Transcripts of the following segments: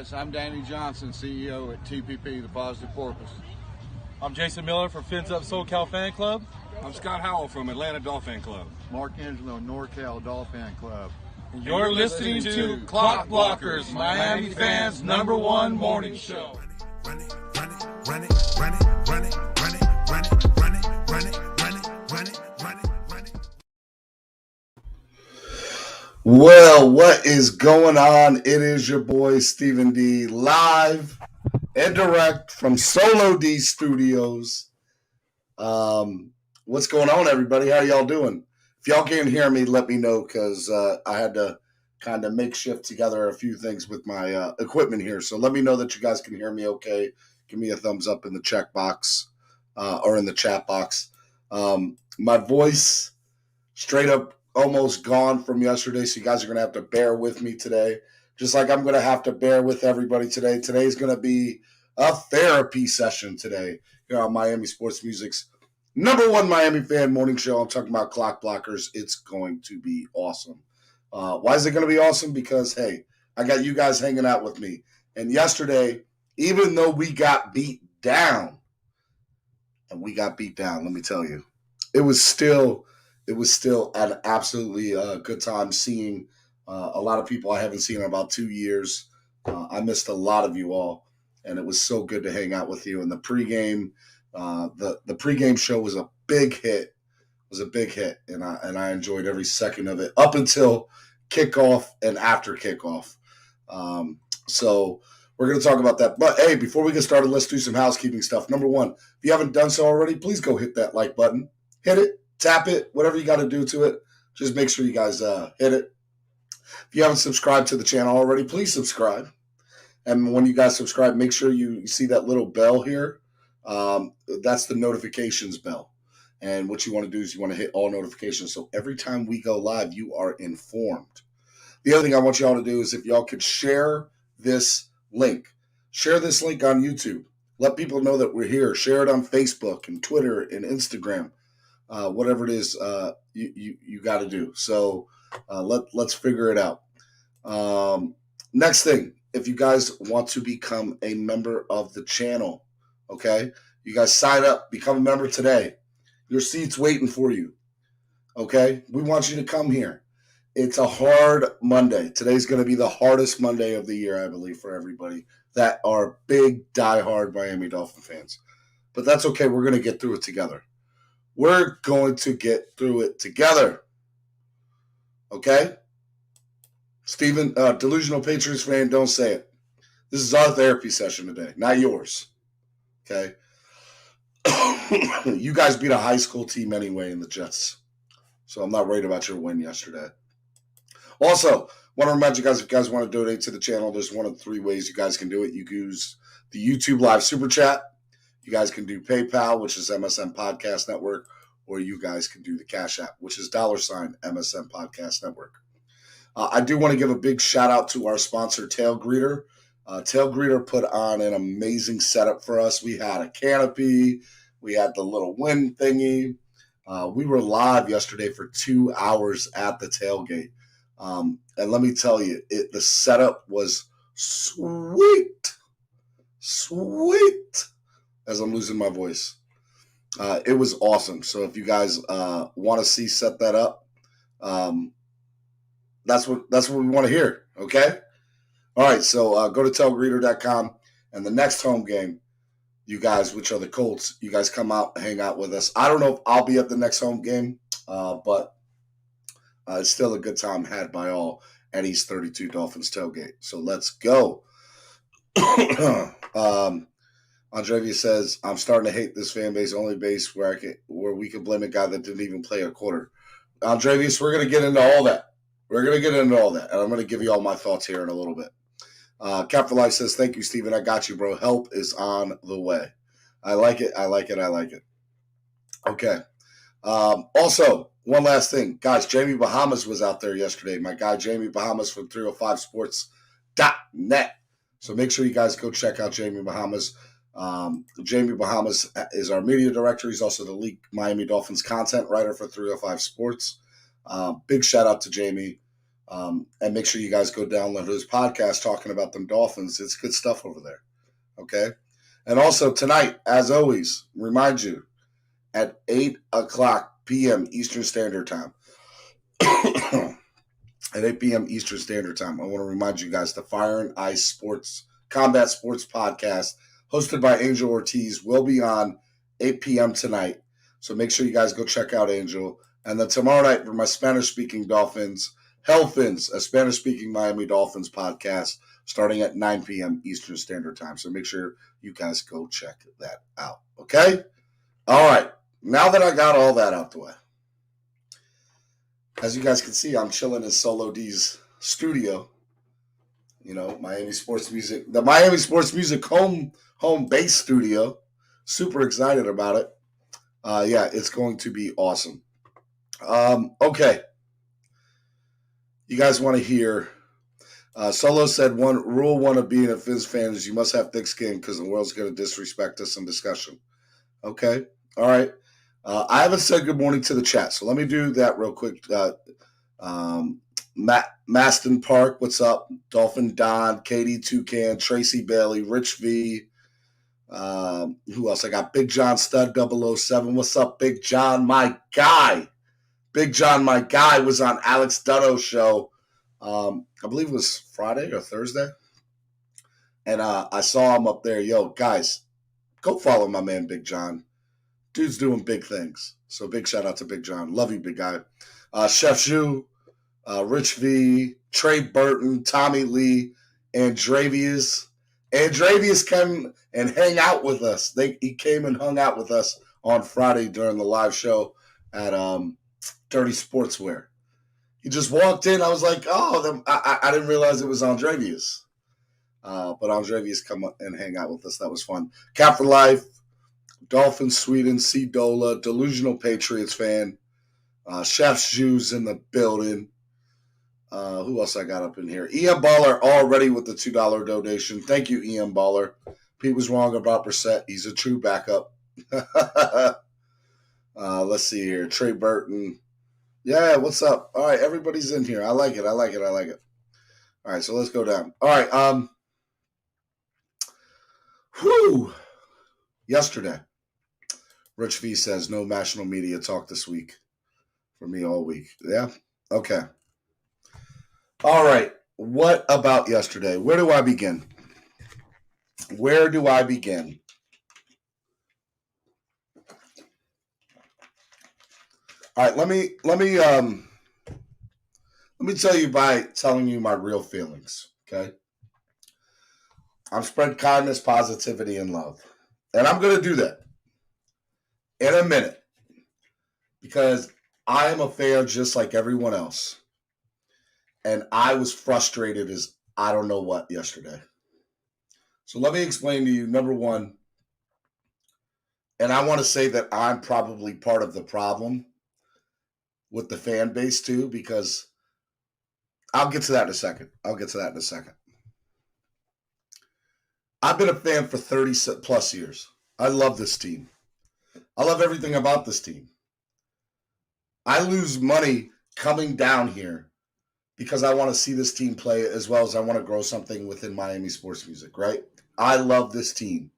Yes, I'm Danny Johnson, CEO at TPP, The Positive Porpoise. I'm Jason Miller for Fins Up SoCal Fan Club. I'm Scott Howell from Atlanta Dolphin Club. Mark Angelo, NorCal Dolphin Club. You're listening to Clock Blockers, Miami fans' #1 morning show. Run it, run it, run it, run it, run it, run it, run it, run it, run it, run it, run it, run it, run it. Well, what is going on? It is your boy Stephen D, live and direct from Solo D Studios. What's going on, everybody? How y'all doing? If y'all can't hear me, let me know, because I had to kind of makeshift together a few things with my equipment here. So let me know that you guys can hear me okay. Give me a thumbs up in the check box or in the chat box. My voice straight up almost gone from yesterday, so you guys are going to have to bear with me today, just like I'm going to have to bear with everybody today. Today's going to be a therapy session today here on Miami Sports Music's #1 Miami fan morning show. I'm talking about Clock Blockers. It's going to be awesome. Why is it going to be awesome? Because, hey, I got you guys hanging out with me. And yesterday, even though we got beat down, let me tell you, it was still an absolutely good time seeing a lot of people I haven't seen in about 2 years. I missed a lot of you all, and it was so good to hang out with you. And the pregame, the pregame show was a big hit. And I enjoyed every second of it up until kickoff and after kickoff. So we're going to talk about that. But, hey, before we get started, let's do some housekeeping stuff. #1, if you haven't done so already, please go hit that like button. Hit it, tap it, whatever you got to do to it. Just make sure you guys hit it. If you haven't subscribed to the channel already, please subscribe. And when you guys subscribe, make sure you see that little bell here. That's the notifications bell. And what you want to do is you want to hit all notifications. So every time we go live, you are informed. The other thing I want y'all to do is if y'all could share this link. Share this link on YouTube. Let people know that we're here. Share it on Facebook and Twitter and Instagram. Whatever it is you got to do. So let's figure it out. Next thing, if you guys want to become a member of the channel, okay, you guys sign up, become a member today. Your seat's waiting for you, okay? We want you to come here. It's a hard Monday. Today's going to be the hardest Monday of the year, I believe, for everybody that are big, diehard Miami Dolphin fans. But that's okay. We're going to get through it together. We're going to get through it together. Okay? Stephen, delusional Patriots fan, don't say it. This is our therapy session today, not yours. Okay? You guys beat a high school team anyway in the Jets. So I'm not worried about your win yesterday. Also, want to remind you guys, if you guys want to donate to the channel, there's one of 3 ways you guys can do it. You can use the YouTube Live Super Chat. You guys can do PayPal, which is MSM Podcast Network, or you guys can do the Cash App, which is $MSM Podcast Network. I do want to give a big shout out to our sponsor, Tail Greeter. Tail Greeter put on an amazing setup for us. We had a canopy. We had the little wind thingy. We were live yesterday for 2 hours at the tailgate. And let me tell you, the setup was sweet. As I'm losing my voice. It was awesome. So if you guys want to see set that up, that's what we want to hear. Okay. All right. So go to tailgreeter.com, and the next home game, you guys, which are the Colts, you guys come out, hang out with us. I don't know if I'll be at the next home game, but it's still a good time had by all at East 32 Dolphins tailgate. So let's go. Andrevia says, I'm starting to hate this fan base, only base where we can blame a guy that didn't even play a quarter. Andrevius, we're going to get into all that. And I'm going to give you all my thoughts here in a little bit. Cap for Life says, thank you, Steven. I got you, bro. Help is on the way. I like it. Okay. Also, one last thing. Guys, Jamie Bahamas was out there yesterday. My guy, Jamie Bahamas from 305sports.net. So make sure you guys go check out Jamie Bahamas. Jamie Bahamas is our media director. He's also the lead Miami Dolphins content writer for 305 Sports. Big shout out to Jamie. And make sure you guys go download his podcast talking about them Dolphins. It's good stuff over there. Okay. And also tonight, as always, remind you at 8 o'clock p.m. Eastern Standard Time. At 8 p.m. Eastern Standard Time, I want to remind you guys the Fire and Ice Combat Sports Podcast, hosted by Angel Ortiz, will be on 8 p.m. tonight. So make sure you guys go check out Angel. And then tomorrow night for my Spanish-speaking Dolphins, Hellfins, a Spanish-speaking Miami Dolphins podcast, starting at 9 p.m. Eastern Standard Time. So make sure you guys go check that out. Okay? All right. Now that I got all that out the way, as you guys can see, I'm chilling in Solo D's studio. You know, Miami Sports Music, the Miami Sports Music home base studio. Super excited about it. Yeah, it's going to be awesome. Okay. You guys want to hear? Solo said rule one of being a Fizz fan is you must have thick skin because the world's going to disrespect us in discussion. Okay. All right. I haven't said good morning to the chat, so let me do that real quick. Maston Park, what's up? Dolphin Don, Katie Toucan, Tracy Bailey, Rich V. Who else? I got Big John Stud 007. What's up, Big John? My guy. Big John, my guy, was on Alex Dutto's show. I believe it was Friday or Thursday. And I saw him up there. Yo, guys, go follow my man, Big John. Dude's doing big things. So big shout out to Big John. Love you, big guy. Chef Zhu, Rich V, Trey Burton, Tommy Lee, Andravius. Andravius came and hang out with us. He came and hung out with us on Friday during the live show at Dirty Sportswear. He just walked in. I was like, oh, I didn't realize it was Andravius. But Andravius come up and hang out with us. That was fun. Cat for Life. Dolphin Sweden, C. Dola, Delusional Patriots fan, Chef's Jews in the building. Who else I got up in here? Ian Baller already with the $2 donation. Thank you, Ian Baller. Pete was wrong about Brissett. He's a true backup. Let's see here. Trey Burton. Yeah, what's up? All right, everybody's in here. I like it. All right, so let's go down. All right. Yesterday, Rich V says no national media talk this week. For me all week. Yeah? Okay. All right. What about yesterday? Where do I begin? All right, let me tell you by telling you my real feelings, okay? I'm spread kindness, positivity, and love. And I'm going to do that in a minute because I am a fan just like everyone else. And I was frustrated as I don't know what yesterday. So let me explain to you, number one, and I want to say that I'm probably part of the problem with the fan base too, because I'll get to that in a second. I've been a fan for 30 plus years. I love this team. I love everything about this team. I lose money coming down here because I want to see this team play as well as I want to grow something within Miami sports music, right? I love this team.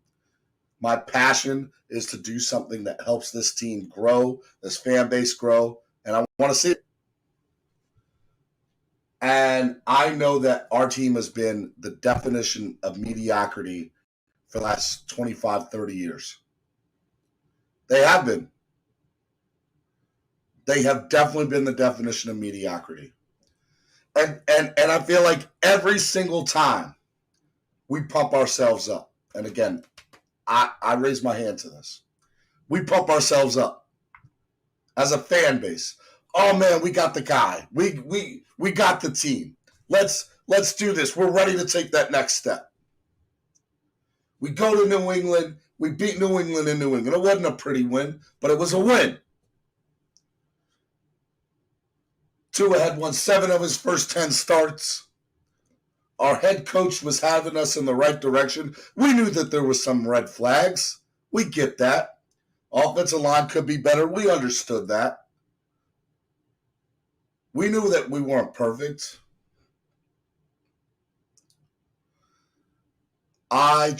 My passion is to do something that helps this team grow, this fan base grow, and I want to see it. And I know that our team has been the definition of mediocrity for the last 25, 30 years. They have been. They have definitely been the definition of mediocrity. And I feel like every single time we pump ourselves up, and again, I raise my hand to this. We pump ourselves up as a fan base. Oh man, we got the guy. We got the team. Let's do this. We're ready to take that next step. We go to New England. We beat New England in New England. It wasn't a pretty win, but it was a win. Tua had won 7 of his first 10 starts. Our head coach was having us in the right direction. We knew that there were some red flags. We get that. Offensive line could be better. We understood that. we knew that we weren't perfect. My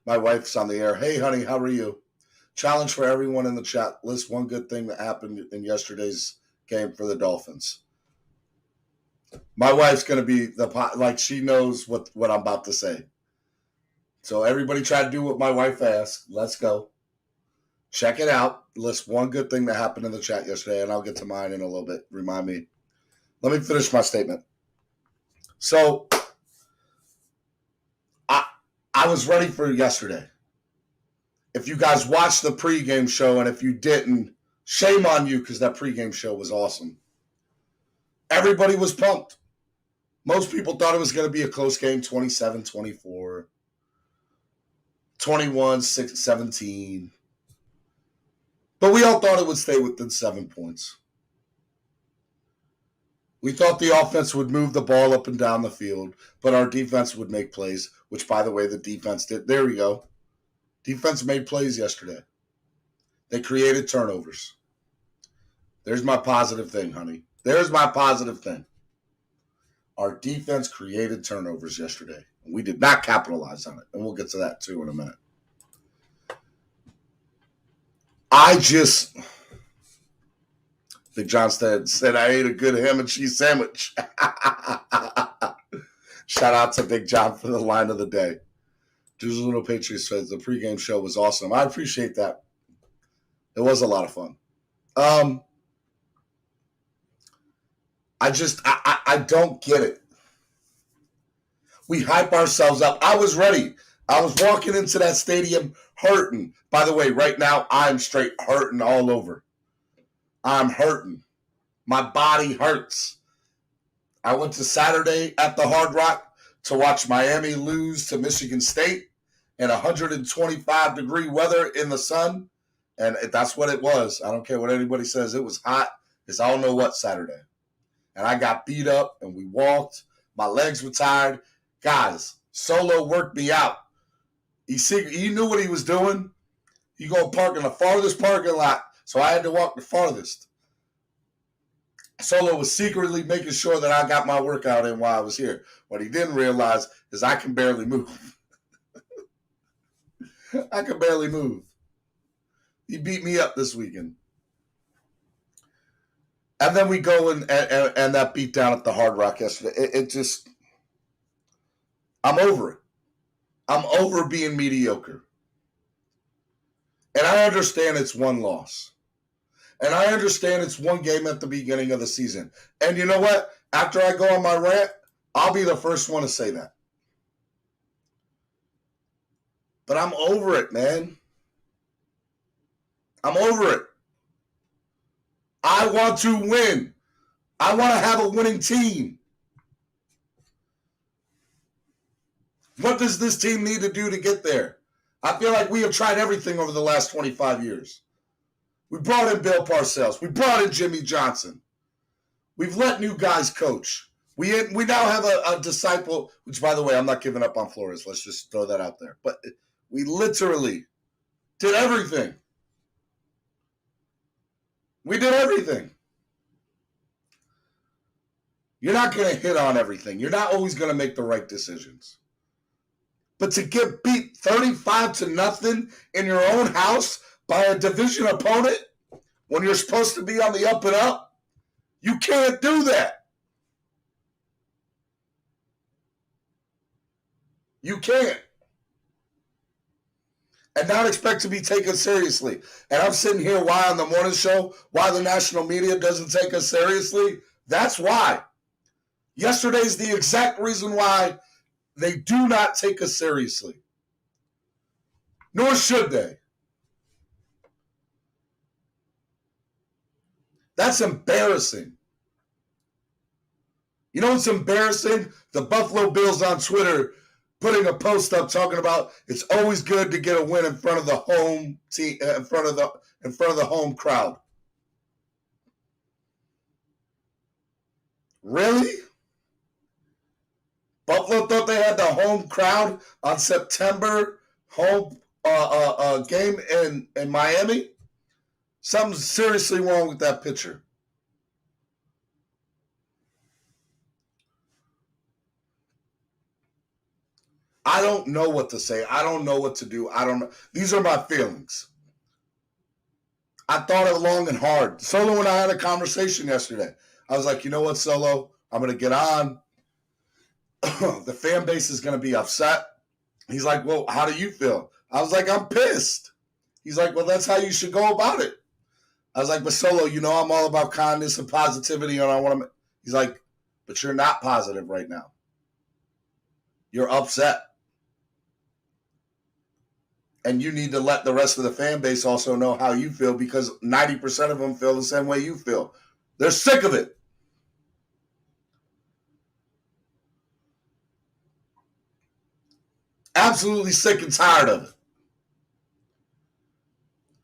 wife's on the air. Hey, honey, how are you? Challenge for everyone in the chat. List one good thing that happened in yesterday's game for the Dolphins. My wife's going to be she knows what I'm about to say. So everybody try to do what my wife asked. Let's go. Check it out. List one good thing that happened in the chat yesterday, and I'll get to mine in a little bit. Remind me. Let me finish my statement. So I was ready for yesterday. If you guys watched the pregame show, and if you didn't, shame on you because that pregame show was awesome. Everybody was pumped. Most people thought it was going to be a close game, 27-24, 21-17. But we all thought it would stay within 7 points. We thought the offense would move the ball up and down the field, but our defense would make plays, which, by the way, the defense did. There we go. Defense made plays yesterday. They created turnovers. There's my positive thing, honey. There's my positive thing. Our defense created turnovers yesterday. And we did not capitalize on it. And we'll get to that, too, in a minute. Big John said I ate a good ham and cheese sandwich. Shout out to Big John for the line of the day. Dude's Little Patriots says the pregame show was awesome. I appreciate that. It was a lot of fun. I don't get it. We hype ourselves up. I was ready. I was walking into that stadium hurting. By the way, right now, I'm straight hurting all over. I'm hurting. My body hurts. I went to Saturday at the Hard Rock to watch Miami lose to Michigan State in 125-degree weather in the sun, and that's what it was. I don't care what anybody says. It was hot as I don't know what Saturday. And I got beat up, and we walked. My legs were tired. Guys, Solo worked me out. He knew what he was doing. He go park in the farthest parking lot, so I had to walk the farthest. Solo was secretly making sure that I got my workout in while I was here. What he didn't realize is I can barely move. I can barely move. He beat me up this weekend. And then we go and that beat down at the Hard Rock yesterday. I'm over it. I'm over being mediocre. And I understand it's one loss. And I understand it's one game at the beginning of the season. And you know what? After I go on my rant, I'll be the first one to say that. But I'm over it, man. I'm over it. I want to win. I want to have a winning team. What does this team need to do to get there? I feel like we have tried everything over the last 25 years. We brought in Bill Parcells. We brought in Jimmy Johnson. We've let new guys coach. We now have a disciple, which, by the way, I'm not giving up on Flores. Let's just throw that out there. But we literally did everything. We did everything. You're not going to hit on everything. You're not always going to make the right decisions. But to get beat 35-0 in your own house by a division opponent when you're supposed to be on the up and up, you can't do that. You can't. And not expect to be taken seriously. And I'm sitting here, why on the morning show, why the national media doesn't take us seriously? That's why. Yesterday's the exact reason why they do not take us seriously. Nor should they. That's embarrassing. You know what's embarrassing? The Buffalo Bills on Twitter putting a post up talking about it's always good to get a win in front of the home team, in front of the home crowd. Really? Buffalo thought they had the home crowd on September home game in Miami? Something's seriously wrong with that picture. I don't know what to say. I don't know what to do. I don't know. These are my feelings. I thought it long and hard. Solo and I had a conversation yesterday. I was like, you know what, Solo? I'm going to get on. The fan base is going to be upset. He's like, well, how do you feel? I was like, I'm pissed. He's like, well, that's how you should go about it. I was like, but Solo, you know I'm all about kindness and positivity, and I want to. He's like, but you're not positive right now. You're upset. And you need to let the rest of the fan base also know how you feel, because 90% of them feel the same way you feel. They're sick of it. Absolutely sick and tired of it.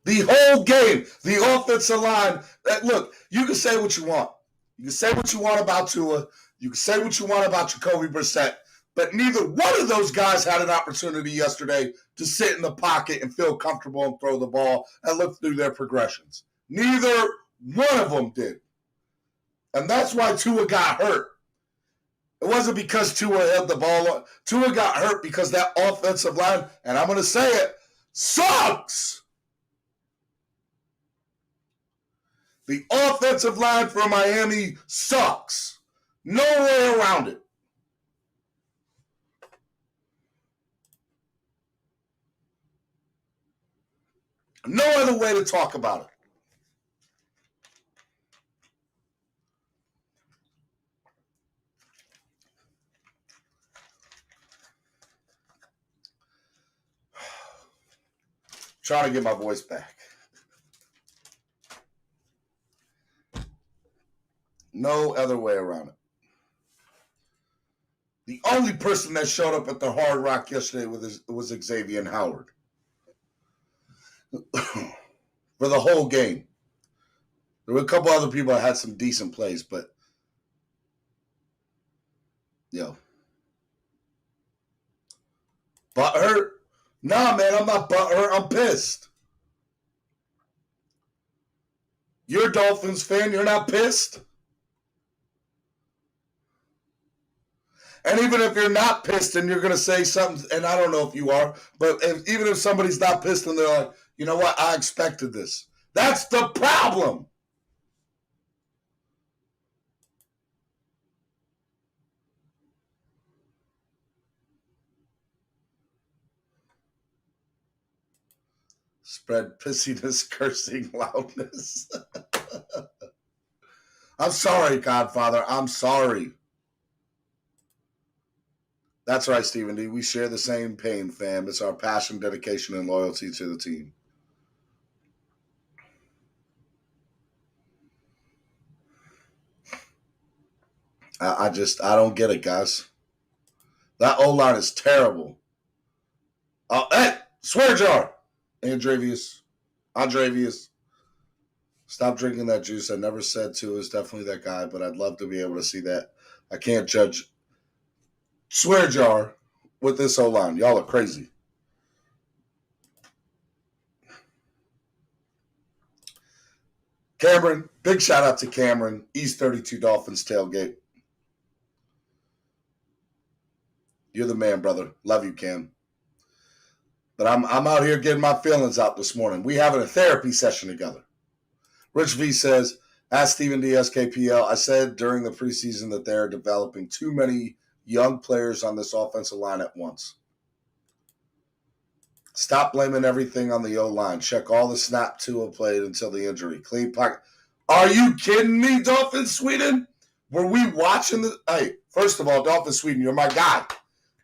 The whole game, the offensive line. Look, you can say what you want. You can say what you want about Tua. You can say what you want about Jacoby Brissett. But neither one of those guys had an opportunity yesterday to sit in the pocket and feel comfortable and throw the ball and look through their progressions. Neither one of them did. And that's why Tua got hurt. It wasn't because Tua held the ball. Tua got hurt because that offensive line, and I'm going to say it, sucks. The offensive line for Miami sucks. No way around it. No other way to talk about it. Trying to get my voice back. No other way around it. The only person that showed up at the Hard Rock yesterday was Xavier Howard. For the whole game. There were a couple other people that had some decent plays, but butthurt? Nah, man, I'm not butthurt. I'm pissed. You're a Dolphins fan. You're not pissed? And even if you're not pissed and you're going to say something, and I don't know if you are, but even if somebody's not pissed and they're like, you know what, I expected this. That's the problem. Spread pissiness, cursing, loudness. I'm sorry, Godfather. I'm sorry. That's right, Stephen D. We share the same pain, fam. It's our passion, dedication, and loyalty to the team. I don't get it, guys. That O-line is terrible. Hey, swear jar. Andrevius. Stop drinking that juice. I never said to is definitely that guy, but I'd love to be able to see that. I can't judge swear jar with this O-line. Y'all are crazy. Cameron, big shout out to Cameron, East 32 Dolphins tailgate. You're the man, brother. Love you, Cam. But I'm out here getting my feelings out this morning. We having a therapy session together. Rich V says, ask Stephen D. SKPL. I said during the preseason that they're developing too many young players on this offensive line at once. Stop blaming everything on the O-line. Check all the snap Tua played until the injury. Clean pocket. Are you kidding me, Dolphins Sweden? Were we watching the? Hey, first of all, Dolphins Sweden, you're my guy.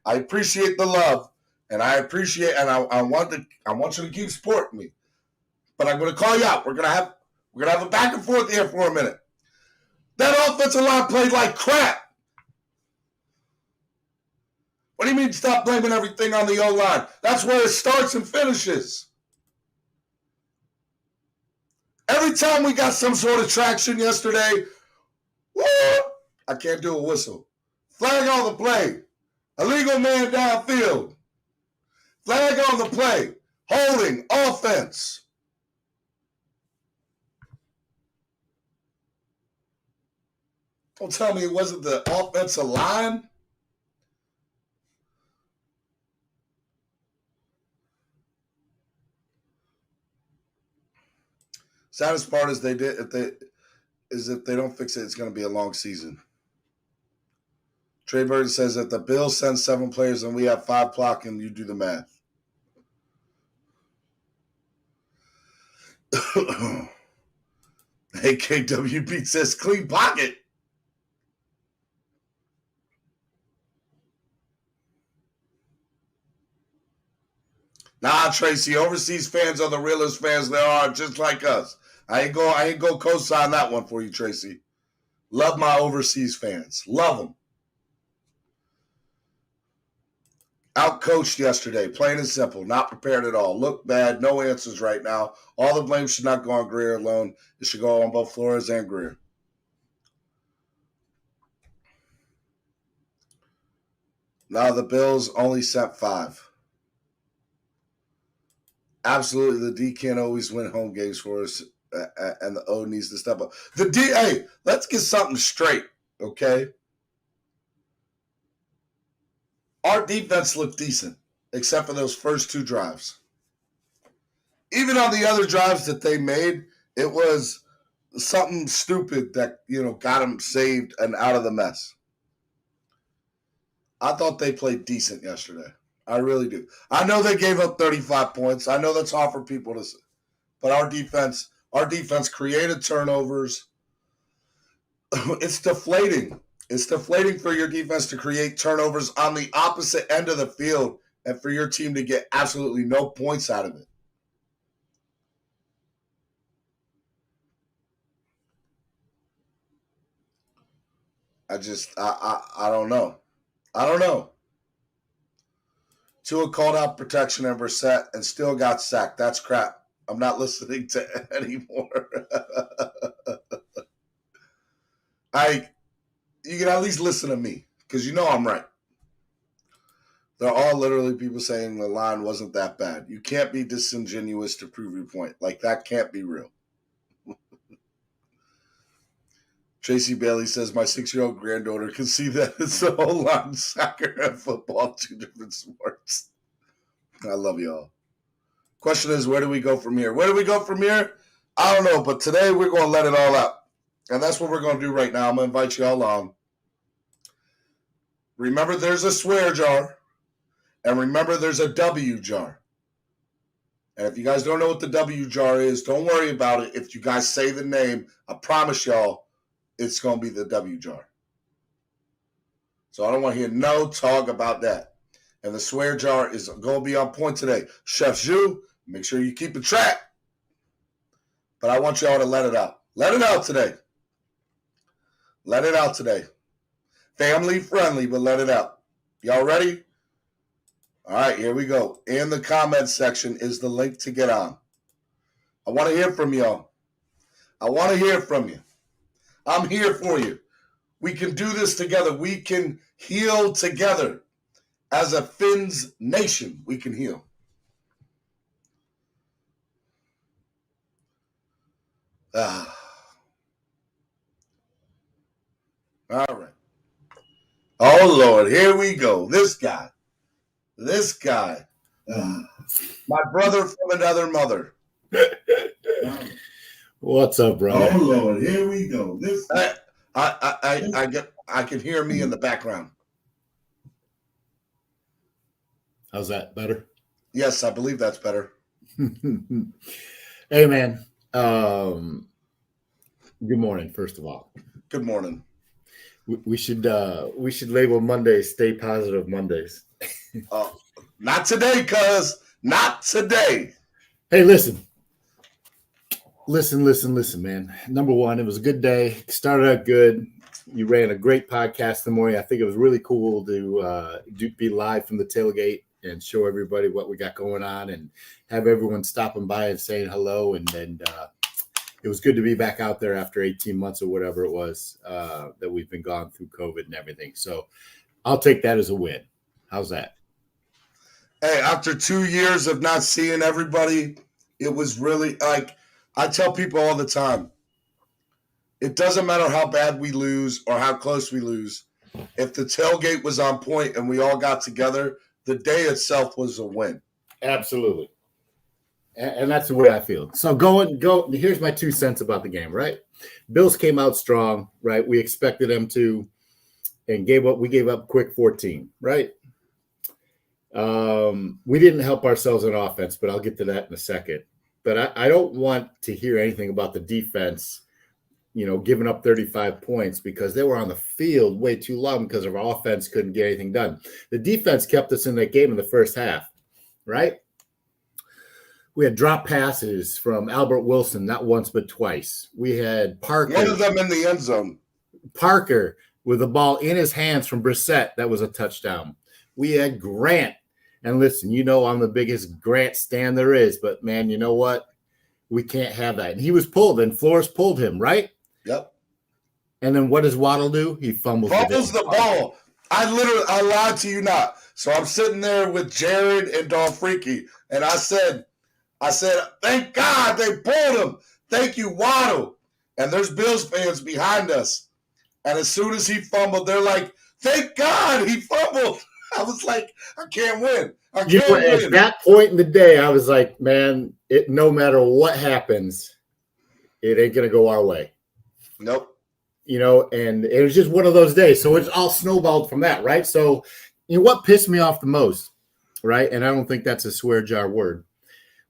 I appreciate the love, and I appreciate, and I want you to keep supporting me. But I'm going to call you out. We're gonna have a back and forth here for a minute. That offensive line played like crap. What do you mean stop blaming everything on the O-line? That's where it starts and finishes. Every time we got some sort of traction yesterday, woo, I can't do a whistle. Flag on the play. Illegal man downfield. Flag on the play. Holding offense. Don't tell me it wasn't the offensive line. Saddest part is if they don't fix it, it's going to be a long season. Trey Burton says that the Bills send 7 players and we have 5 blocking. You do the math. AKWB says clean pocket. Nah, Tracy, overseas fans are the realest fans there are, just like us. I ain't go co-sign that one for you, Tracy. Love my overseas fans. Love them. Outcoached yesterday, plain and simple, not prepared at all. Look bad, no answers right now. All the blame should not go on Greer alone. It should go on both Flores and Greer. Now the Bills only sent 5. Absolutely, the D can't always win home games for us, and the O needs to step up. The D, hey, let's get something straight, okay? Our defense looked decent, except for those first 2 drives. Even on the other drives that they made, it was something stupid that, got them saved and out of the mess. I thought they played decent yesterday. I really do. I know they gave up 35 points. I know that's hard for people to say. But our defense created turnovers. It's deflating. It's deflating for your defense to create turnovers on the opposite end of the field and for your team to get absolutely no points out of it. I don't know. I don't know. Tua called out protection and Brissett and still got sacked. That's crap. I'm not listening to it anymore. You can at least listen to me because I'm right. They're all literally people saying the line wasn't that bad. You can't be disingenuous to prove your point. Like, that can't be real. Tracy Bailey says, my 6-year-old granddaughter can see that it's the whole line, soccer and football, 2 different sports. I love y'all. Question is, where do we go from here? Where do we go from here? I don't know, but today we're going to let it all out. And that's what we're going to do right now. I'm going to invite you all on. Remember, there's a swear jar. And remember, there's a W jar. And if you guys don't know what the W jar is, don't worry about it. If you guys say the name, I promise y'all, it's going to be the W jar. So I don't want to hear no talk about that. And the swear jar is going to be on point today. Chef Zhu, make sure you keep a track. But I want y'all to let it out. Let it out today. Let it out today. Family friendly, but let it out. Y'all ready? All right, here we go. In the comments section is the link to get on. I want to hear from y'all. I want to hear from you. I'm here for you. We can do this together. We can heal together. As a Finns nation, we can heal. All right. Oh, Lord, here we go. This guy. My brother from another mother. What's up, brother? Oh, Lord, here we go. This I can hear me in the background. How's that? Better? Yes, I believe that's better. Hey, man. Good morning, first of all. Good morning. We should label Mondays "Stay Positive Mondays." Not today, cuz. Not today. Hey, listen, man. Number one, it was a good day. Started out good. You ran a great podcast in the morning. I think it was really cool to be live from the tailgate and show everybody what we got going on and have everyone stopping by and saying hello. And it was good to be back out there after 18 months or whatever it was that we've been gone through COVID and everything. So I'll take that as a win. How's that? Hey, after 2 years of not seeing everybody, it was really like, I tell people all the time, it doesn't matter how bad we lose or how close we lose. If the tailgate was on point and we all got together, the day itself was a win. Absolutely. And that's the way I feel. So here's my 2 cents about the game, right? Bills came out strong, right? We expected them to, and we gave up quick 14, right? We didn't help ourselves in offense, but I'll get to that in a second. But I don't want to hear anything about the defense, giving up 35 points because they were on the field way too long because our offense couldn't get anything done. The defense kept us in that game in the first half, right? We had drop passes from Albert Wilson, not once but twice. We had Parker. One of them in the end zone. Parker with the ball in his hands from Brissett. That was a touchdown. We had Grant. And listen, I'm the biggest Grant stan there is. But, man, you know what? We can't have that. And he was pulled, and Flores pulled him, right? Yep. And then what does Waddle do? He fumbles the ball. I lied to you not. So I'm sitting there with Jared and Dolfreaky, and I said, thank God they pulled him. Thank you, Waddle. And there's Bills fans behind us. And as soon as he fumbled, they're like, thank God he fumbled. I was like, I can't win. I can't win. At that point in the day, I was like, man, no matter what happens, it ain't going to go our way. Nope. And it was just one of those days. So it's all snowballed from that, right? So what pissed me off the most, right? And I don't think that's a swear jar word.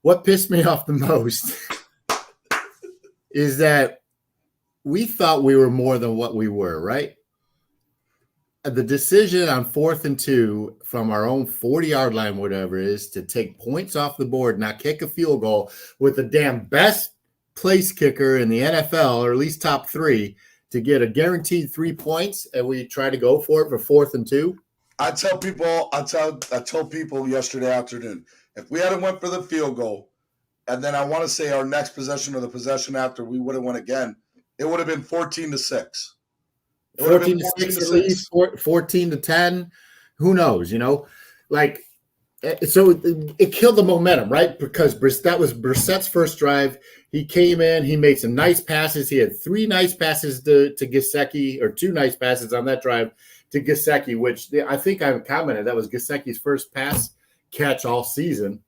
What pissed me off the most is that we thought we were more than what we were, right? The decision on 4th and 2 from our own 40-yard line, whatever it is, to take points off the board, not kick a field goal with the damn best place kicker in the NFL, or at least top 3, to get a guaranteed 3 points, and we try to go for it for 4th and 2. I told people yesterday afternoon, if we hadn't went for the field goal, and then I want to say our next possession or the possession after we would have won again, it would have been 14-6. 14-6 at least, 14-10. Who knows, So it killed the momentum, right? Because that was Brissett's first drive. He came in, he made some nice passes. He had 3 nice passes to Gesicki, or 2 nice passes on that drive to Gesicki, which I think I commented that was Gesicki's first pass catch all season.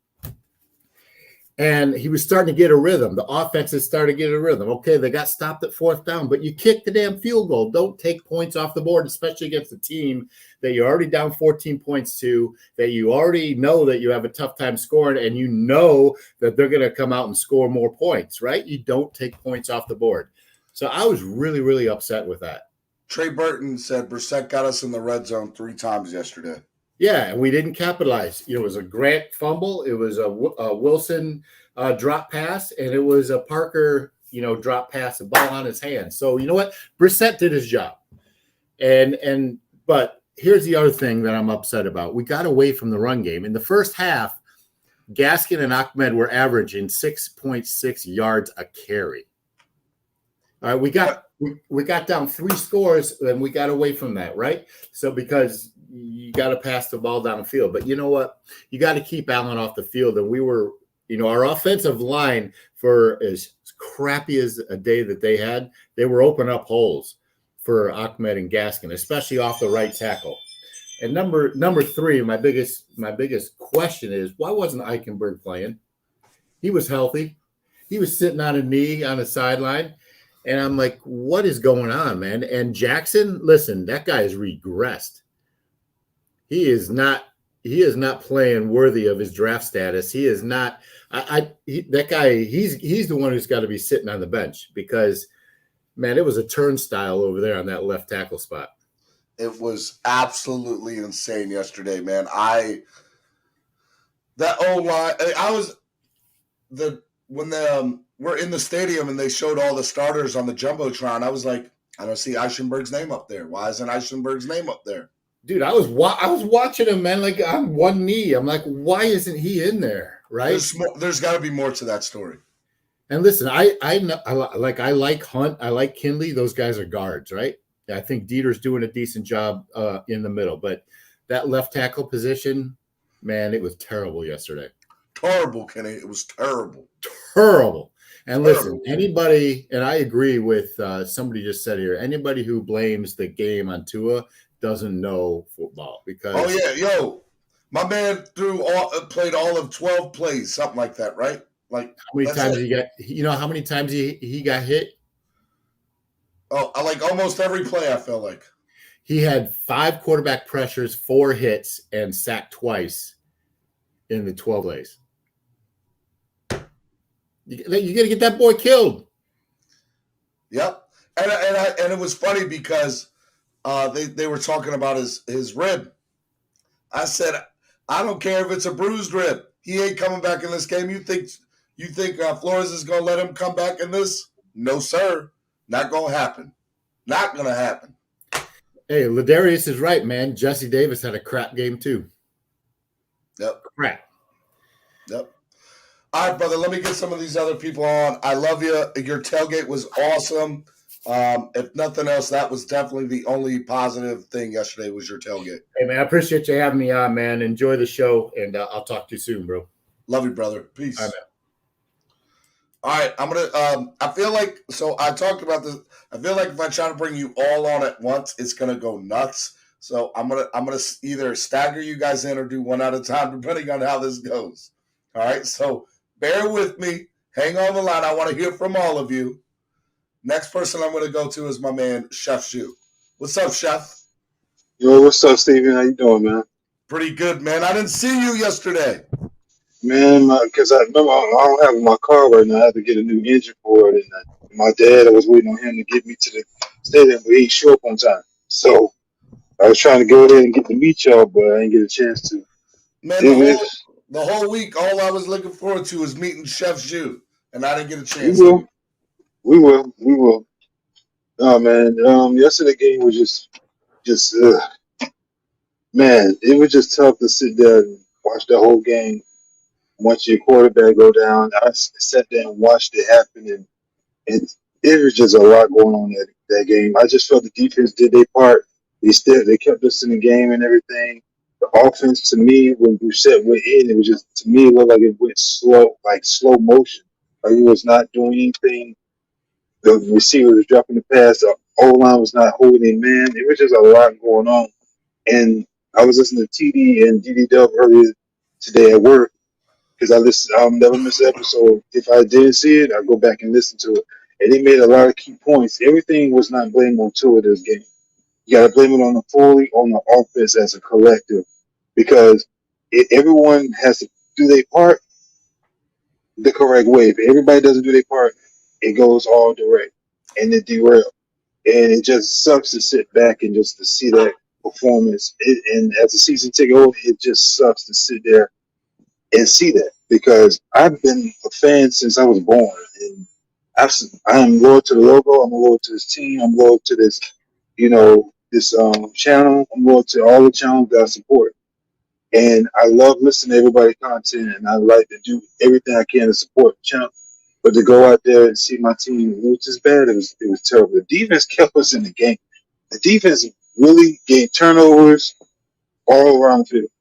And he was starting to get a rhythm. The offense is starting to get a rhythm. Okay, they got stopped at 4th down, but you kick the damn field goal. Don't take points off the board, especially against a team that you're already down 14 points to, that you already know that you have a tough time scoring, and you know that they're going to come out and score more points, right? You don't take points off the board. So I was really, really upset with that. Trey Burton said Brissett got us in the red zone 3 times yesterday. Yeah, and we didn't capitalize. It was a Grant fumble. It was a Wilson drop pass, and it was a Parker, drop pass, a ball on his hand. So you know what? Brissett did his job. But here's the other thing that I'm upset about. We got away from the run game. In the first half, Gaskin and Ahmed were averaging 6.6 yards a carry. All right, we got down 3 scores, and we got away from that, right? So because you got to pass the ball downfield. But you know what? You got to keep Allen off the field. And we were, our offensive line, for as crappy as a day that they had, they were opening up holes for Ahmed and Gaskin, especially off the right tackle. And number 3, my biggest question is, why wasn't Eichenberg playing? He was healthy. He was sitting on a knee on the sideline. And I'm like, what is going on, man? And Jackson, listen, that guy has regressed. He is not playing worthy of his draft status. He is not. That guy. He's the one who's got to be sitting on the bench, because, man, it was a turnstile over there on that left tackle spot. It was absolutely insane yesterday, man. When we're in the stadium and they showed all the starters on the Jumbotron, I was like, I don't see Eichenberg's name up there. Why isn't Eichenberg's name up there? Dude, I was watching him, man, like on one knee. I'm like, why isn't he in there, right? There's got to be more to that story. And listen, I like Hunt, I like Kinley. Those guys are guards, right? I think Dieter's doing a decent job in the middle, but that left tackle position, man, it was terrible yesterday. Terrible, Kenny. It was terrible. Terrible. And listen, anybody, and I agree with somebody just said here, anybody who blames the game on Tua doesn't know football, because my man played all of 12 plays, something like that, right? Like How many times he got? You know how many times he got hit? Oh, I like almost every play. I feel like he had 5 quarterback pressures, 4 hits, and sacked twice in the 12 days. You got to get that boy killed. Yep, and it was funny because they were talking about his rib. I said, I don't care if it's a bruised rib. He ain't coming back in this game. You think Flores is gonna let him come back in this? No, sir. Not gonna happen. Not gonna happen. Hey, Ladarius is right, man. Jesse Davis had a crap game too. Yep. Crap. Yep. All right, brother. Let me get some of these other people on. I love you. Your tailgate was awesome. If nothing else, that was definitely the only positive thing yesterday was your tailgate. Hey, man, I appreciate you having me on, man. Enjoy the show, and I'll talk to you soon, bro. Love you, brother. Peace. All right, man. All right, I'm gonna. I feel like I talked about this. I feel like if I try to bring you all on at once, it's gonna go nuts. So I'm gonna either stagger you guys in or do one at a time, depending on how this goes. All right, so bear with me. Hang on the line. I want to hear from all of you. Next person I'm gonna go to is my man Chef Shu. What's up, Chef? Yo, what's up, Steven? How you doing, man? Pretty good, man. I didn't see you yesterday. Man, because I remember I don't have my car right now. I had to get a new engine for it, and my dad, I was waiting on him to get me to the stadium, but he ain't show up on time. So I was trying to go there and get to meet y'all, but I didn't get a chance to. Man, the whole week, all I was looking forward to was meeting Chef Shu, and I didn't get a chance. We will. Oh man, yesterday game was just man, it was just tough to sit there and watch the whole game. Once your quarterback go down, I sat there and watched it happen, and it was just a lot going on that game. I just felt the defense did their part. They kept us in the game and everything. The offense, to me, when Brissett went in, it was just, to me, it looked like it went slow, like slow motion. Like he was not doing anything. The receiver was dropping the pass. The O-line was not holding a man. It was just a lot going on. And I was listening to TD and DD Dub earlier today at work, because I'll never miss an episode. If I didn't see it, I'll go back and listen to it. And they made a lot of key points. Everything was not blamed on Tua this game. You got to blame it on the offense as a collective, because everyone has to do their part the correct way. If everybody doesn't do their part, it goes all direct and it derails. And it just sucks to sit back and just to see that performance. And as a season ticket holder, it just sucks to sit there and see that, because I've been a fan since I was born, and I am loyal to the logo. I'm loyal to this team. I'm loyal to this, this channel. I'm loyal to all the channels that I support, and I love listening to everybody's content, and I like to do everything I can to support the channel. But to go out there and see my team lose this bad, it was terrible. The defense kept us in the game. The defense really gave turnovers all around the field.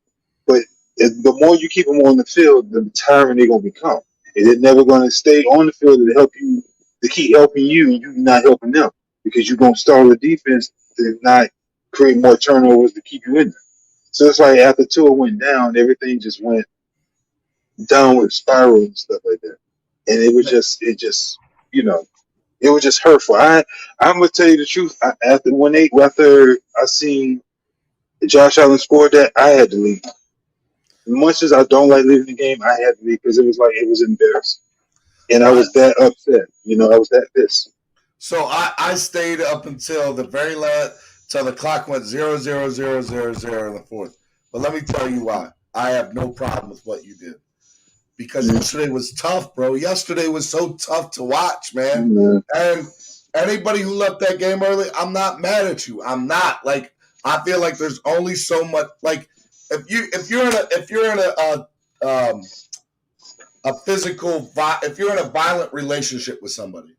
But the more you keep them on the field, the tiring they're going to become. And they're never going to stay on the field to help you, to keep helping you, and you're not helping them, because you're going to start the defense to not create more turnovers to keep you in there. So it's like after Tua went down, everything just went downward spiral and stuff like that. And it was just it was just hurtful. I'm going to tell you the truth. After I seen Josh Allen scored that, I had to leave. As much as I don't like leaving the game, I had to leave, because it was like it was embarrassing. And I was that upset. I was that pissed. So I stayed up until the very last, till the clock went 0-0-0-0-0 in the fourth. But let me tell you why. I have no problem with what you did. Because yesterday was tough, bro. Yesterday was so tough to watch, man. Mm-hmm. And anybody who left that game early, I'm not mad at you. I'm not. Like, I feel like there's only so much. Like, if you're in a violent relationship with somebody,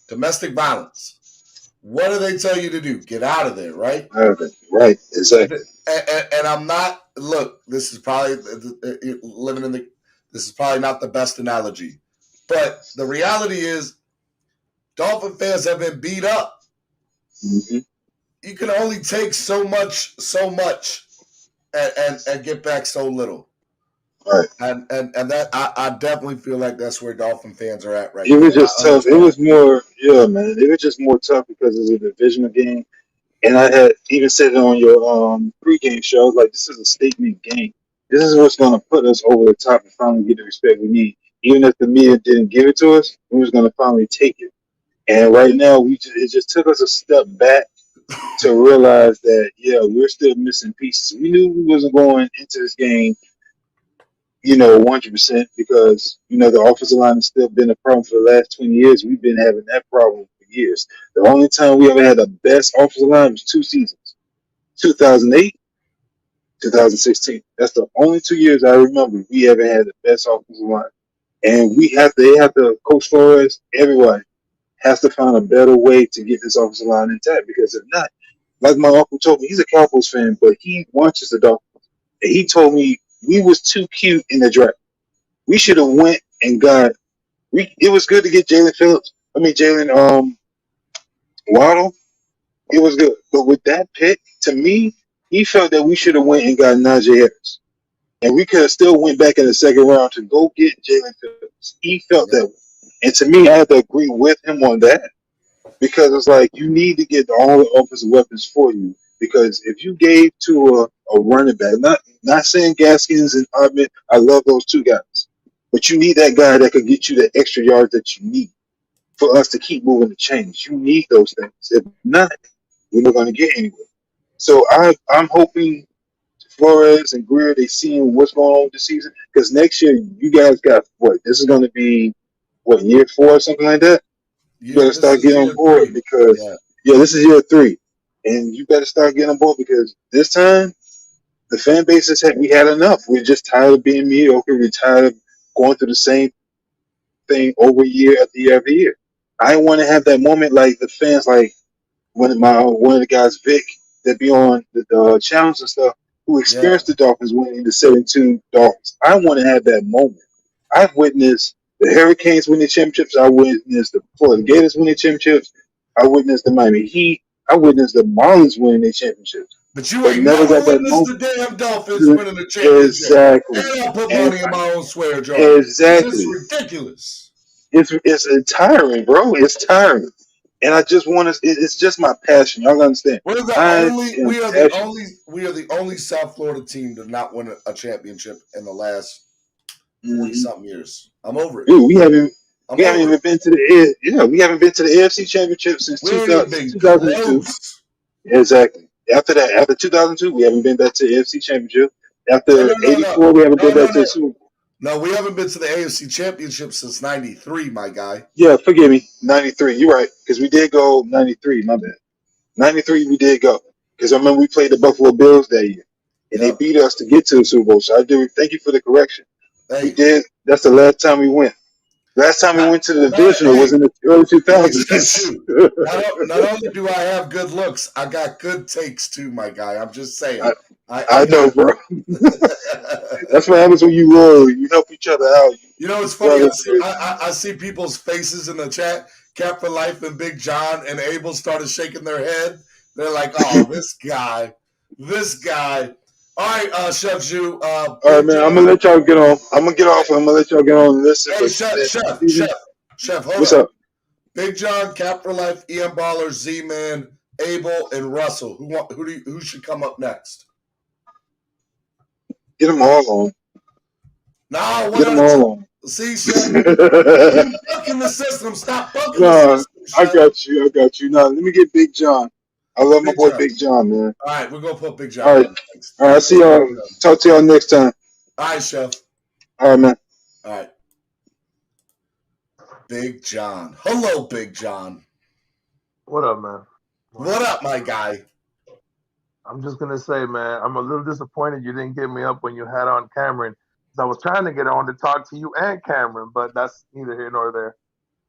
domestic violence, what do they tell you to do? Get out of there, right? Right, exactly. And I'm not. Look, this is probably this is probably not the best analogy, but the reality is, Dolphin fans have been beat up. Mm-hmm. You can only take so much, and get back so little. Right. And that I definitely feel like that's where Dolphin fans are at right It now. was And just I tough. It understand. was more, yeah, man. It was just more tough because it was a divisional game. And I had even said it on your pregame show. I was like, this is a statement game. This is what's going to put us over the top and finally get the respect we need. Even if the media didn't give it to us, we was going to finally take it. And right now, it just took us a step back to realize that, yeah, we're still missing pieces. We knew we wasn't going into this game, 100% because, the offensive line has still been a problem for the last 20 years. We've been having that problem for years. The only time we ever had the best offensive line was 2 seasons, 2008, 2016. That's the only 2 years I remember we ever had the best offensive line. And they have to, Coach Flores, everyone has to find a better way to get this offensive line intact because if not, like my uncle told me, he's a Cowboys fan, but he watches the Dolphins. And he told me we was too cute in the draft. We should have went and got. It was good to get Jalen Waddle. It was good, but with that pick, to me, he felt that we should have went and got Najee Harris, and we could have still went back in the second round to go get Jalen Phillips. He felt that way, and to me, I have to agree with him on that because it's like you need to get all the offensive weapons for you. Because if you gave to a running back, not saying Gaskins and Hardman, I love those two guys, but you need that guy that could get you the extra yards that you need for us to keep moving the chains. You need those things. If not, we're not going to get anywhere. So I'm hoping Flores and Greer they seeing what's going on this season because next year you guys got what? This is going to be what year 4 or something like that. You better This start is getting on year board three. because Yeah. this is year 3, and you better start getting on board because this time the fan base has we had enough. We're just tired of being mediocre. We're tired of going through the same thing over year after year after year. I want to have that moment like the fans, like one of the guys, Vic, that be on the challenge and stuff, who Yeah. experienced the Dolphins winning the 7-2 Dolphins. I want to have that moment. I've witnessed the Hurricanes win the championships. I witnessed the Florida Gators win the championships. I witnessed the Miami Heat. I witnessed the Marlins winning their championships, But you but ain't never never got that witnessed the moment. damn Dolphins winning the championship. Exactly. And I put And money in my own swear jar. Because it's exactly. ridiculous. It's tiring, bro. It's tiring. And I just want to. It's just my passion. Y'all understand? I am passionate. We are the only South Florida team to not win a championship in the last 40 Mhm. something years. I'm over it. Dude, I'm we haven't over even it. been to the we haven't been to the AFC Championship since We ain't even been 2002. close. Exactly. After 2002, we haven't been back to the AFC Championship. No, After no, no, no. 84, we haven't No, been no, back to no. the Super Bowl. No, we haven't been to the AFC championship since '93, my guy. Yeah, forgive me. 93. You're right. Because we did go 93. My bad. 93, we did go. Because I remember we played the Buffalo Bills that year. And they Yep. beat us to get to the Super Bowl. So I do thank you for the correction. We Hey, did. That's the last time we went. Last time we not, went to the not, divisional was hey, in the early hey, Chef 2000s. Shoe. Not only do I have good looks, I got good takes too, my guy. I'm just saying. I I know, do. bro. That's what happens when you roll. You help each other out. You know, it's You funny. brother, I see people's faces in the chat. Cap for Life and Big John and Abel started shaking their head. They're like, "Oh, this guy, this guy." All right, Chef Ju, All right, Big man. I'm John. gonna let y'all get on. I'm gonna get off. I'm gonna let y'all get on and listen. Hey, But Chef, hold what's up. up? Big John, Cap for Life, Ian Baller, Z-Man, Abel, and Russell. Who should come up next? Get them all on. No, one Get them at a all time. on. See, Chef, you bucking the system. Stop bucking the Nah, system, I Chef. got you. I got you. Now let me get Big John. I love my Big boy John. Big John, man. All right, we're gonna put Big All John right, on next. all right. I see y'all. Talk to y'all next time. All right, Chef. All right, man. All right. Big John. Hello, Big John. What up, man? What up, my guy? I'm just gonna say, man, I'm a little disappointed you didn't get me up when you had on Cameron. 'Cause I was trying to get on to talk to you and Cameron, but that's neither here nor there.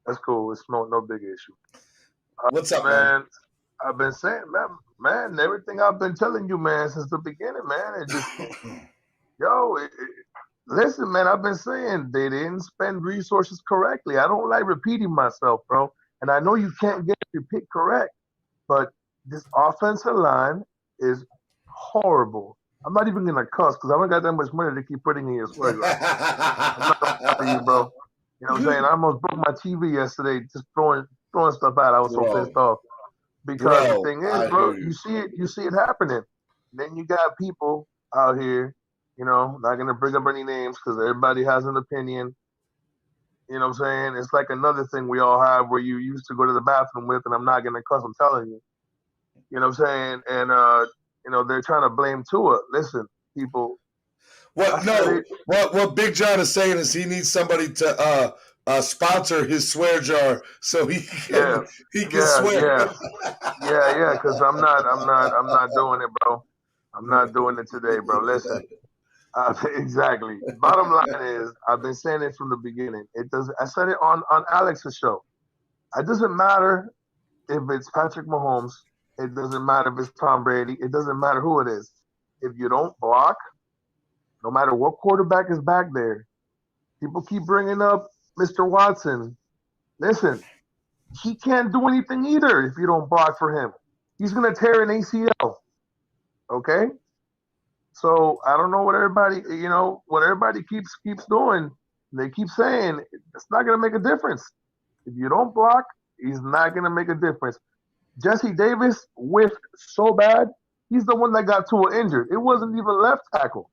That's cool. It's no big issue. What's up, man? Man, I've been saying, man, everything I've been telling you, man, since the beginning, man. It just, yo, listen, man, I've been saying they didn't spend resources correctly. I don't like repeating myself, bro. And I know you can't get your pick correct, but this offensive line is horrible. I'm not even gonna cuss because I don't got that much money to keep putting in your swear jar. I'm not gonna lie to you, bro. You know what I'm saying? I almost broke my TV yesterday just throwing stuff out. I was so pissed off. Because the thing is, bro, you see it happening. Then you got people out here, not gonna bring up any names because everybody has an opinion. You know what I'm saying? It's like another thing we all have where you used to go to the bathroom with, and I'm not gonna cuss, I'm telling you. You know what I'm saying? And they're trying to blame Tua. Listen, people. What Big John is saying is he needs somebody to sponsor his swear jar so he can swear. Yeah, because I'm not doing it, bro. I'm not doing it today, bro. Listen, exactly. Bottom line is, I've been saying it from the beginning. It does. I said it on Alex's show. It doesn't matter if it's Patrick Mahomes. It doesn't matter if it's Tom Brady. It doesn't matter who it is. If you don't block, no matter what quarterback is back there, people keep bringing up Mr. Watson. Listen, he can't do anything either if you don't block for him. He's going to tear an ACL. Okay? So I don't know what everybody keeps doing. They keep saying it's not going to make a difference. If you don't block, he's not going to make a difference. Jesse Davis whiffed so bad, he's the one that got Tua injured. It wasn't even left tackle.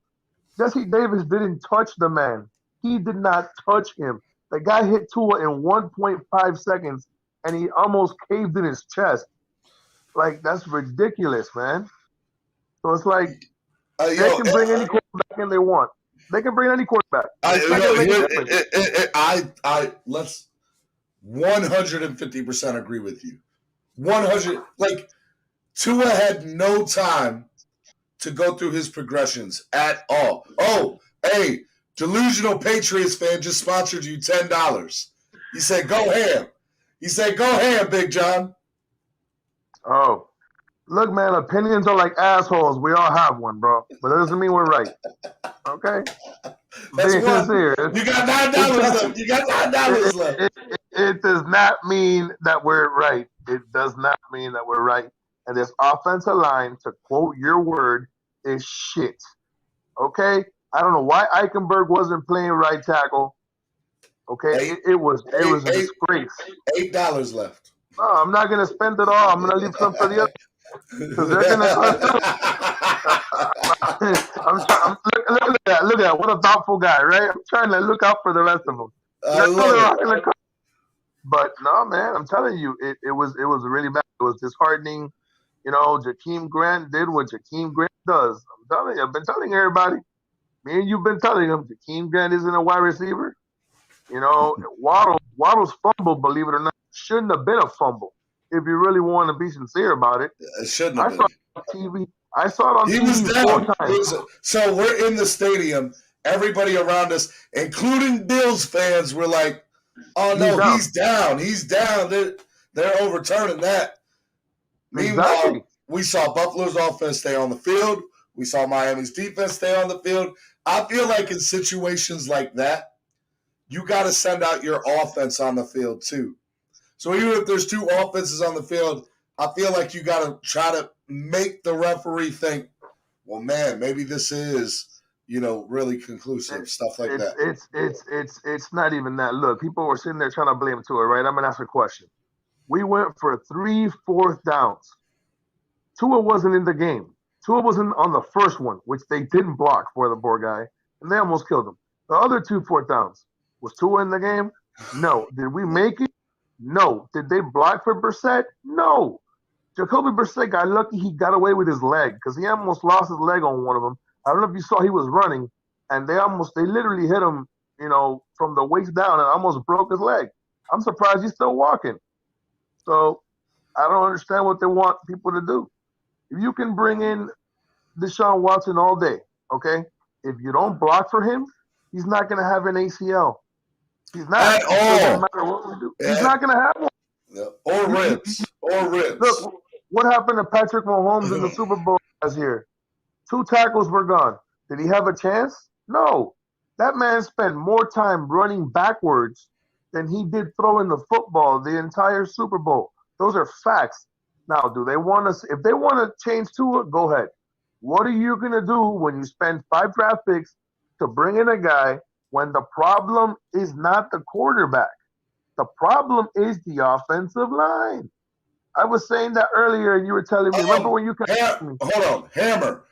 Jesse Davis didn't touch the man. He did not touch him. The guy hit Tua in 1.5 seconds, and he almost caved in his chest. Like, that's ridiculous, man. So it's like they can bring any quarterback in they want. They can bring any quarterback. Let's 150% agree with you. 100. Like, Tua had no time to go through his progressions at all. Oh, hey, delusional Patriots fan just sponsored you $10. He said, go ham. He said, go ham, Big John. Oh, look, man, opinions are like assholes. We all have one, bro. But that doesn't mean we're right. Okay? That's being sincere. You got $9 left. You got $9 left. It does not mean that we're right. It does not mean that we're right. And this offensive line, to quote your word, is shit. Okay? I don't know why Eichenberg wasn't playing right tackle. Okay? It was a disgrace. $8 left. No, I'm not going to spend it all. I'm going to leave some for the other. Because they're going to look at what a thoughtful guy, right? I'm trying to look out for the rest of them. But no, man, I'm telling you, it was really bad. It was disheartening. Jakeem Grant did what Jakeem Grant does. I'm telling you, I've been telling everybody. Me and you've been telling them Jakeem Grant isn't a wide receiver. Waddle's fumble, believe it or not, shouldn't have been a fumble. If you really want to be sincere about it, it shouldn't have been. I saw it on TV. He was down. 4 times. So we're in the stadium. Everybody around us, including Bills fans, were like, "Oh no, he's down. He's down. They're overturning that." Meanwhile, we saw Buffalo's offense stay on the field. We saw Miami's defense stay on the field. I feel like in situations like that, you got to send out your offense on the field too. So even if there's two offenses on the field, I feel like you got to try to make the referee think, well, man, maybe this is, really conclusive, stuff like that. It's not even that. Look, people were sitting there trying to blame Tua, right? I'm going to ask a question. We went for 3 4th downs. Tua wasn't in the game. Tua wasn't on the first one, which they didn't block for the poor guy, and they almost killed him. The other 2 4th downs, was Tua in the game? No. Did we make it? No. Did they block for Brissett? No. Jacoby Brissett got lucky he got away with his leg because he almost lost his leg on one of them. I don't know if you saw he was running, and they literally hit him, from the waist down and almost broke his leg. I'm surprised he's still walking. So I don't understand what they want people to do. If you can bring in Deshaun Watson all day, okay? If you don't block for him, he's not going to have an ACL. He's not. At all. Doesn't matter what we do. Yeah. He's not going to have one. Yeah. Or ribs. Look, what happened to Patrick Mahomes in the Super Bowl last year? 2 tackles were gone. Did he have a chance? No. That man spent more time running backwards than he did throwing the football the entire Super Bowl. Those are facts. Now, do they want us? If they want to change Tua, go ahead. What are you going to do when you spend 5 draft picks to bring in a guy when the problem is not the quarterback? The problem is the offensive line. I was saying that earlier, and you were telling me, remember when you hold on, Hammer.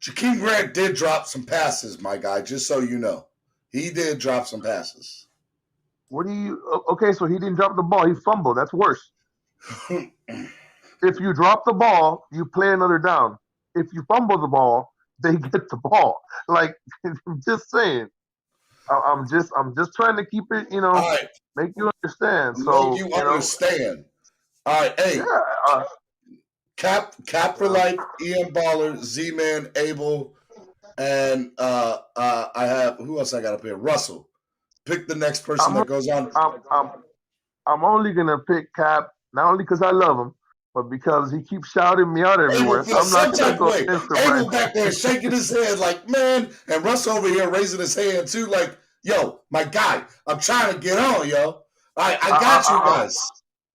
Jakeem Grant did drop some passes, my guy, just so you know. He did drop some passes. Okay, so he didn't drop the ball. He fumbled. That's worse. If you drop the ball, you play another down. If you fumble the ball, they get the ball. Like, I'm just saying. I'm just trying to keep it, right. make you understand. So make you understand. All right, hey. Yeah. Cap for life, Ian Baller, Z-Man, Abel, and I have, who else I got up here? Russell. Pick the next person that goes on. I'm only gonna pick Cap, not only because I love him, but because he keeps shouting me out everywhere. Abel feels some type of way. Abel right back there shaking his head like, man, and Russ over here raising his hand too, like, yo, my guy, I'm trying to get on, yo. All right, I got you guys.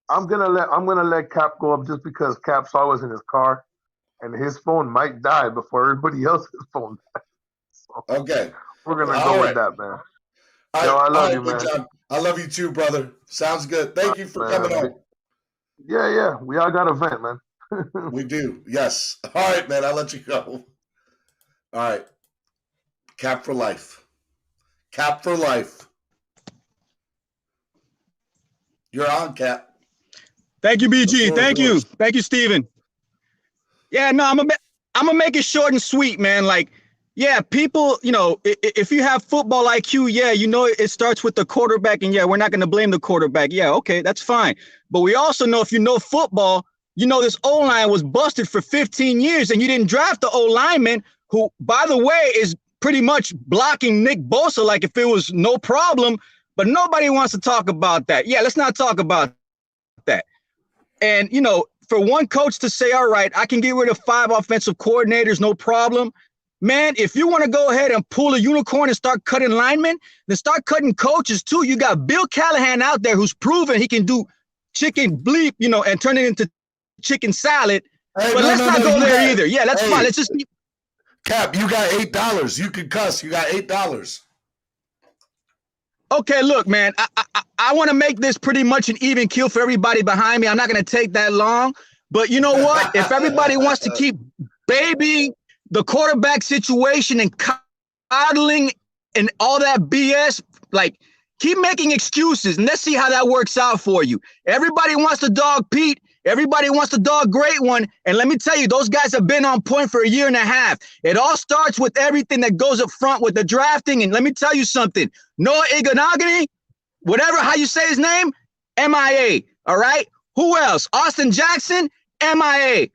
I'm gonna let Cap go up just because Cap saw I was in his car, and his phone might die before everybody else's phone dies. So okay, we're gonna go with that, man. Yo, I love you, man. John. I love you too, brother. Sounds good. Thank you for coming on. Yeah. We all got a vent, man. We do. Yes. All right, man. I'll let you go. All right. Cap for life. Cap for life. You're on, Cap. Thank you, BG. Thank you, Steven. Yeah, no, I'm gonna make it short and sweet, man. Like, yeah, people, if you have football IQ, yeah, it starts with the quarterback, and yeah, we're not gonna blame the quarterback. Yeah, okay, that's fine. But we also know, if you know football, this O-line was busted for 15 years, and you didn't draft the O-lineman, who, by the way, is pretty much blocking Nick Bosa like if it was no problem. But nobody wants to talk about that. Yeah, let's not talk about that. And, for one coach to say, all right, I can get rid of 5 offensive coordinators, no problem. Man, if you want to go ahead and pull a unicorn and start cutting linemen, then start cutting coaches too. You got Bill Callahan out there who's proven he can do chicken bleep, and turn it into chicken salad. Hey, but let's not go there either. Yeah, that's fine. Let's just keep. Cap, you got $8. You can cuss. You got $8. Okay, look, man, I want to make this pretty much an even kill for everybody behind me. I'm not going to take that long. But you know what? If everybody wants to keep babying the quarterback situation and coddling and all that BS, like, keep making excuses, and let's see how that works out for you. Everybody wants to dog Pete. Everybody wants to dog Great One. And let me tell you, those guys have been on point for a year and a half. It all starts with everything that goes up front with the drafting. And let me tell you something. Noah Iganagani, how you say his name, MIA. All right? Who else? Austin Jackson, MIA.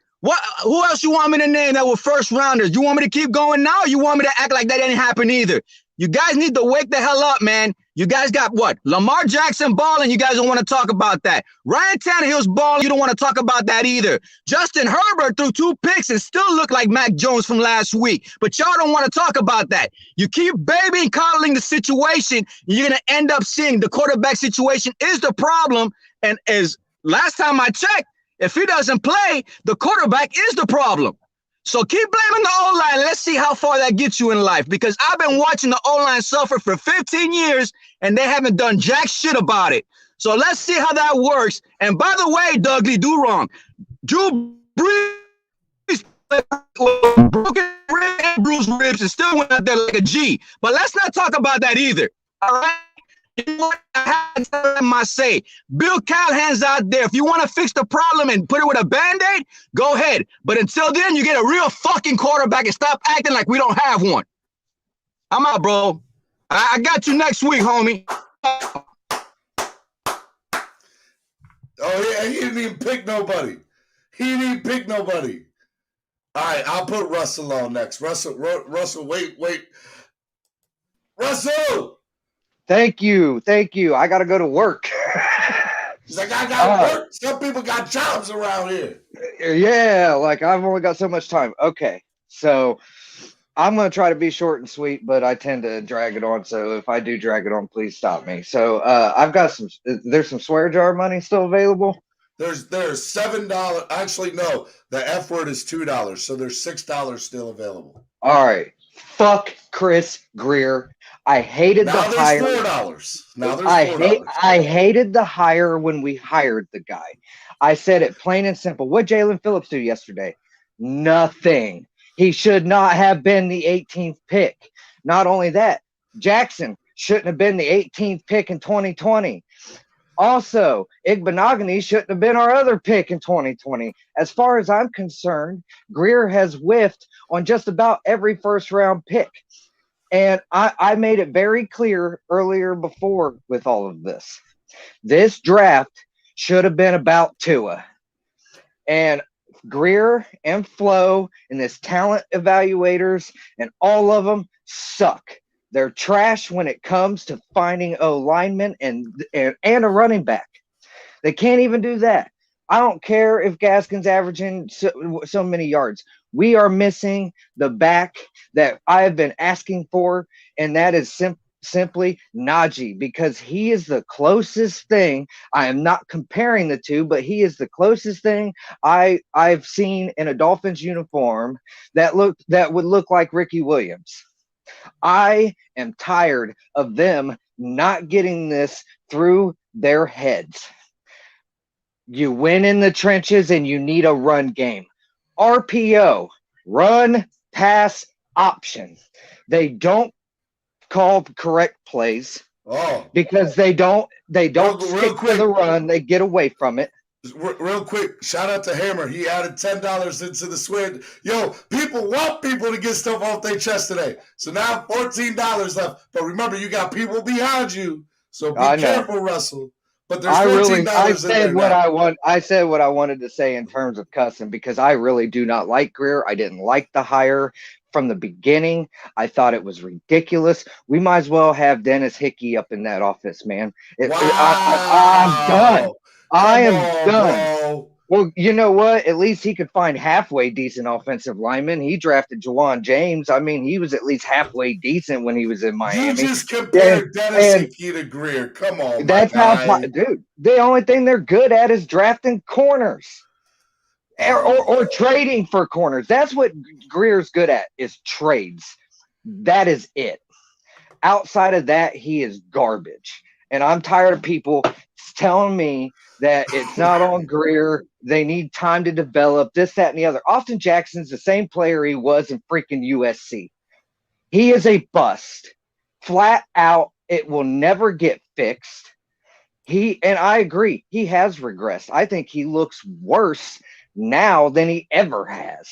Who else you want me to name that were first rounders? You want me to keep going now, or you want me to act like that didn't happen either? You guys need to wake the hell up, man. You guys got what? Lamar Jackson balling. You guys don't want to talk about that. Ryan Tannehill's balling. You don't want to talk about that either. Justin Herbert threw 2 picks and still looked like Mac Jones from last week. But y'all don't want to talk about that. You keep baby coddling the situation. You're going to end up seeing the quarterback situation is the problem. And as last time I checked, if he doesn't play, the quarterback is the problem. So keep blaming the O-line. Let's see how far that gets you in life, because I've been watching the O-line suffer for 15 years, and they haven't done jack shit about it. So let's see how that works. And by the way, Dougley, do wrong. Drew Brees broken rib and bruised ribs and still went out there like a G. But let's not talk about that either. All right? You know what I had to my say? Bill Callahan's out there. If you want to fix the problem and put it with a Band-Aid, go ahead. But until then, you get a real fucking quarterback and stop acting like we don't have one. I'm out, bro. I got you next week, homie. Oh, yeah, he didn't even pick nobody. All right, I'll put Russell on next. Russell, wait. Russell! Thank you. I got to go to work. He's like, I got to work. Some people got jobs around here. Yeah, like I've only got so much time. Okay, so I'm going to try to be short and sweet, but I tend to drag it on. So if I do drag it on, please stop me. So I've got there's some swear jar money still available. There's $7. Actually, no, the F word is $2, so there's $6 still available. All right. Fuck Chris Greer. I hated Now the hire. there's $4. Now there's $4. I hated the hire when we hired the guy. I said it plain and simple. What Jalen Phillips do yesterday? Nothing. He should not have been the 18th pick. Not only that, Jackson shouldn't have been the 18th pick in 2020. Also, Igbenogany shouldn't have been our other pick in 2020. As far as I'm concerned, Greer has whiffed on just about every first-round pick. And I made it very clear earlier before with all of this. This draft should have been about Tua. And Greer and Flo and this talent evaluators and all of them suck. They're trash when it comes to finding linemen and a running back. They can't even do that. I don't care if Gaskin's averaging so many yards. We are missing the back that I have been asking for, and that is simply Najee, because he is the closest thing. I am not comparing the two, but he is the closest thing I've seen in a Dolphins uniform that would look like Ricky Williams. I am tired of them not getting this through their heads. You win in the trenches and you need a run game. RPO, run, pass, option. They don't call the correct plays because they don't stick to the run. They get away from it. Real quick, shout out to Hammer. He added $10 into the swing. Yo, people want people to get stuff off their chest today. So now $14 left. But remember, you got people behind you. So be careful, Russell. But there's $14 I in said there what now. I said what I wanted to say in terms of cussing, because I really do not like Greer. I didn't like the hire from the beginning. I thought it was ridiculous. We might as well have Dennis Hickey up in that office, man. I'm done. I am done. Bro. Well, you know what? At least he could find halfway decent offensive linemen. He drafted Jawan James. I mean, he was at least halfway decent when he was in Miami. You just compared Dennis Hickey to Greer. Come on, that's how, dude. The only thing they're good at is drafting corners or trading for corners. That's what Greer's good at, is trades. That is it. Outside of that, he is garbage. And I'm tired of people telling me that it's not on Greer. They need time to develop this, that, and the other. Austin Jackson's the same player he was in freaking USC. He is a bust. Flat out, it will never get fixed. And I agree, he has regressed. I think he looks worse now than he ever has.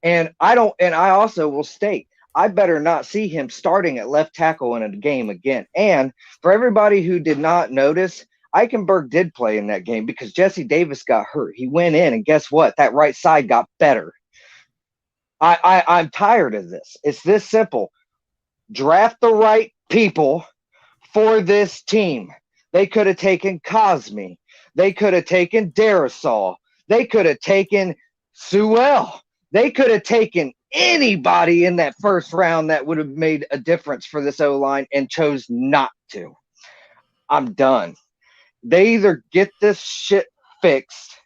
And I also will state, I better not see him starting at left tackle in a game again. And for everybody who did not notice, Eichenberg did play in that game because Jesse Davis got hurt. He went in, and guess what? That right side got better. I'm tired of this. It's this simple. Draft the right people for this team. They could have taken Cosme. They could have taken Darrisaw. They could have taken Sewell. They could have taken anybody in that first round that would have made a difference for this O-line and chose not to. I'm done. They either get this shit fixed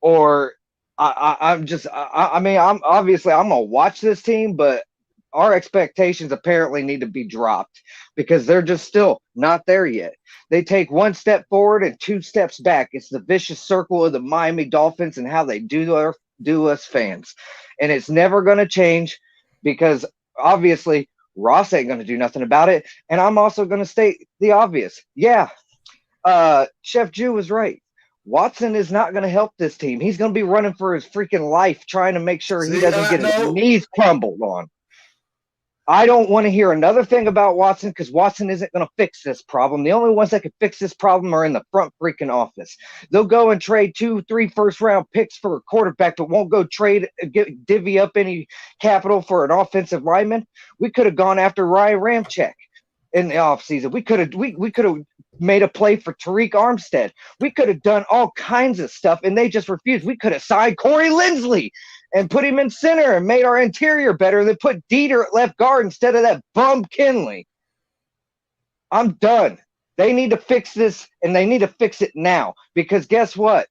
or I'm obviously I'm going to watch this team, but our expectations apparently need to be dropped because they're just still not there yet. They take one step forward and two steps back. It's the vicious circle of the Miami Dolphins and how they do us fans. And it's never going to change because obviously Ross ain't going to do nothing about it. And I'm also going to state the obvious. Yeah, Chef Jew was right. Watson is not going to help this team. He's going to be running for his freaking life trying to make sure he doesn't get his knees crumbled on. I don't want to hear another thing about Watson because Watson isn't going to fix this problem. The only ones that can fix this problem are in the front freaking office. They'll go and trade 2-3 first-round picks for a quarterback, but won't go divvy up any capital for an offensive lineman. We could have gone after Ryan Ramczyk in the offseason. We could have made a play for Tariq Armstead. We could have done all kinds of stuff, and they just refused. We could have signed Corey Linsley and put him in center and made our interior better than put Dieter at left guard instead of that bum Kinley. I'm done. They need to fix this, and they need to fix it now because guess what?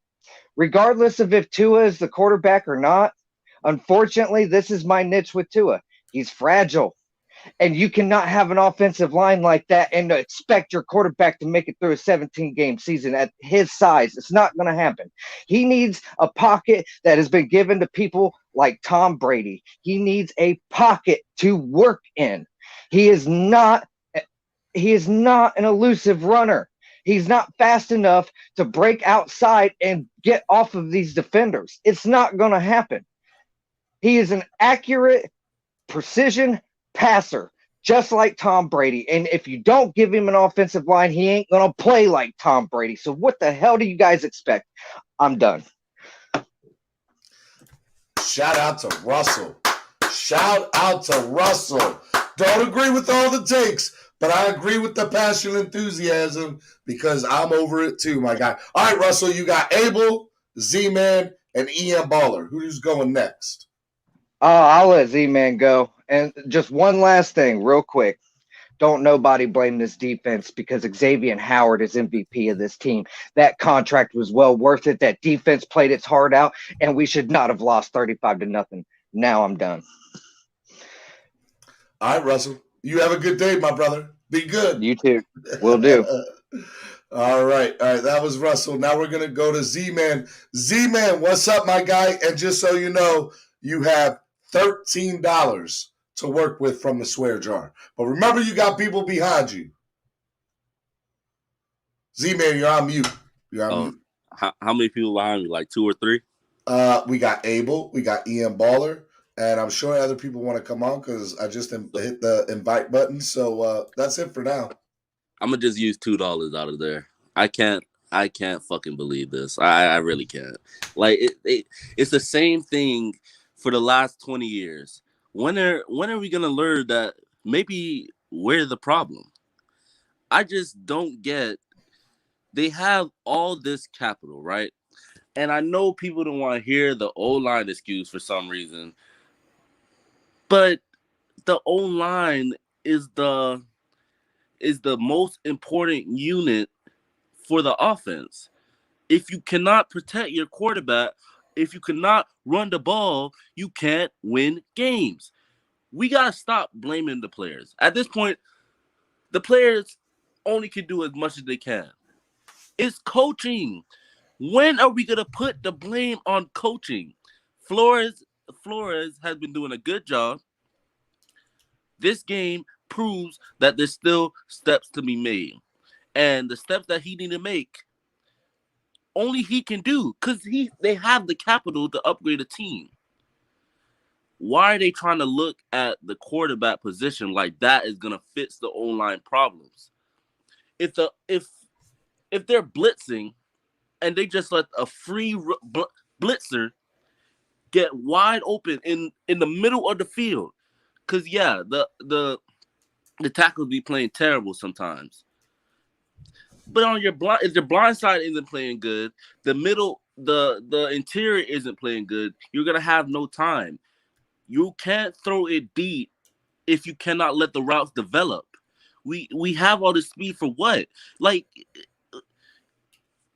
regardless of if Tua is the quarterback or not. Unfortunately, this is my niche with Tua. He's fragile. And you cannot have an offensive line like that and expect your quarterback to make it through a 17-game season at his size. It's not going to happen. He needs a pocket that has been given to people like Tom Brady. He needs a pocket to work in. He is not an elusive runner. He's not fast enough to break outside and get off of these defenders. It's not going to happen. He is an accurate, precision passer, just like Tom Brady. And if you don't give him an offensive line, he ain't going to play like Tom Brady. So what the hell do you guys expect? I'm done. Shout out to Russell. Shout out to Russell. Don't agree with all the takes, but I agree with the passion and enthusiasm because I'm over it too, my guy. All right, Russell, you got Abel, Z-Man, and EM Baller. Who's going next? I'll let Z-Man go. And just one last thing, real quick. Don't nobody blame this defense because Xavier Howard is MVP of this team. That contract was well worth it. That defense played its heart out, and we should not have lost 35-0. Now I'm done. All right, Russell. You have a good day, my brother. Be good. You too. Will do. All right. That was Russell. Now we're going to go to Z-Man. Z-Man, what's up, my guy? And just so you know, you have $13 to work with from the swear jar. But remember, you got people behind you. Z-Man, you're on mute. You're on mute. How many people behind me? Like 2 or 3? We got Abel. We got EM Baller. And I'm sure other people want to come on because I just hit the invite button. So that's it for now. I'm going to just use $2 out of there. I can't fucking believe this. I really can't. Like, it's the same thing for the last 20 years. When are we going to learn that maybe we're the problem? I just don't get. They have all this capital, right? And I know people don't want to hear the O-line excuse for some reason. But the O-line is the most important unit for the offense. If you cannot protect your quarterback, if you cannot run the ball, you can't win games. We got to stop blaming the players. At this point, the players only can do as much as they can. It's coaching. When are we going to put the blame on coaching? Flores has been doing a good job. This game proves that there's still steps to be made. And the steps that he need to make, only he can do because they have the capital to upgrade a team. Why are they trying to look at the quarterback position like that is going to fix the O-line problems? If they're blitzing and they just let a free blitzer get wide open in the middle of the field, because yeah, the tackles be playing terrible sometimes. But on if your blind side isn't playing good, the middle, the interior isn't playing good, you're gonna have no time. You can't throw it deep if you cannot let the routes develop. We have all this speed for what? Like,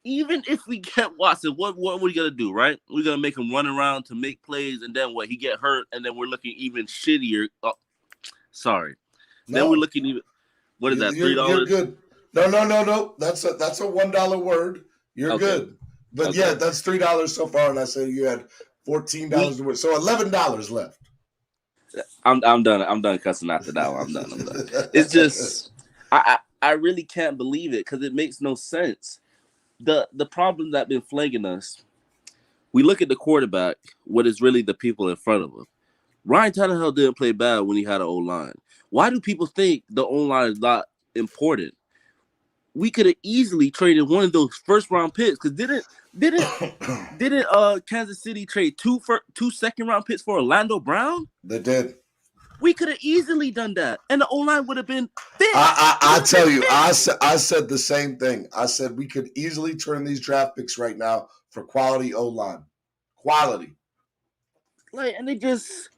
even if we get Watson, what are we gonna do, right? We're gonna make him run around to make plays, and then what? He get hurt, and then we're looking even shittier. Oh, sorry. No. Then we're looking even. What is that? $3? You're good. No. That's a $1 word. You're okay. Good. But okay. Yeah, that's $3 so far, and I said you had $14, so $11 left. I'm done. I'm done cussing after that one. I'm done. It's just I really can't believe it because it makes no sense. The problem that been flagging us, we look at the quarterback, what is really the people in front of him. Ryan Tannehill didn't play bad when he had an O-line. Why do people think the O-line is not important? We could have easily traded one of those first-round picks because didn't Kansas City trade two second-round picks for Orlando Brown? They did. We could have easily done that, and the O-line would have been fixed. I tell you, I said the same thing. I said we could easily turn these draft picks right now for quality O-line. Quality. Like, and it just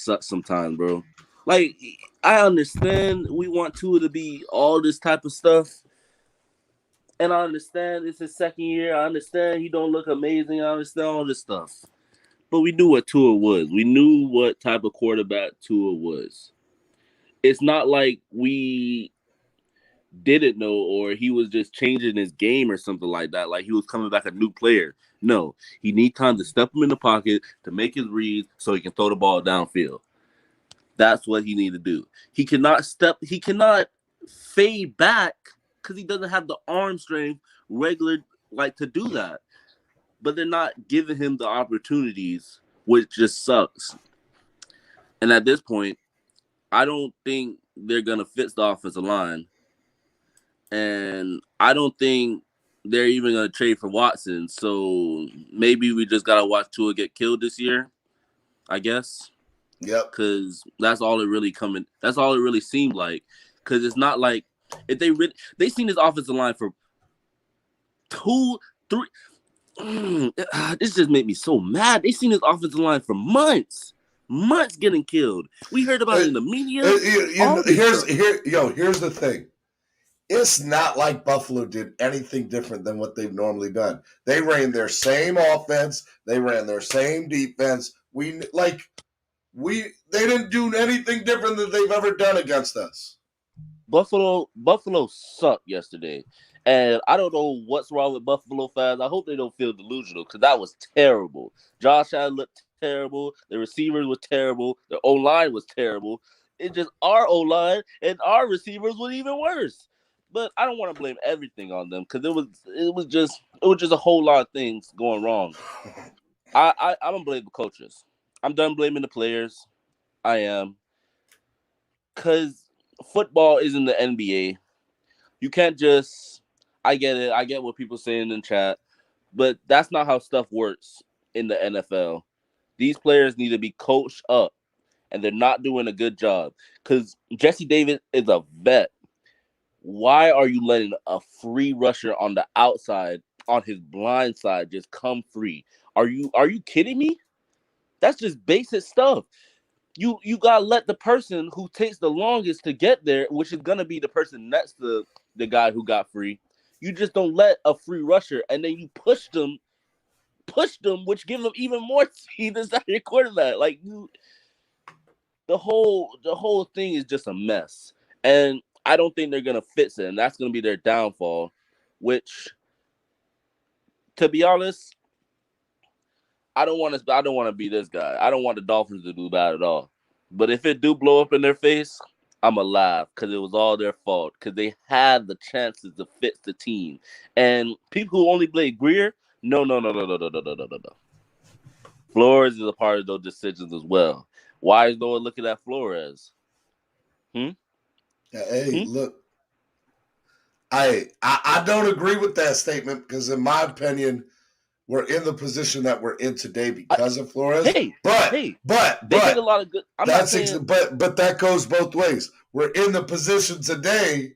sucks sometimes, bro. Like, I understand we want Tua to be all this type of stuff, And I understand it's his second year. I understand he don't look amazing. I understand all this stuff. But we knew what Tua was. We knew what type of quarterback Tua was. It's not like we didn't know or he was just changing his game or something like that. Like he was coming back a new player. No, he needs time to step him in the pocket to make his reads so he can throw the ball downfield. That's what he needs to do. He cannot fade back because he doesn't have the arm strength regular like to do that. But they're not giving him the opportunities, which just sucks. And at this point, I don't think they're gonna fix the offensive line. And I don't think they're even going to trade for Watson. So maybe we just got to watch Tua get killed this year, I guess. Yep. Because that's all it really seemed like. Because it's not like if they seen this offensive line for 2, 3. This just made me so mad. They seen this offensive line for months getting killed. We heard about it in the media. Here's the thing. It's not like Buffalo did anything different than what they've normally done. They ran their same offense. They ran their same defense. They didn't do anything different than they've ever done against us. Buffalo sucked yesterday. And I don't know what's wrong with Buffalo fans. I hope they don't feel delusional because that was terrible. Josh Allen looked terrible. The receivers were terrible. The O-line was terrible. It's just our O-line and our receivers were even worse. But I don't want to blame everything on them because it was just a whole lot of things going wrong. I don't blame the coaches. I'm done blaming the players. I am. Because football isn't the NBA. You can't just I get it. I get what people saying in chat. But that's not how stuff works in the NFL. These players need to be coached up. And they're not doing a good job. Because Jesse Davis is a vet. Why are you letting a free rusher on the outside, on his blind side, just come free? Are you kidding me? That's just basic stuff. You gotta let the person who takes the longest to get there, which is gonna be the person next to the guy who got free. You just don't let a free rusher, and then you push them, which gives them even more speed than your quarterback. Like the whole thing is just a mess, and I don't think they're going to fix it, and that's going to be their downfall, which, to be honest, I don't want to be this guy. I don't want the Dolphins to do bad at all. But if it do blow up in their face, I'm going to laugh because it was all their fault because they had the chances to fix the team. And people who only blame Greer, no. Flores is a part of those decisions as well. Why is no one looking at Flores? Look, I don't agree with that statement because, in my opinion, we're in the position that we're in today because of Flores. But they did a lot of good. But that goes both ways. We're in the position today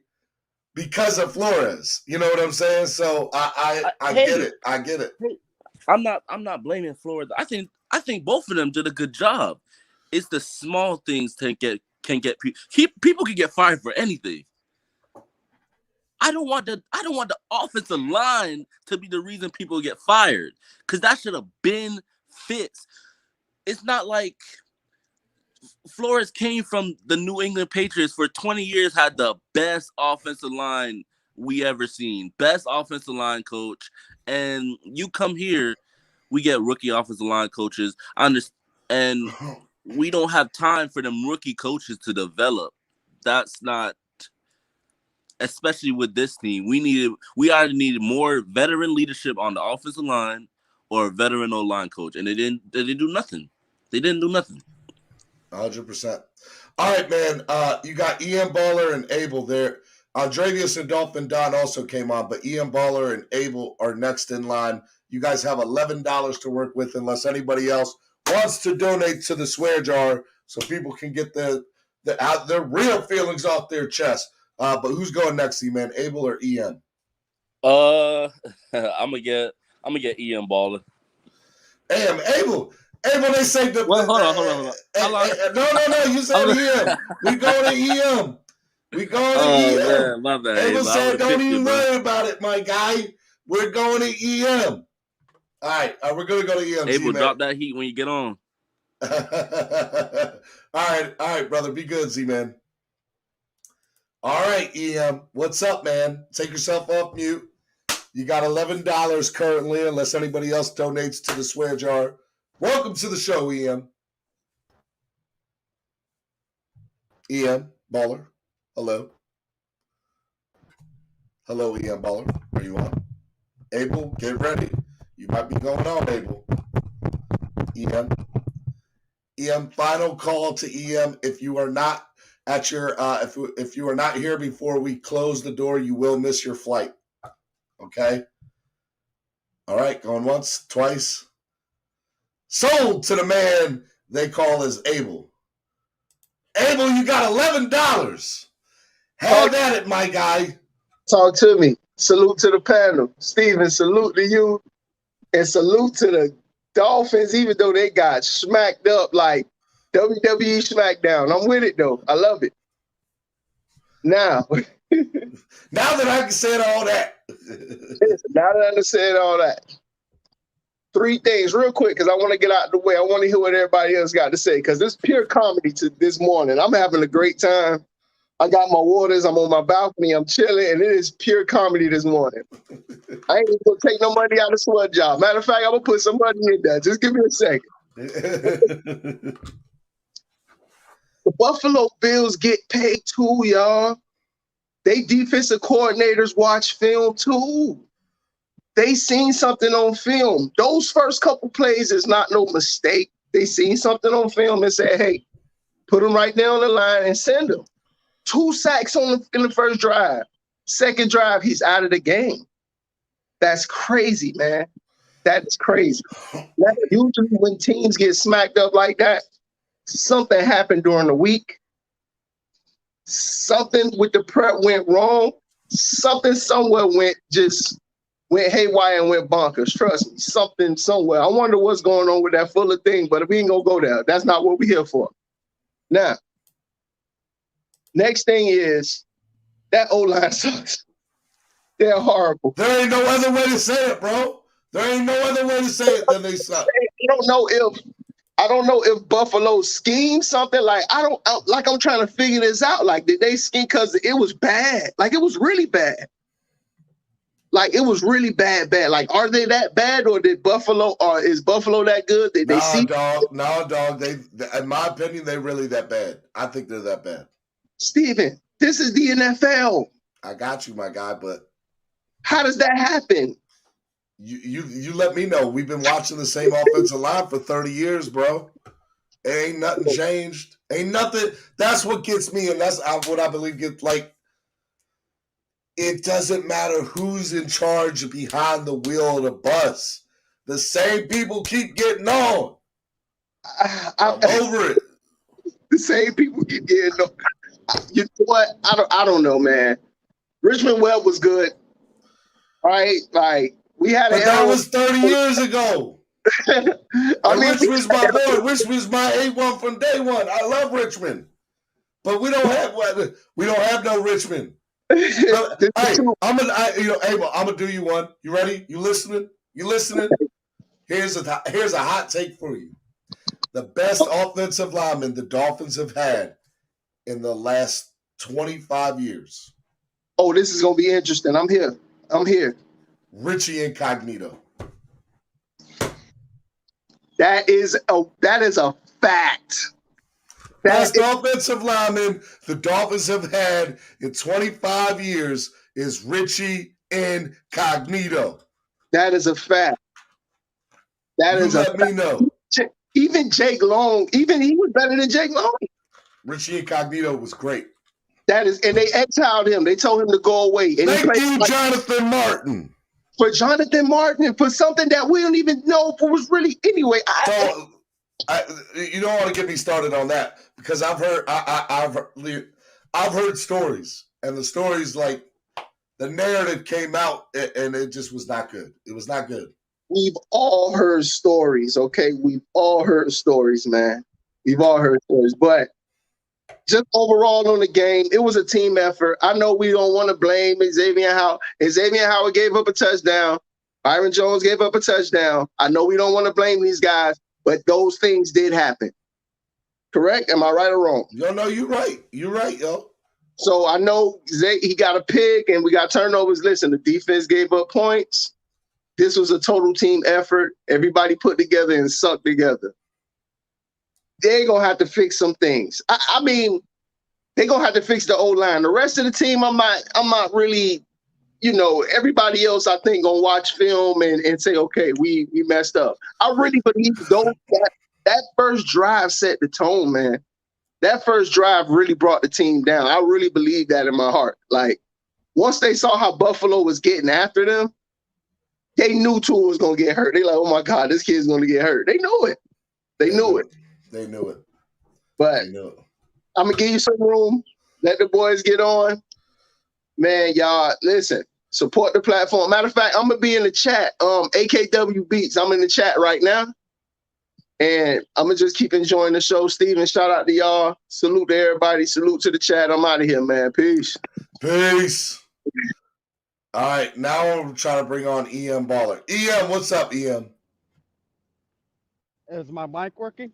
because of Flores. You know what I'm saying? So I get it. I get it. Hey, I'm not blaming Flores. I think both of them did a good job. It's the small things that can get people can get fired for anything. I don't want the offensive line to be the reason people get fired because that should have been fixed. It's not like Flores came from the New England Patriots for 20 years, had the best offensive line we ever seen, best offensive line coach, and you come here, we get rookie offensive line coaches. I understand, and we don't have time for them rookie coaches to develop. That's not, especially with this team. We either needed more veteran leadership on the offensive line or a veteran O-line coach, and they didn't do nothing. They didn't do nothing. 100%. All right, man. You got Ian Baller and Abel there. Dravius and Dolphin Don also came on, but Ian Baller and Abel are next in line. You guys have $11 to work with unless anybody else wants to donate to the swear jar so people can get their real feelings off their chest. But who's going next, man? Abel or Ian? I'm gonna get Ian Baller. Hey, Abel, they say the. Well, hold on. No. You said Ian. We go to Ian. We going to Oh EM. man, my bad. Abel I said, would have don't picked you, even bro. worry about it, my guy. We're going to EM. All right, we're going to go to EM. Abel, drop that heat when you get on. All right, brother. Be good, Z-Man. All right, EM. What's up, man? Take yourself off mute. You got $11 currently, unless anybody else donates to the swear jar. Welcome to the show, EM. EM, baller. Hello. Hello, EM baller. Are you on? Abel, get ready. You might be going on, Abel. EM. EM, final call to EM. If you are not at your if you are not here before we close the door, you will miss your flight. Okay? All right, going once, twice. Sold to the man they call as Abel. Abel, you got $11. Have at it, my guy. Talk to me. Salute to the panel. Steven, salute to you. And salute to the Dolphins, even though they got smacked up like WWE SmackDown. I'm with it, though. I love it. Now that I can say all that. Now that I said all that. 3 things real quick, because I want to get out of the way. I want to hear what everybody else got to say, because it's pure comedy to this morning. I'm having a great time. I got my waters. I'm on my balcony. I'm chilling, and it is pure comedy this morning. I ain't even going to take no money out of Sweat Job. Matter of fact, I'm going to put some money in there. Just give me a second. The Buffalo Bills get paid too, y'all. They defensive coordinators watch film too. They seen something on film. Those first couple plays is not no mistake. They seen something on film and said, hey, put them right there on the line and send them. 2 sacks in the first drive. Second drive, he's out of the game. That's crazy, man. That is crazy. Now, usually when teams get smacked up like that, something happened during the week. Something with the prep went wrong. Something somewhere went haywire and went bonkers. Trust me, something somewhere. I wonder what's going on with that Fuller thing, but we ain't gonna go there. That's not what we're here for. Now, next thing is that O-line sucks. They're horrible. There ain't no other way to say it, bro. There ain't no other way to say it than they suck. I don't know if Buffalo schemed something. I'm trying to figure this out. Like, did they scheme because it was bad? Like, it was really bad. Like, it was really bad. Like, are they that bad, or is Buffalo that good? Did they see? No, dog. They, in my opinion, they really that bad. I think they're that bad. Steven, this is the NFL. I got you, my guy, but how does that happen? You let me know. We've been watching the same offensive line for 30 years, bro. Ain't nothing changed. Ain't nothing. That's what gets me, and that's what I believe gets, like, it doesn't matter who's in charge behind the wheel of the bus. The same people keep getting on. I'm over it. The same people keep getting on. You know what? I don't know, man. Richmond Webb was good. Right? Like, we had but that was 30 years ago. Richmond's my boy. Richmond's my A1 from day one. I love Richmond. But we don't have no Richmond. Hey, I'm gonna do you one. You ready? You listening? Here's a hot take for you. The best offensive lineman the Dolphins have had in the last 25 years. Oh, this is gonna be interesting. I'm here. Richie Incognito. That is a fact. Best offensive lineman the Dolphins have had in 25 years is Richie Incognito. That is a fact. Let me know. Even Jake Long, he was better than Jake Long. Richie Incognito was great. And they exiled him. They told him to go away. And thank you, Jonathan Martin. For Jonathan Martin, for something that we don't even know if it was really anyway. You don't want to get me started on that, because I've heard stories, and the stories, like, the narrative came out and it just was not good. It was not good. We've all heard stories, okay? We've all heard stories, man. We've all heard stories, but Just overall on the game, it was a team effort. I know we don't want to blame Xavier Howard. Xavier Howard gave up a touchdown. Byron Jones gave up a touchdown. I know we don't want to blame these guys, but those things did happen. Correct? Am I right or wrong? No, you're right. You're right, yo. So I know he got a pick and we got turnovers. Listen, the defense gave up points. This was a total team effort. Everybody put together and sucked together. They're going to have to fix some things. I mean, they're going to have to fix the O-line. The rest of the team, I'm not really, everybody else, I think, going to watch film and say, okay, we messed up. I really believe that first drive set the tone, man. That first drive really brought the team down. I really believe that in my heart. Like, once they saw how Buffalo was getting after them, they knew Tua was going to get hurt. They like, oh, my God, this kid's going to get hurt. They knew it. They knew it. They knew it. But I'm going to give you some room. Let the boys get on. Man, y'all, listen, support the platform. Matter of fact, I'm going to be in the chat. AKW Beats, I'm in the chat right now. And I'm going to just keep enjoying the show. Steven, shout out to y'all. Salute to everybody. Salute to the chat. I'm out of here, man. Peace. Peace. All right, now I'm trying to bring on EM Baller. EM, what's up, EM? Is my mic working?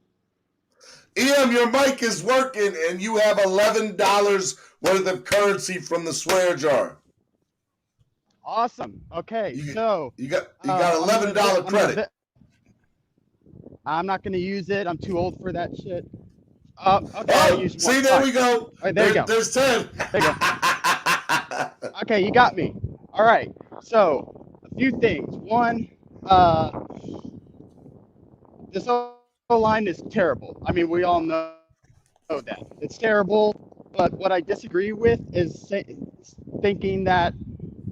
EM, your mic is working, and you have $11 worth of currency from the swear jar. Awesome. Okay, you got $11 credit. I'm not going to use it. I'm too old for that shit. Okay. See, there we go. Right, there you go. There's 10. There you go. Okay, you got me. All right. So, a few things. One, this O-line is terrible. I mean, we all know that. It's terrible. But what I disagree with is thinking that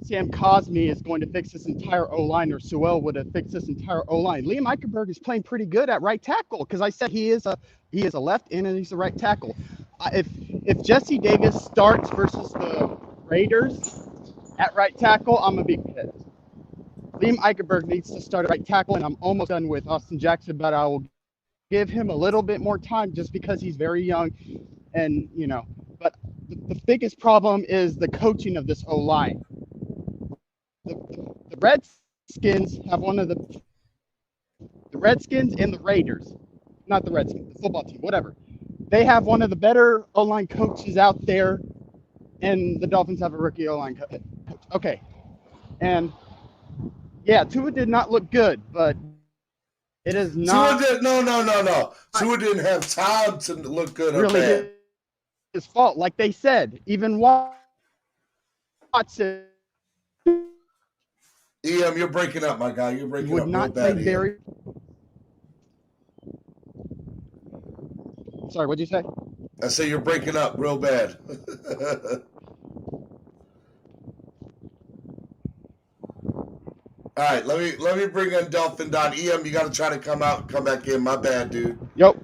Sam Cosmi is going to fix this entire O-line, or Sewell would have fixed this entire O-line. Liam Eichenberg is playing pretty good at right tackle, because I said he is a left end and he's a right tackle. If Jesse Davis starts versus the Raiders at right tackle, I'm gonna be pissed. Liam Eichenberg needs to start at right tackle, and I'm almost done with Austin Jackson, but I will give him a little bit more time just because he's very young, and But the biggest problem is the coaching of this O-line. The Redskins have one of the Redskins and the Raiders, not the Redskins, the football team, whatever. They have one of the better O-line coaches out there, and the Dolphins have a rookie O-line coach. Okay, and yeah, Tua did not look good, but it is not. No. Tua didn't have time to look good. Really, bad. His fault, like they said. Even Watson. EM, you're breaking up, my guy. You're breaking would up not real bad. play very. Sorry, what'd you say? I say you're breaking up real bad. All right, let me bring in Dolphin Don. EM, you got to try to come back in. My bad, dude. Yep.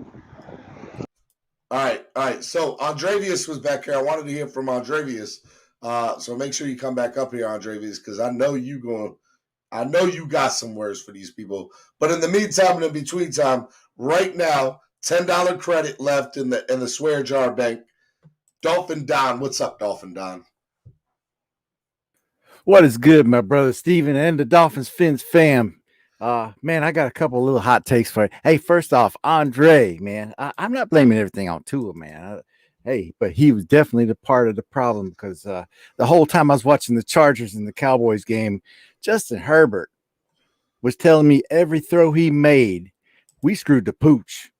All right. So Andrevius was back here. I wanted to hear from Andrevius. So make sure you come back up here, Andrevius, because I know you got some words for these people. But in the meantime and in between time, right now, $10 credit left in the swear jar bank. Dolphin Don, what's up, Dolphin Don? What is good, my brother Steven and the Dolphins Fins fam? Man, I got a couple little hot takes for you. Hey, first off, Andre, man, I'm not blaming everything on Tua, man. But he was definitely the part of the problem, because the whole time I was watching the Chargers and the Cowboys game, Justin Herbert was telling me every throw he made, we screwed the pooch.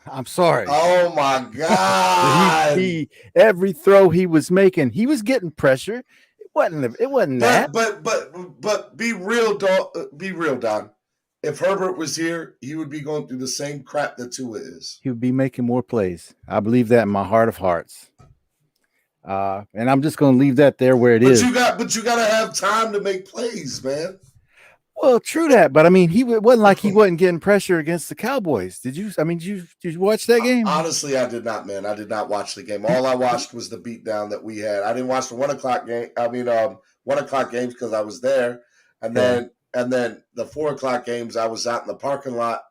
I'm sorry. Oh my God! Every throw he was making, he was getting pressure. It wasn't that. But be real, Don. If Herbert was here, he would be going through the same crap that Tua is. He would be making more plays. I believe that in my heart of hearts. And I'm just going to leave that there where it is. But you got to have time to make plays, man. Well, true that, but I mean, it wasn't like he wasn't getting pressure against the Cowboys. Did you watch that game? Honestly, I did not, man. I did not watch the game. All I watched was the beatdown that we had. I didn't watch the 1 o'clock game. 1 o'clock games because I was there, and then the 4 o'clock games I was out in the parking lot,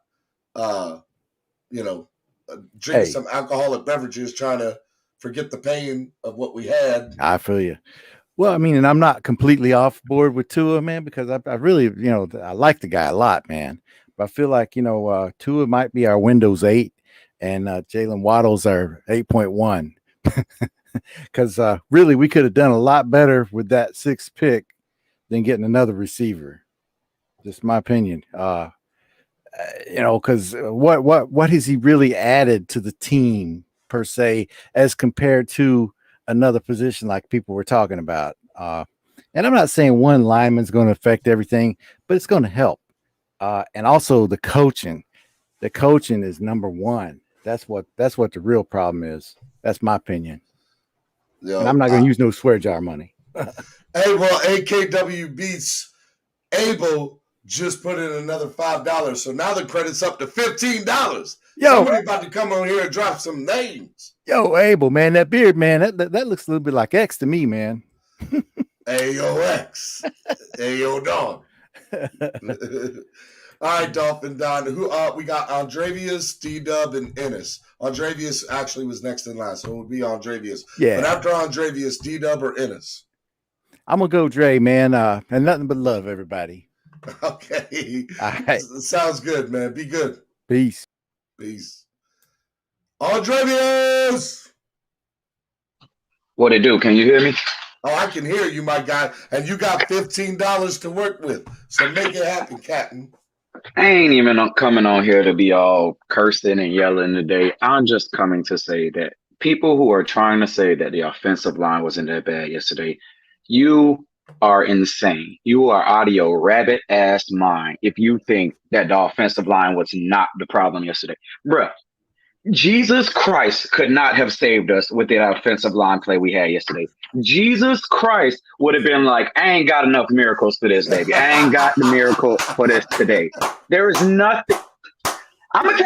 drinking some alcoholic beverages, trying to forget the pain of what we had. I feel you. Well, I mean, and I'm not completely off board with Tua, man, because I really, I like the guy a lot, man. But I feel like, Tua might be our Windows 8 and Jalen Waddle's our 8.1. Because really, we could have done a lot better with that 6th pick than getting another receiver. Just my opinion. Because what has he really added to the team per se, as compared to another position like people were talking about? And I'm not saying one lineman's going to affect everything, but it's going to help. And also the coaching. The coaching is number one. That's what the real problem is. That's my opinion. Yo, and I'm not going to use no swear jar money. Hey, well, AKW Beats Abel just put in another $5, so now the credit's up to $15. Yo, somebody about to come on here and drop some names. Yo, Abel, man, that beard, man, that looks a little bit like X to me, man. AOX, Ayo dog. All right, Dolphin Don. Who we got? Andrevius, D-Dub, and Ennis. Andrevius actually was next in line, so it would be Andrevius. Yeah. But after Andrevius, D-Dub or Ennis? I'm gonna go Dre, man. And nothing but love, everybody. Okay. All right. Sounds good, man. Be good. Peace. Peace. Andrevius! What it do? Can you hear me? Oh, I can hear you, my guy. And you got $15 to work with. So make it happen, Captain. I ain't even coming on here to be all cursing and yelling today. I'm just coming to say that people who are trying to say that the offensive line wasn't that bad yesterday, you are insane. You are out of your rabbit ass mind if you think that the offensive line was not the problem yesterday. Bruh, Jesus Christ could not have saved us with the offensive line play we had yesterday. Jesus Christ would have been like, I ain't got enough miracles for this, baby. I ain't got the miracle for this today. There is nothing. I'm gonna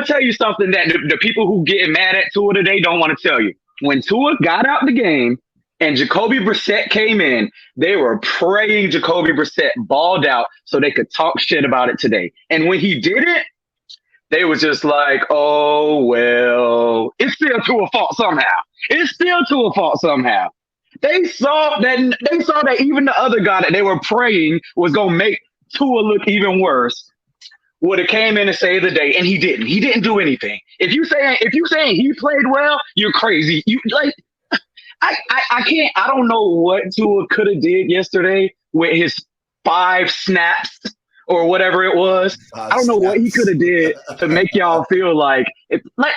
tell you something that the people who get mad at Tua today don't want to tell you. When Tua got out the game and Jacoby Brissett came in, they were praying Jacoby Brissett balled out so they could talk shit about it today. And when he didn't, they was just like, oh, well, it's still Tua's fault somehow. It's still Tua's fault somehow. They saw that even the other guy that they were praying was gonna make Tua look even worse would have came in and saved the day, and he didn't. He didn't do anything. If you saying he played well, you're crazy. You like, I can't. I don't know what Tua could have did yesterday with his 5 snaps or whatever it was. I don't know what he could have did to make y'all feel like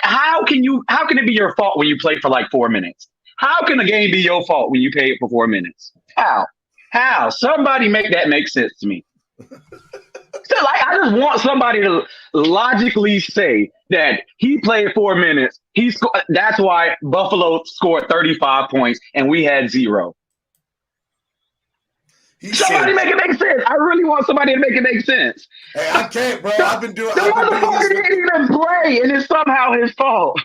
how can it be your fault when you play for like 4 minutes? How can a game be your fault when you pay it for 4 minutes? How? Somebody make that make sense to me. So I just want somebody to logically say that he played 4 minutes. That's why Buffalo scored 35 points and we had 0. Somebody make it make sense. I really want somebody to make it make sense. Hey, I can't, bro. I've been doing the motherfucker didn't even play, and it's somehow his fault.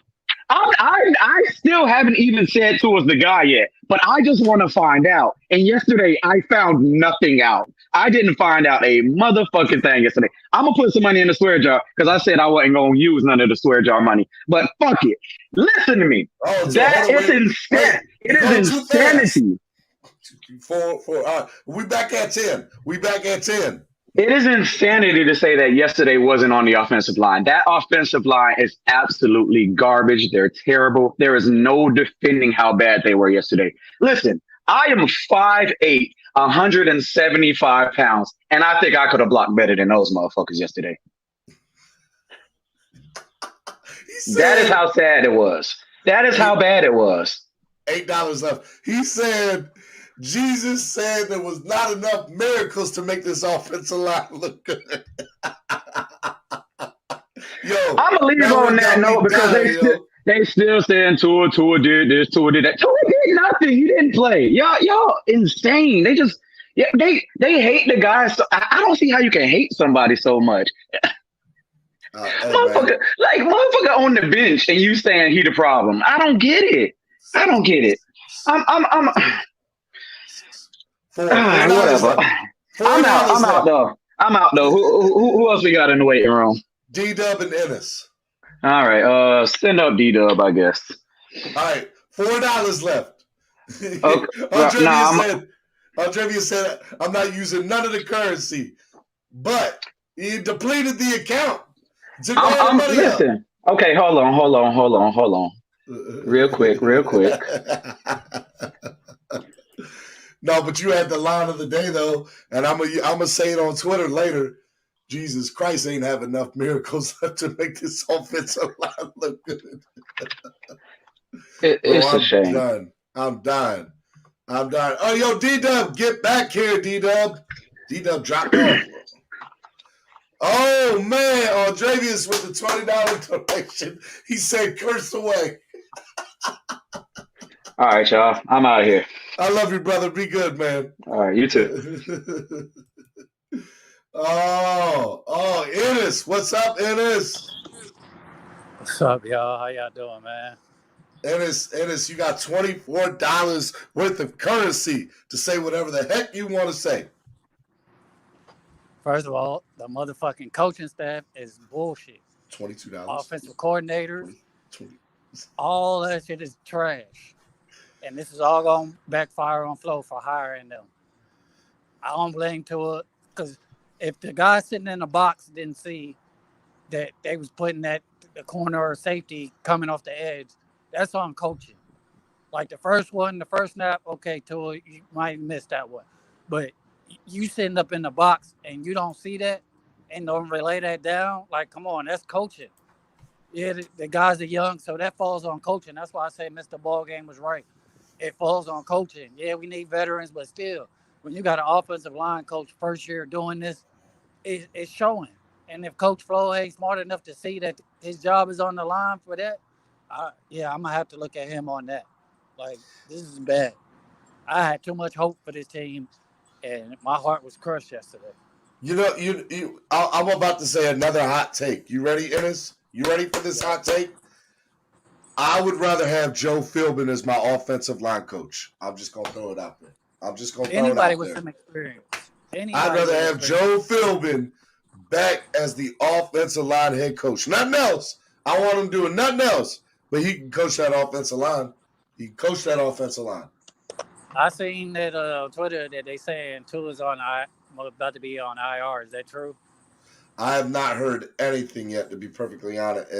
I still haven't even said Tua's the guy yet, but I just want to find out. And yesterday, I found nothing out. I didn't find out a motherfucking thing yesterday. I'm gonna put some money in the swear jar because I said I wasn't gonna use none of the swear jar money. But fuck it. Listen to me. It is insanity. We back at 10. It is insanity to say that yesterday wasn't on the offensive line. That offensive line is absolutely garbage. They're terrible. There is no defending how bad they were yesterday. Listen, I am 5'8", 175 pounds, and I think I could have blocked better than those motherfuckers yesterday. That is how sad it was. That is how bad it was. $8 left. He said Jesus said there was not enough miracles to make this offensive line look good. Yo, I'm gonna leave on that note because they still saying Tua did this, Tua did that. Tua did nothing. He didn't play. Y'all insane. They just they hate the guy. So I don't see how you can hate somebody so much. Motherfucker on the bench and you saying he the problem. I don't get it. Whatever. I'm out though. Who else we got in the waiting room? D-Dub and Ennis. All right. Send up D-Dub, I guess. All right, $4 left. Okay. Andrevia said, I'm not using none of the currency, but he depleted the account. Took all the money Listen. Okay, hold on. Real quick. No, but you had the line of the day though, and I'm gonna say it on Twitter later. Jesus Christ, ain't have enough miracles left to make this offensive line look good. It's a shame. I'm dying. Oh, yo, D-Dub, get back here, D-Dub. D-Dub dropped off. Oh, man, Andrevius with the $20 donation. He said, curse away. All right, y'all. I'm out of here. I love you, brother. Be good, man. All right, you too. Oh, Ennis. What's up, Ennis? What's up, y'all? How y'all doing, man? Ennis, you got $24 worth of currency to say whatever the heck you want to say. First of all, the motherfucking coaching staff is bullshit. $22. Offensive coordinators, all that shit is trash. And this is all going to backfire on Flo for hiring them. I don't blame Tua, because if the guy sitting in the box didn't see that they was putting the corner or safety coming off the edge, that's on coaching. Like the first snap, okay, Tua, you might miss that one. But you sitting up in the box and you don't see that and don't relay that down, like, come on, that's coaching. Yeah, the guys are young, so that falls on coaching. That's why I say Mr. Ballgame was right. It falls on coaching. Yeah, we need veterans, but still, when you got an offensive line coach first year doing this, it's showing. And if Coach Flo ain't smart enough to see that his job is on the line for that, I'm going to have to look at him on that. Like, this is bad. I had too much hope for this team, and my heart was crushed yesterday. I'm about to say another hot take. You ready, Ennis? You ready for this hot take? I would rather have Joe Philbin as my offensive line coach. I'm just going to throw it out there. Anybody with some experience. I'd rather have Joe Philbin back as the offensive line head coach. Nothing else. I want him doing nothing else. But he can coach that offensive line. I seen that on Twitter that they saying Tua's about to be on IR. Is that true? I have not heard anything yet, to be perfectly honest.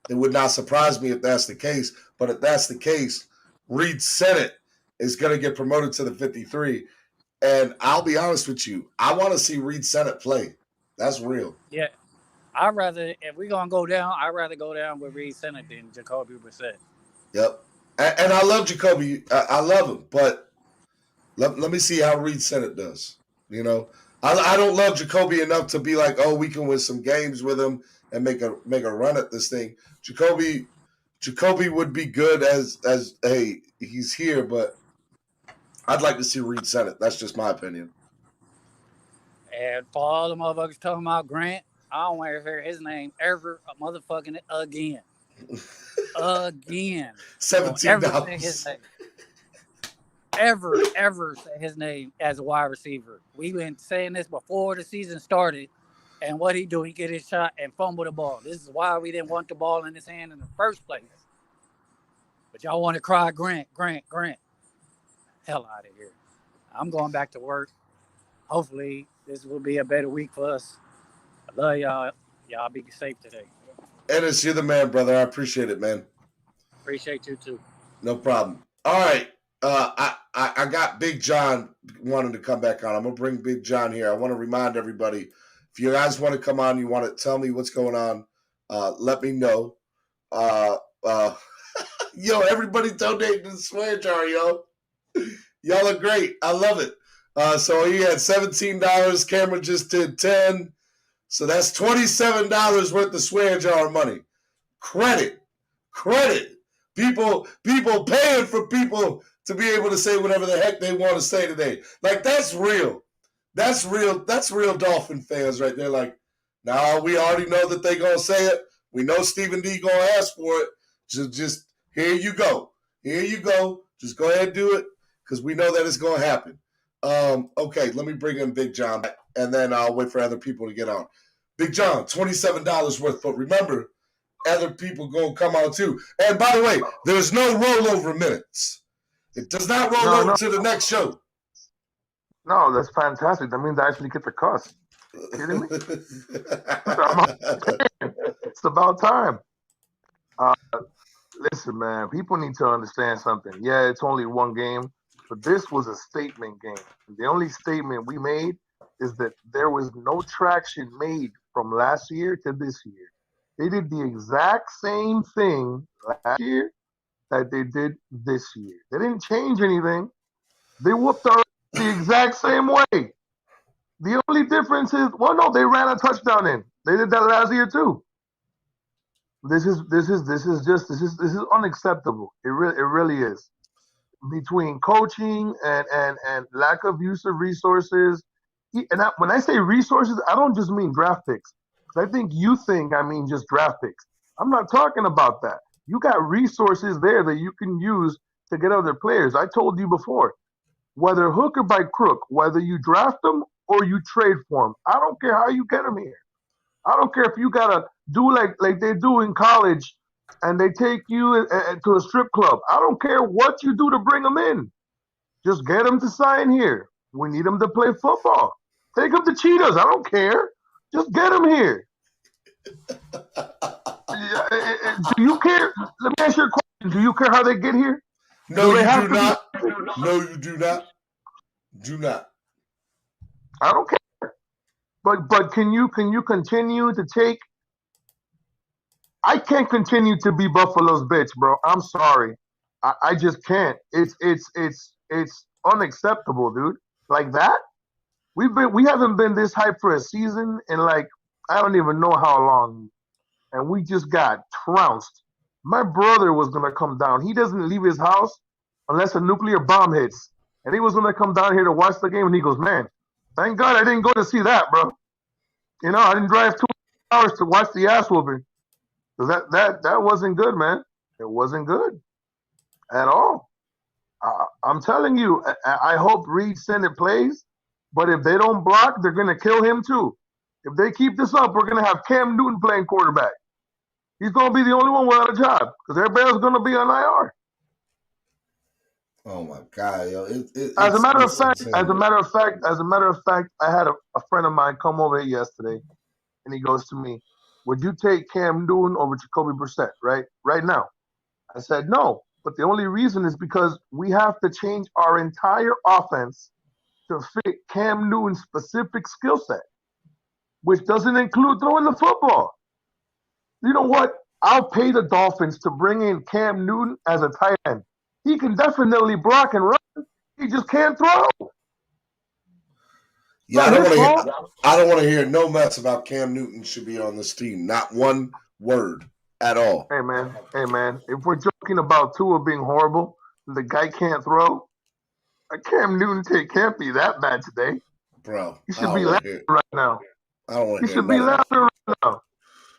It would not surprise me if that's the case. But if that's the case, Reed Sennett is going to get promoted to the 53. And I'll be honest with you, I want to see Reed Sennett play. That's real. Yeah. If we're going to go down, I'd rather go down with Reed Sennett than Jacoby Brissett. Yep. And I love Jacoby. I love him. But let me see how Reed Sennett does. You know, I don't love Jacoby enough to be like, oh, we can win some games with him and make a run at this thing. Jacoby would be good as hey, he's here, but I'd like to see Reed Sennett. That's just my opinion. And for all the motherfuckers talking about Grant, I don't want to hear his name ever motherfucking again. Again. $17. Ever say his name as a wide receiver. We've been saying this before the season started. And what he do, he get his shot and fumble the ball. This is why we didn't want the ball in his hand in the first place. But y'all want to cry Grant. Hell out of here. I'm going back to work. Hopefully, this will be a better week for us. I love y'all. Y'all be safe today. Ennis, you're the man, brother. I appreciate it, man. Appreciate you, too. No problem. All right. I got Big John wanting to come back on. I'm going to bring Big John here. I want to remind everybody, if you guys want to come on, you want to tell me what's going on, let me know. Yo, everybody donate to the swear jar, yo. Y'all are great. I love it. So he had $17. Cameron just did 10. So that's $27 worth of swear jar money. Credit. People paying for people to be able to say whatever the heck they want to say today. Like, that's real. That's real Dolphin fans right there. Like, now we already know that they going to say it. We know Stephen D going to ask for it. Just here you go. Just go ahead and do it because we know that it's going to happen. Okay, let me bring in Big John back, and then I'll wait for other people to get on. Big John, $27 worth. But remember, other people gonna come out too. And by the way, there's no rollover minutes. It does not roll over to the next show. No, that's fantastic. That means I actually get to cuss. Kidding me? It's about time. Listen, man, people need to understand something. Yeah, it's only one game, but this was a statement game. The only statement we made is that there was no traction made from last year to this year. They did the exact same thing last year that they did this year. They didn't change anything. They whooped our the exact same way. The only difference is, well, no, they ran a touchdown in. They did that last year too. This is unacceptable. It really is. Between coaching and lack of use of resources, when I say resources, I don't just mean draft picks. Because I think you think I mean just draft picks. I'm not talking about that. You got resources there that you can use to get other players. I told you before, whether hook or by crook, whether you draft them or you trade for them, I don't care how you get them here. I don't care if you gotta do like they do in college, and they take you to a strip club. I don't care what you do to bring them in. Just get them to sign here. We need them to play football. Take them to Cheetahs. I don't care. Just get them here. Do you care? Let me ask you a question. Do you care how they get here? No, you do not. No, you do not. Do not. I don't care. But can you continue to take? I can't continue to be Buffalo's bitch, bro. I'm sorry. I just can't. It's unacceptable, dude. Like that? We haven't been this hyped for a season in like I don't even know how long, and we just got trounced. My brother was gonna come down. He doesn't leave his house unless a nuclear bomb hits, and he was gonna come down here to watch the game. And he goes, "Man, thank God I didn't go to see that, bro. You know, I didn't drive 2 hours to watch the ass whooping. Cause that wasn't good, man. It wasn't good at all. I'm telling you, I hope Reed Senate plays, but if they don't block, they're gonna kill him too. If they keep this up, we're gonna have Cam Newton playing quarterback. He's gonna be the only one without a job because everybody else gonna be on IR. Oh my God, yo! As a matter of fact, I had a friend of mine come over here yesterday, and he goes to me, "Would you take Cam Newton over Jacoby Brissett right now?" I said no, but the only reason is because we have to change our entire offense to fit Cam Newton's specific skill set, which doesn't include throwing the football. You know what? I'll pay the Dolphins to bring in Cam Newton as a tight end. He can definitely block and run. He just can't throw. Yeah, I don't want to hear no mess about Cam Newton should be on this team. Not one word at all. Hey man. If we're joking about Tua being horrible, the guy can't throw. Cam Newton can't be that bad today. Bro, he should be laughing right now. I don't want to He hear should be laughing right now.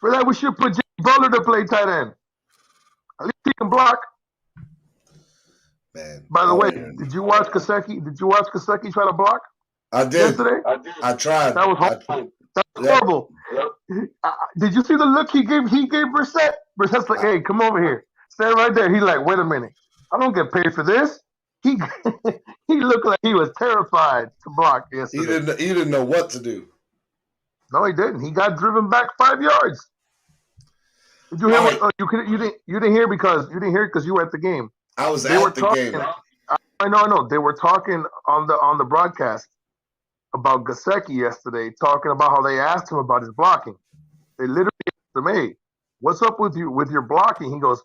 For that, we should put Jay Butler to play tight end. At least he can block. Man. By the way, did you watch Kaseki? Did you watch Kaseki try to block? I did. Yesterday? I tried. That was horrible. That was horrible. Did you see the look he gave Brissett? Brissett's like, "Hey, come over here. Stand right there." He's like, "Wait a minute. I don't get paid for this." He looked like he was terrified to block yesterday. He didn't know what to do. No, he didn't. He got driven back 5 yards. Did you hear what you didn't hear because you were at the game. I was at the game. I know. They were talking on the broadcast about Gasecki yesterday, talking about how they asked him about his blocking. They literally asked him, "Hey, what's up with your blocking?" He goes,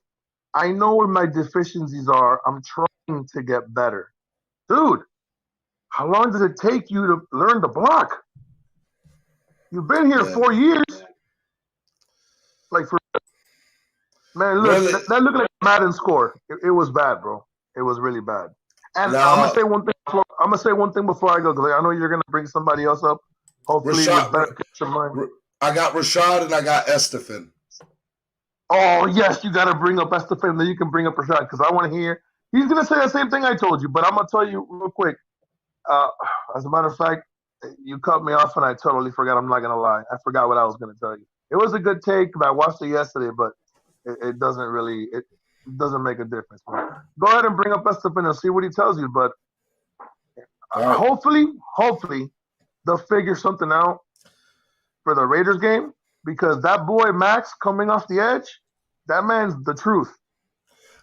"I know where my deficiencies are. I'm trying to get better." Dude, how long does it take you to learn to block? You've been here 4 years. Like man, look, really? that looked like a Madden score. It was bad, bro. It was really bad. And I'm gonna say one thing before I go, because I know you're gonna bring somebody else up. Hopefully, I got Rashad and I got Estefan. Oh yes, you got to bring up Estefan, then you can bring up Rashad because I want to hear. He's gonna say the same thing I told you, but I'm gonna tell you real quick. As a matter of fact, you cut me off and I totally forgot. I'm not gonna lie, I forgot what I was gonna tell you. It was a good take, but I watched it yesterday. But it doesn't really it doesn't make a difference. Go ahead and bring up Estefan and see what he tells you. But right. hopefully they'll figure something out for the Raiders game because that boy Max coming off the edge, that man's the truth.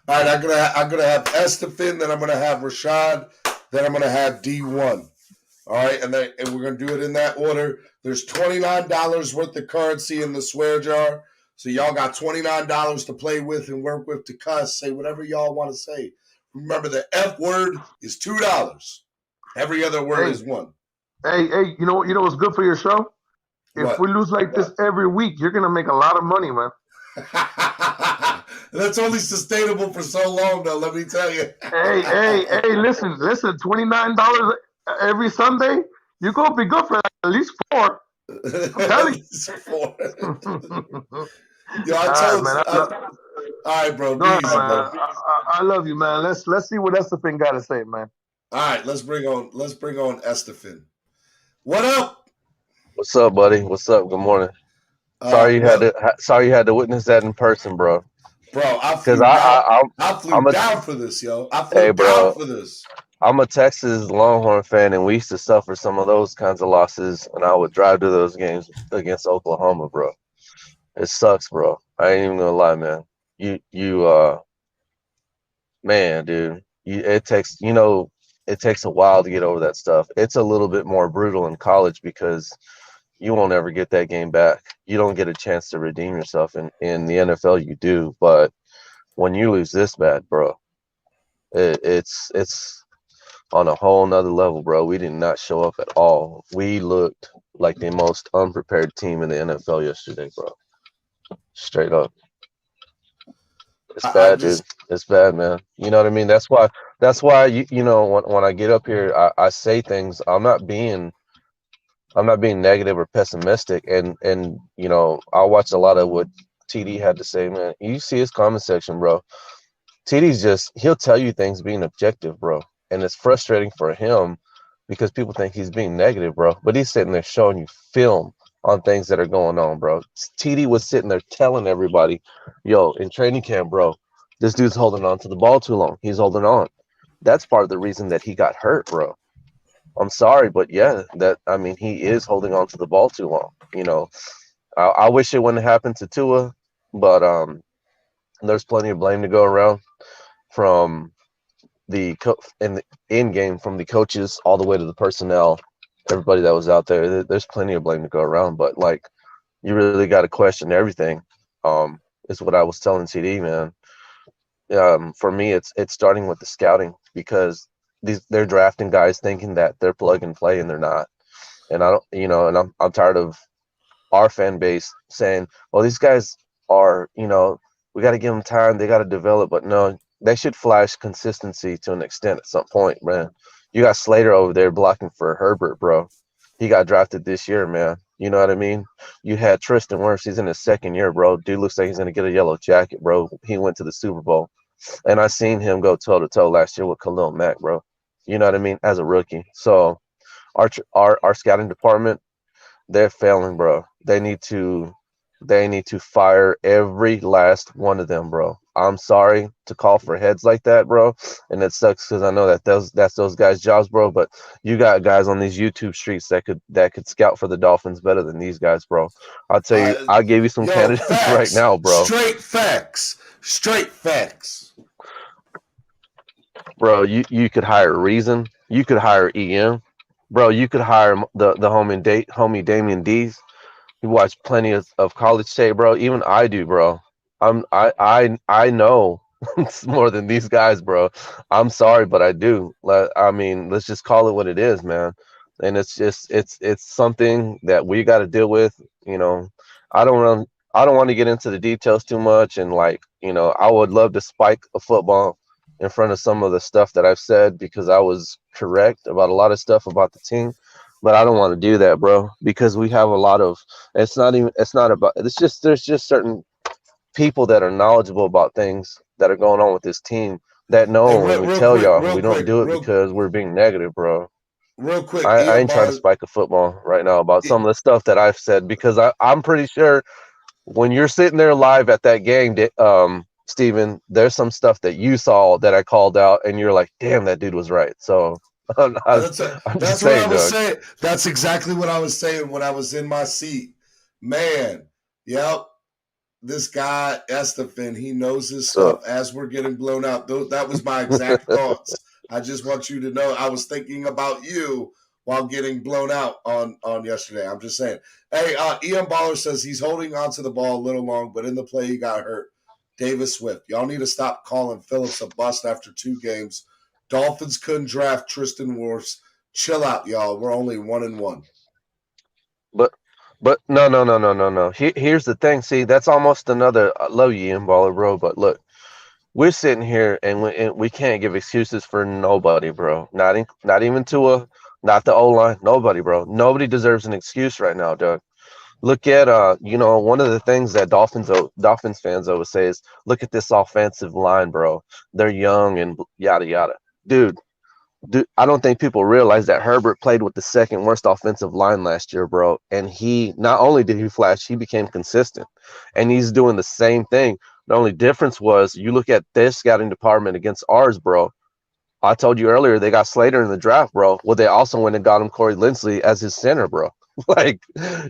All right, I'm gonna have Estefan, then I'm gonna have Rashad, then I'm gonna have D1. All right, and we're gonna do it in that order. There's $29 worth of currency in the swear jar, so y'all got $29 to play with and work with to cuss. Say whatever y'all want to say. Remember, the F word is $2. Every other word is $1. Hey, you know what's good for your show? If we lose like this every week, you're gonna make a lot of money, man. That's only sustainable for so long, though. Let me tell you. hey! Listen! $29 every Sunday, you're gonna be good for at least 4. I'm telling you. 4. Yo, all right, bro. Be easy, bro. I love you, man. Let's see what Estefan got to say, man. All right, let's bring on Estefan. What up? What's up, buddy? What's up? Good morning. Sorry you had to witness that in person, bro. Bro, I flew down for this, yo. I flew down for this. I'm a Texas Longhorn fan, and we used to suffer some of those kinds of losses, and I would drive to those games against Oklahoma, bro. It sucks, bro. I ain't even gonna lie, man. Man, dude, it takes a while to get over that stuff. It's a little bit more brutal in college because you won't ever get that game back. You don't get a chance to redeem yourself. In the NFL, you do, but when you lose this bad, bro, it's on a whole nother level, bro. We did not show up at all. We looked like the most unprepared team in the NFL yesterday, bro. Straight up. It's bad, dude. It's bad, man. You know what I mean? That's why when I get up here, I say things. I'm not being negative or pessimistic, and I watched a lot of what TD had to say, man. You see his comment section, bro. TD's he'll tell you things being objective, bro, and it's frustrating for him because people think he's being negative, bro, but he's sitting there showing you film on things that are going on, bro. TD was sitting there telling everybody, yo, in training camp, bro, this dude's holding on to the ball too long. He's holding on. That's part of the reason that he got hurt, bro. I'm sorry, but yeah, he is holding on to the ball too long. I wish it wouldn't have happened to Tua, but there's plenty of blame to go around from the in game, from the coaches all the way to the personnel, everybody that was out there. There's plenty of blame to go around, but you really got to question everything. Is what I was telling TD, man. For me, it's starting with the scouting because they're drafting guys thinking that they're plug and play, and they're not. And I'm tired of our fan base saying, well, these guys are, we got to give them time, they got to develop, but no, they should flash consistency to an extent at some point, man. You got Slater over there blocking for Herbert, bro. He got drafted this year, man. You know what I mean? You had Tristan Wirfs. He's in his second year, bro. Dude looks like he's going to get a yellow jacket, bro. He went to the Super Bowl. And I seen him go toe-to-toe last year with Khalil Mack, bro. You know what I mean? As a rookie. So our scouting department, they're failing, bro. They need to fire every last one of them, bro. I'm sorry to call for heads like that, bro, and it sucks because I know that that's those guys' jobs, bro. But you got guys on these YouTube streets that could scout for the Dolphins better than these guys, bro. I'll tell you, I'll give you some candidates right now, bro. Straight facts, bro. You could hire Reason, you could hire EM, bro. You could hire the homie Damian Dees. You watch plenty of college tape, bro. Even I do, bro. I know more than these guys, bro. I'm sorry, but I do. Let's just call it what it is, man. And it's something that we got to deal with. I don't want to get into the details too much, and I would love to spike a football in front of some of the stuff that I've said because I was correct about a lot of stuff about the team. But I don't want to do that, bro, because we have a lot of. There's just certain people that are knowledgeable about things that are going on with this team that know when we tell y'all we don't do it because we're being negative, bro. Real quick, I ain't trying to spike a football right now about some of the stuff that I've said because I'm pretty sure when you're sitting there live at that game, Steven, there's some stuff that you saw that I called out, and you're like, "Damn, that dude was right." So I'm just That's what I saying, was Doug. saying. That's exactly what I was saying when I was in my seat. Man, yep. This guy Estefan, he knows his stuff. As we're getting blown out, that was my exact thoughts. I just want you to know I was thinking about you while getting blown out on yesterday. I'm just saying. Hey, Ian Baller says he's holding onto the ball a little long, but in the play he got hurt. Davis Swift, y'all need to stop calling Phillips a bust after 2 games. Dolphins couldn't draft Tristan Wirfs. Chill out, y'all. We're only 1-1. But no. Here's the thing. See, that's almost another. I love you, Ian Baller, bro. But look, we're sitting here and we can't give excuses for nobody, bro. Not even Tua, not the O line. Nobody, bro. Nobody deserves an excuse right now, Doug. Look at one of the things that Dolphins fans always say is, look at this offensive line, bro. They're young and yada yada. Dude, I don't think people realize that Herbert played with the second worst offensive line last year, bro. And he not only did he flash, he became consistent. And he's doing the same thing. The only difference was you look at their scouting department against ours, bro. I told you earlier they got Slater in the draft, bro. Well, they also went and got him Corey Linsley as his center, bro. Like,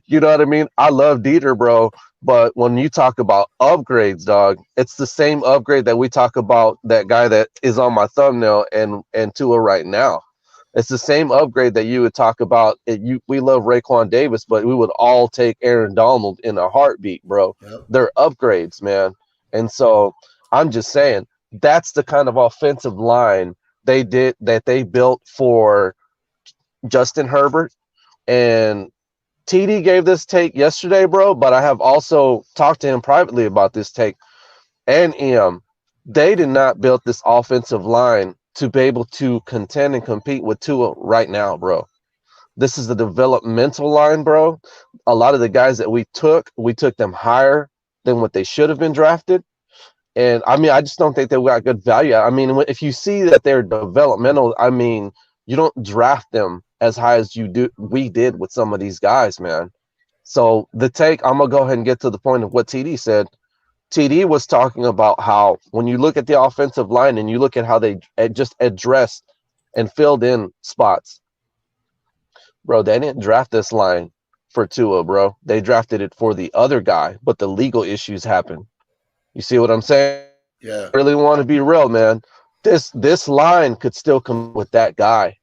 you know what I mean? I love Dieter, bro. But when you talk about upgrades, dog, it's the same upgrade that we talk about that guy that is on my thumbnail and Tua right now. It's the same upgrade that you would talk about. We love Raekwon Davis, but we would all take Aaron Donald in a heartbeat, bro. Yep. They're upgrades, man. And so I'm just saying that's the kind of offensive line they built for Justin Herbert. And TD gave this take yesterday, bro, but I have also talked to him privately about this take. And they did not build this offensive line to be able to contend and compete with Tua right now, bro. This is the developmental line, bro. A lot of the guys that we took them higher than what they should have been drafted. And I mean, I just don't think they got good value. I mean, if you see that they're developmental, I mean, you don't draft them as high as we did with some of these guys, man. So the take, I'm gonna go ahead and get to the point of what TD said. TD was talking about how when you look at the offensive line and you look at how they just addressed and filled in spots, bro, they didn't draft this line for Tua, bro. They drafted it for the other guy, but the legal issues happened. You see what I'm saying? Yeah. I really want to be real, man. This line could still come with that guy.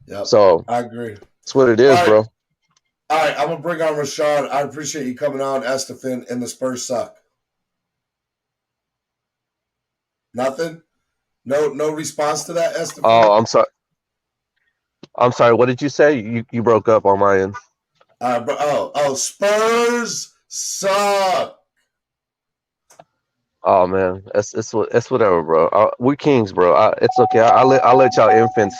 Yep. So I agree. That's what it is, bro. All right, I'm gonna bring on Rashad. I appreciate you coming on, Estefan, and the Spurs suck. Nothing? No response to that, Estefan? Oh, I'm sorry. I'm sorry. What did you say? You broke up on my end. Spurs suck. Oh man, it's whatever, bro. We kings, bro. It's okay. I'll let y'all infants,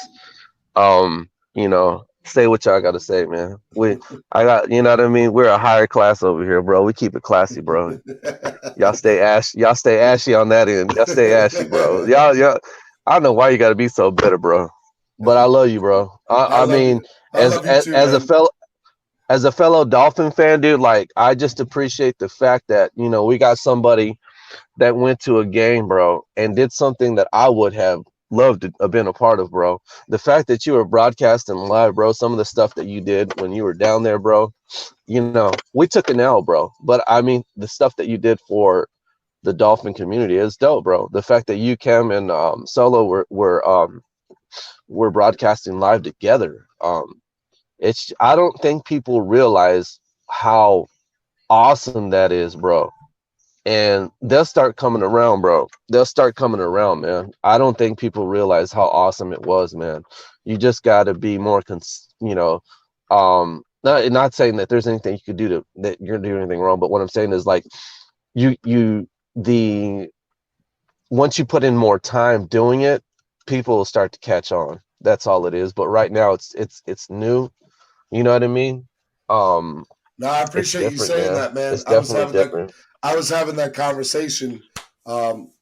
say what y'all got to say, man. I got, you know what I mean. We're a higher class over here, bro. We keep it classy, bro. Y'all stay ashy on that end. Y'all stay ashy, bro. Y'all. I don't know why you got to be so bitter, bro. But I love you, bro. I mean, I love you too, as a man. as a fellow Dolphin fan, dude, like I just appreciate the fact that we got somebody that went to a game, bro, and did something that I would have loved to have been a part of, bro. The fact that you were broadcasting live, bro, some of the stuff that you did when you were down there, bro, we took an L, bro. But I mean, the stuff that you did for the Dolphin community is dope, bro. The fact that you, Cam, and Solo were broadcasting live together. I don't think people realize how awesome that is, bro. And they'll start coming around, bro. They'll start coming around, man. I don't think people realize how awesome it was, man. You just got to be more, not saying that there's anything you could do that you're doing anything wrong, but what I'm saying is like, once you put in more time doing it, people will start to catch on. That's all it is. But right now, it's new. You know what I mean? No, I appreciate you saying that, man. It's definitely different. I was having that conversation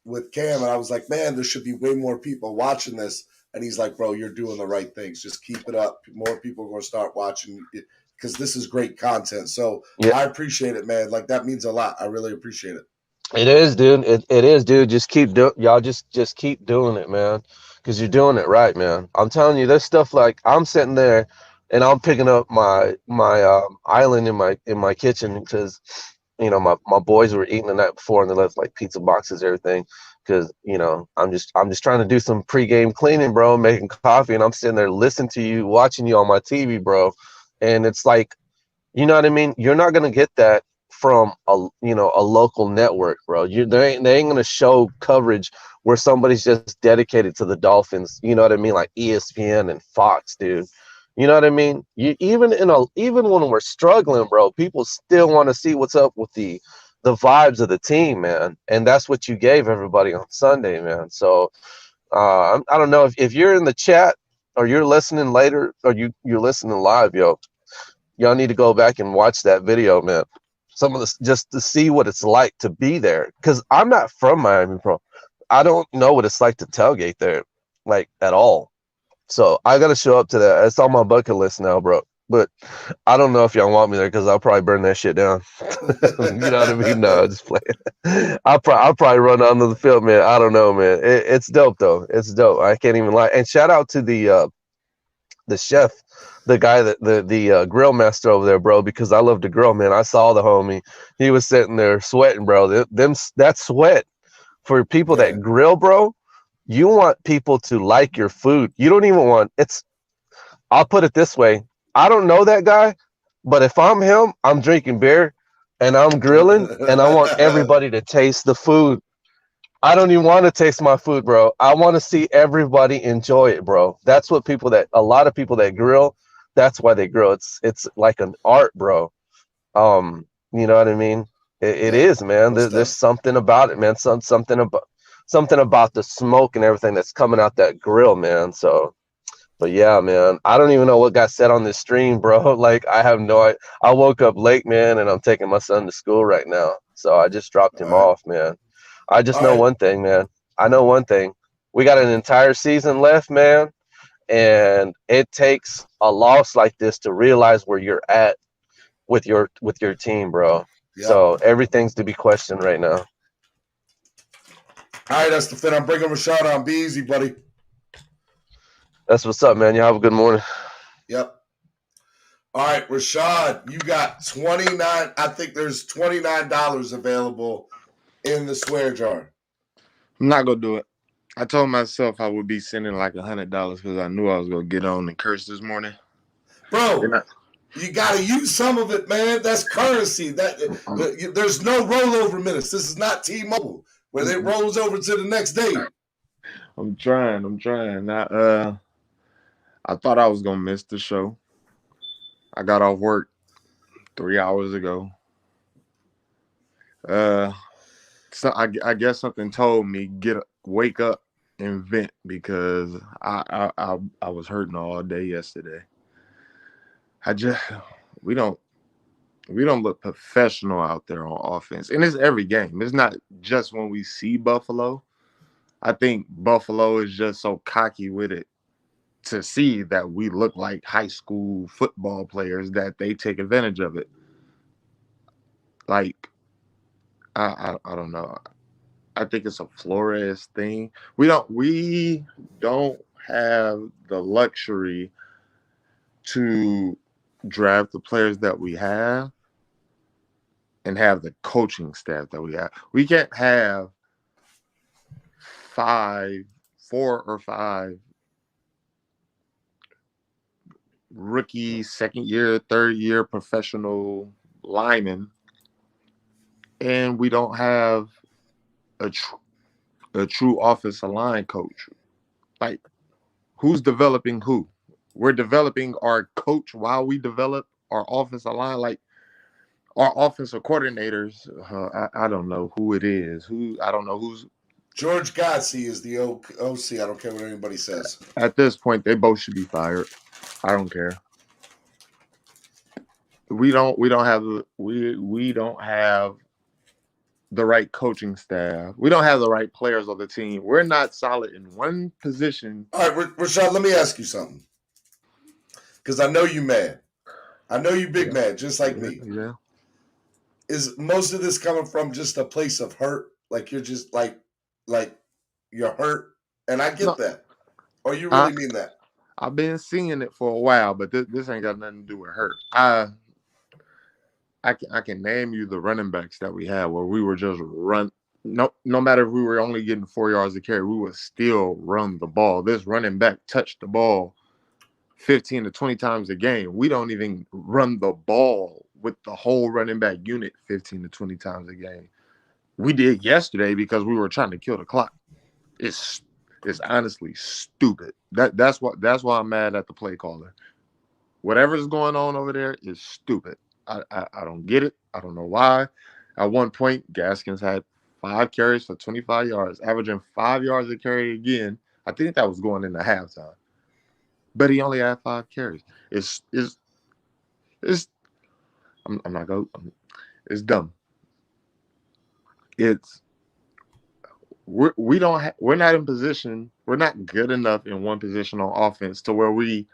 with Cam, and I was like, man, there should be way more people watching this. And he's like, bro, you're doing the right things. Just keep it up. More people are going to start watching. because this is great content. So Yeah. I appreciate it, man. Like, that means a lot. I really appreciate it. It is, dude. It is, dude. Just keep y'all just keep doing it, man. Because you're doing it right, man. I'm telling you, there's stuff like I'm sitting there and I'm picking up my island in my kitchen because my boys were eating the night before and they left like pizza boxes, everything. Because I'm just trying to do some pregame cleaning, bro, making coffee, and I'm sitting there listening to you, watching you on my TV, bro. And it's like, you know what I mean? You're not gonna get that from a local network, bro. They ain't gonna show coverage where somebody's just dedicated to the Dolphins. You know what I mean? Like ESPN and Fox, dude. You know what I mean? Even when we're struggling, bro, people still want to see what's up with the vibes of the team, man. And that's what you gave everybody on Sunday, man. So I don't know if you're in the chat or you're listening later or you're listening live, yo. Y'all need to go back and watch that video, man. Some of this just to see what it's like to be there. Because I'm not from Miami, bro. I don't know what it's like to tailgate there, like at all. So I got to show up to that. It's on my bucket list now, bro. But I don't know if y'all want me there because I'll probably burn that shit down. You know what I mean? No, just playing. I'll probably run onto the field, man. I don't know, man. It's dope though. It's dope. I can't even lie. And shout out to the chef, the guy the grill master over there, bro, because I love to grill, man. I saw the homie. He was sitting there sweating, bro. That sweat for people that grill, bro. You want people to like your food. You don't even want I'll put it this way. I don't know that guy, but if I'm him, I'm drinking beer and I'm grilling and I want everybody to taste the food. I don't even want to taste my food, bro. I want to see everybody enjoy it, bro. That's what a lot of people that grill, that's why they grill. It's like an art, bro. You know what I mean? It is, man. There's something about it, man. Something about the smoke and everything that's coming out that grill, man. So, but yeah, man, I don't even know what got said on this stream, bro. Like, I have no idea. I woke up late, man, and I'm taking my son to school right now. So I just dropped him off, man. I just know one thing, man. I know one thing. We got an entire season left, man. And it takes a loss like this to realize where you're at with your team, bro. Yep. So everything's to be questioned right now. All right, that's the fin. I'm bringing Rashad on. Be easy, buddy. That's what's up, man. You have a good morning. Yep. All right, Rashad, you got 29. I think there's $29 available in the swear jar. I'm not gonna do it. I told myself I would be sending like $100 because I knew I was gonna get on and curse this morning. Bro, you gotta use some of it, man. That's currency. There's no rollover minutes. This is not T-Mobile where it rolls over to the next day. I'm trying. I thought I was gonna miss the show. I got off work 3 hours ago. So I guess something told me wake up and vent because I was hurting all day yesterday. We don't look professional out there on offense, and it's every game. It's not just when we see Buffalo. I think Buffalo is just so cocky with it to see that we look like high school football players that they take advantage of it. Like, I don't know. I think it's a Flores thing. We don't have the luxury to draft the players that we have and have the coaching staff that we have. We can't have 4 or 5 rookie, second year, third year professional linemen, and we don't have a true offensive line coach. Like, who's developing who? We're developing our coach while we develop our offensive line. Like, our offensive coordinators, I don't know who it is. I don't know who's. George Godsey is the OC. I don't care what anybody says. At this point, they both should be fired. I don't care. We don't have the right coaching staff. We don't have the right players on the team. We're not solid in one position. All right, Rashad, let me ask you something. Because I know you mad. I know you big man, just like me. Yeah. Is most of this coming from just a place of hurt? Like you're just like you're hurt, and I get No, that. Or you I really mean that? I've been seeing it for a while, but this ain't got nothing to do with hurt. I can name you the running backs that we had where we were just run. No matter if we were only getting 4 yards of carry, we would still run the ball. This running back touched the ball 15 to 20 times a game. We don't even run the ball with the whole running back unit 15 to 20 times a game. We did yesterday because we were trying to kill the clock. It's honestly stupid. That's why I'm mad at the play caller. Whatever's going on over there is stupid. I don't get it. I don't know why. At one point, Gaskins had 5 carries for 25 yards, averaging 5 yards a carry again. I think that was going into halftime. But he only had 5 carries. It's I'm not going. It's dumb. It's we're not in position. We're not good enough in one position on offense to where we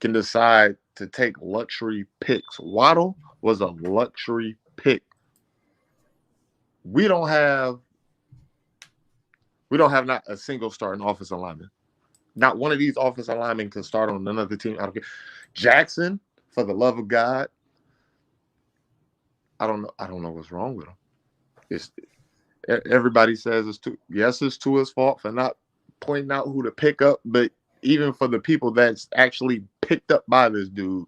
can decide to take luxury picks. Waddle was a luxury pick. We don't have not a single starting offensive lineman. Not one of these offensive linemen can start on another team. I don't care. Jackson, for the love of God, I don't know what's wrong with him. It's everybody says it's Tua's fault for not pointing out who to pick up, but even for the people that's actually picked up by this dude,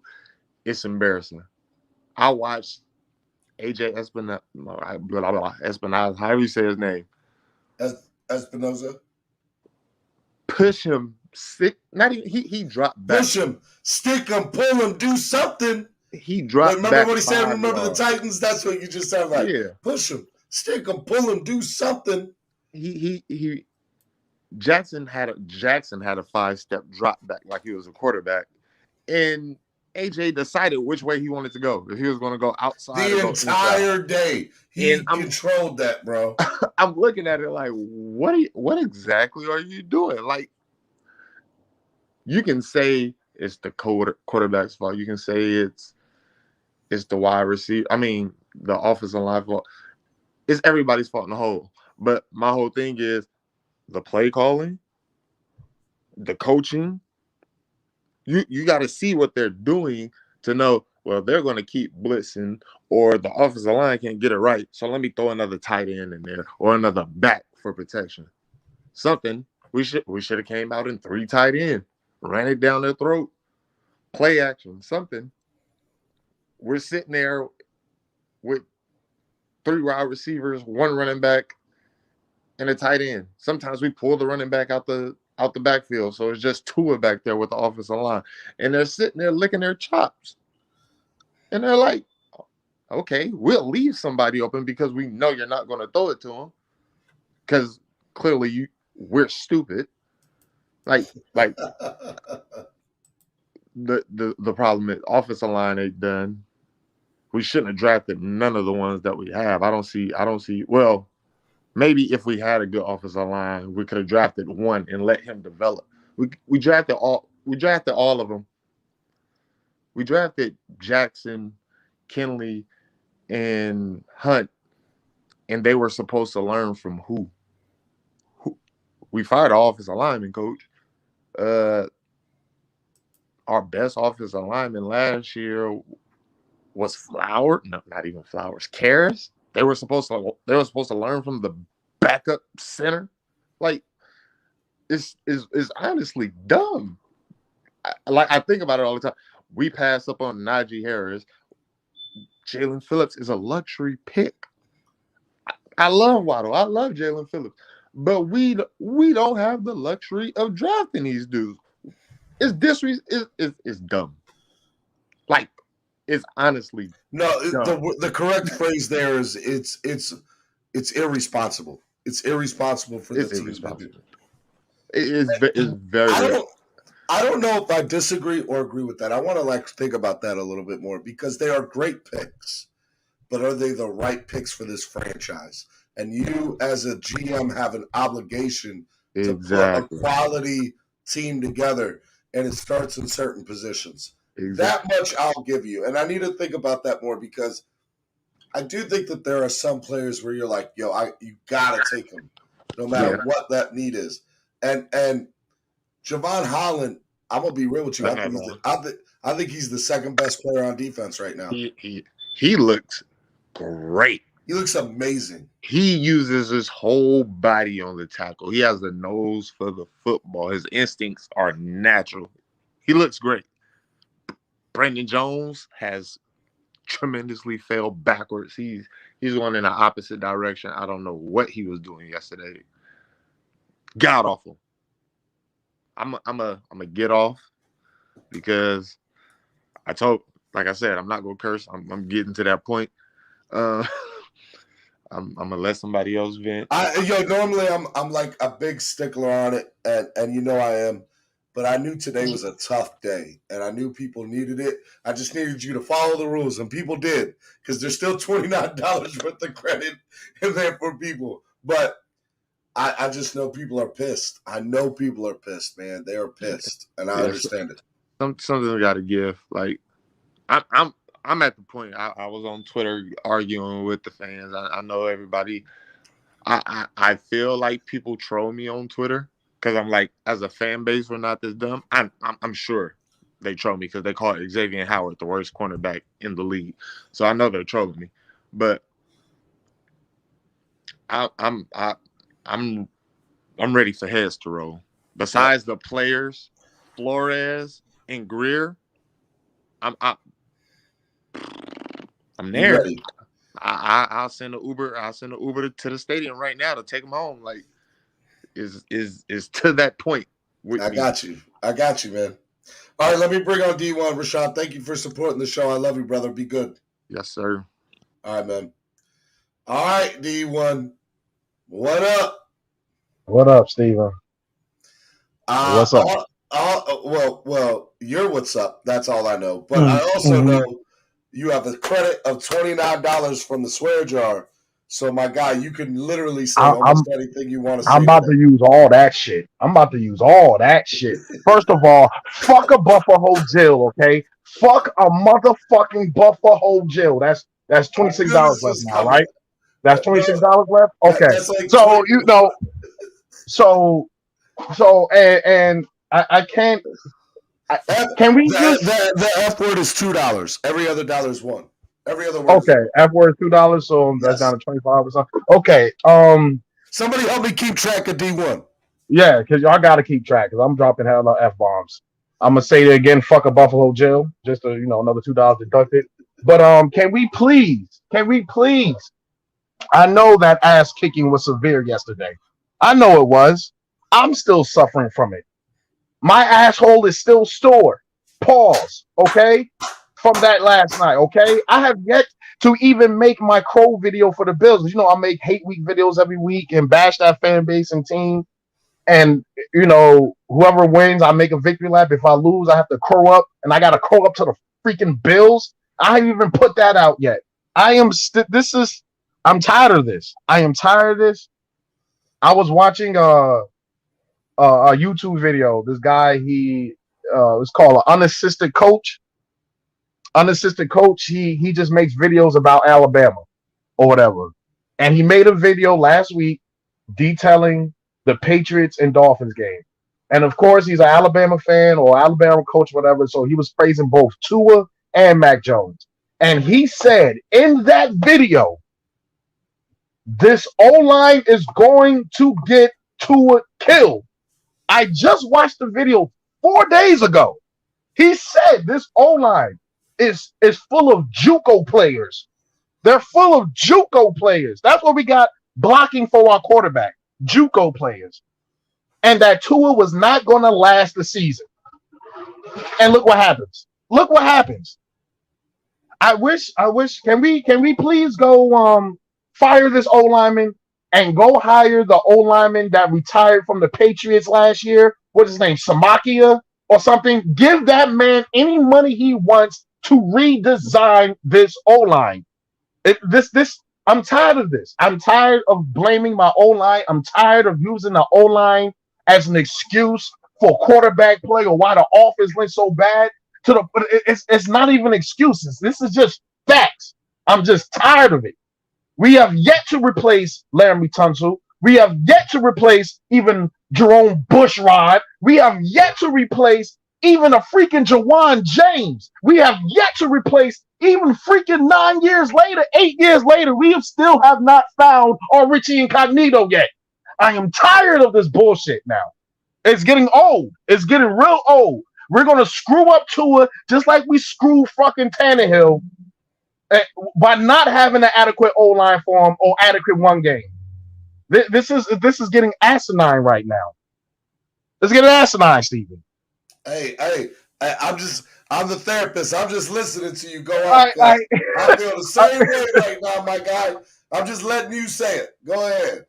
it's embarrassing. I watched AJ Espinoza, however you say his name. Espinoza. Push him, not even he dropped back. Push him, stick him, pull him, do something. He dropped remember back what he said? 5 Remember yards. the Titans? That's what you just sound like. Yeah. Push him, stick him, pull him, do something. Jackson had a 5-step drop back like he was a quarterback, and AJ decided which way he wanted to go. If he was going to go outside, the entire day, he controlled that, bro. I'm looking at it like, what exactly are you doing? Like, you can say it's the quarterback's fault. You can say it's the wide receiver. I mean, the offensive line fault. It's everybody's fault in the whole. But my whole thing is the play calling, the coaching. You got to see what they're doing to know, well, they're going to keep blitzing or the offensive line can't get it right. So let me throw another tight end in there or another back for protection. Something we should have came out in 3 tight end, ran it down their throat, play action, something. We're sitting there with 3 wide receivers, 1 running back, and a tight end. Sometimes we pull the running back out the backfield, so it's just Tua back there with the offensive line, and they're sitting there licking their chops, and they're like, "Okay, we'll leave somebody open because we know you're not going to throw it to them, because clearly we're stupid." Like the problem is offensive line ain't done. We shouldn't have drafted none of the ones that we have. I don't see. Well, maybe if we had a good offensive line, we could have drafted one and let him develop. We drafted all of them. We drafted Jackson, Kinley, and Hunt, and they were supposed to learn from who? We fired our offensive lineman coach. Our best offensive lineman last year was Flower. No, not even Flowers. Karras. They were supposed to learn from the backup center. Like, it's honestly dumb. I think about it all the time. We pass up on Najee Harris. Jalen Phillips is a luxury pick. I love Waddle. I love Jalen Phillips. But we don't have the luxury of drafting these dudes. It's dumb. Like, it's honestly dumb. The correct phrase there is it's irresponsible. It's irresponsible for the team. Irresponsible. It's very. I don't know if I disagree or agree with that. I want to think about that a little bit more because they are great picks, but are they the right picks for this franchise? And you, as a GM, have an obligation to put a quality team together, and it starts in certain positions. That much I'll give you. And I need to think about that more because I do think that there are some players where you're like, yo, you gotta take them, no matter what that need is. And Javon Holland, I'm gonna be real with you. I think he's the second best player on defense right now. He looks great. He looks amazing. He uses his whole body on the tackle. He has the nose for the football. His instincts are natural. He looks great. Brandon Jones has tremendously fell backwards. He's going in the opposite direction. I don't know what he was doing yesterday. God awful. I'm a get off because like I said, I'm not gonna curse. I'm getting to that point. I'm gonna let somebody else vent. Normally I'm like a big stickler on it, and you know I am. But I knew today was a tough day, and I knew people needed it. I just needed you to follow the rules, and people did, because there's still $29 worth of credit in there for people. But I just know people are pissed. I know people are pissed, man. They are pissed, and I understand it. Something got to give. Like I'm at the point. I was on Twitter arguing with the fans. I know everybody. I feel like people troll me on Twitter. Because I'm like, as a fan base, we're not this dumb. I'm sure they troll me because they call Xavier Howard the worst cornerback in the league. So I know they're trolling me, but I'm ready for heads to roll. Besides the players, Flores and Greer, I'm there. I'll send an Uber. I'll send an Uber to the stadium right now to take them home. Like. Is to that point. I got you, man. All right, let me bring on D1. Rashad, thank you for supporting the show. I love you, brother. Be good. Yes, sir. All right, man. All right, D1. What up? What up, Steven? What's up? Well, you're what's up. That's all I know. But I also know you have a credit of $29 from the swear jar. So, my guy, you can literally say almost anything you want to say. I'm about to use all that shit. First of all, fuck a Buffalo Jill, okay? Fuck a motherfucking Buffalo Jill. That's $26 left now, right? That's $26 left? Okay. So, and I can't. Can we just. The F word is $2. Every other dollar is $1. Every other word. Okay, F word is $2, so that's down to 25 or something. Okay. Somebody help me keep track of D1. Yeah, because y'all got to keep track. Because I'm dropping hell of F bombs. I'm gonna say it again. Fuck a Buffalo Jill. Just to another $2 deducted. But can we please? I know that ass kicking was severe yesterday. I know it was. I'm still suffering from it. My asshole is still sore. Pause. Okay. From that last night, okay? I have yet to even make my crow video for the Bills. I make hate week videos every week and bash that fan base and team. And, whoever wins, I make a victory lap. If I lose, I have to crow up. And I got to crow up to the freaking Bills. I haven't even put that out yet. I'm tired of this. I am tired of this. I was watching a YouTube video. This guy, it's called an unassisted coach. He just makes videos about Alabama or whatever. And he made a video last week detailing the Patriots and Dolphins game. And of course, he's an Alabama fan or Alabama coach, whatever. So he was praising both Tua and Mac Jones. And he said in that video, this O-line is going to get Tua killed. I just watched the video 4 days ago. He said this O-line is full of JUCO players. They're full of JUCO players. That's what we got blocking for our quarterback. JUCO players. And that Tua was not going to last the season. And look what happens. I wish. Can we please go fire this O-lineman and go hire the O-lineman that retired from the Patriots last year? What's his name? Samakia or something? Give that man any money he wants to redesign this O-line. I'm tired of this. I'm tired of blaming my O-line. I'm tired of using the O-line as an excuse for quarterback play or why the offense went so bad. But it's not even excuses. This is just facts. I'm just tired of it. We have yet to replace Laramie Tunsil. We have yet to replace even Jerome Bushrod. We have yet to replace even a freaking Jawan James. We have yet to replace even freaking 9 years later, 8 years later. We still have not found our Richie Incognito yet. I am tired of this bullshit now. It's getting old. It's getting real old. We're going to screw up Tua just like we screw fucking Tannehill by not having an adequate O-line for him or adequate one game. This is getting asinine right now. It's getting asinine, Steven. Hey, I'm the therapist. I'm just listening to you go off. I feel the same way right now, my guy. I'm just letting you say it. Go ahead.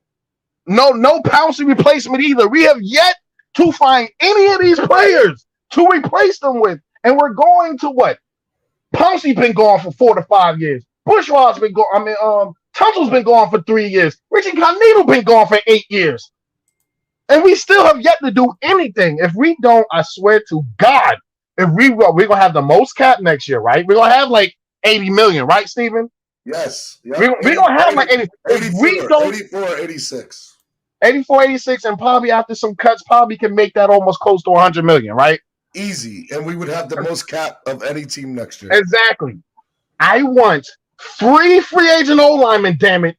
No Pouncey replacement either. We have yet to find any of these players to replace them with. And we're going to what? Pouncey's been gone for 4 to 5 years. Bushrod's been gone. Tunsil's been gone for 3 years. Richie Incognito been gone for 8 years. And we still have yet to do anything. If we don't, I swear to God, if we're going to have the most cap next year, right? We're going to have like 80 million, right, Steven? Yes. Yep. We're going to have like 80. 84, 86. 84, 86, and probably after some cuts, probably can make that almost close to 100 million, right? Easy. And we would have the most cap of any team next year. Exactly. I want 3 free agent O-linemen, damn it.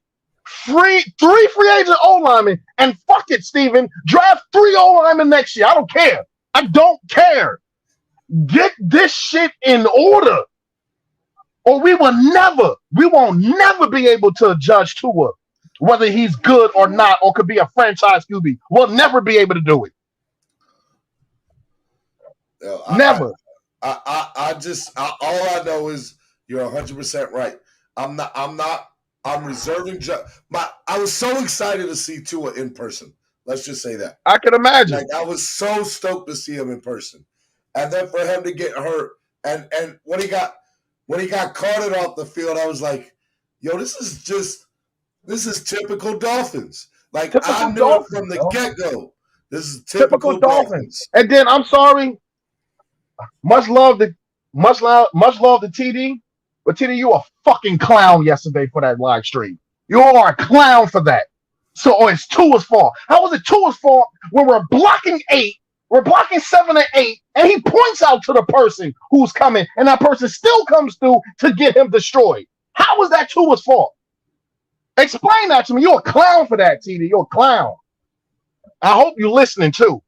3 free agent O-linemen, and fuck it, Steven. Draft 3 O-linemen next year. I don't care. I don't care. Get this shit in order. Or we will never be able to judge Tua, whether he's good or not, or could be a franchise QB. We'll never be able to do it. Never. All I know is you're 100% right. I'm reserving. I was so excited to see Tua in person. Let's just say that. I can imagine. Like, I was so stoked to see him in person, and then for him to get hurt, and when he got carted off the field, I was like, "Yo, this is typical Dolphins." Like, I knew it from the get-go. This is typical Dolphins. And then I'm sorry. Much love to TD, but TD, you a fucking clown yesterday for that live stream. You are a clown for that. So it's Tua's fault. How was it Tua's fault when we're blocking 8, we're blocking 7 and 8, and he points out to the person who's coming, and that person still comes through to get him destroyed? How was that Tua's fault? Explain that to me. You're a clown for that, TD. You're a clown. I hope you're listening too.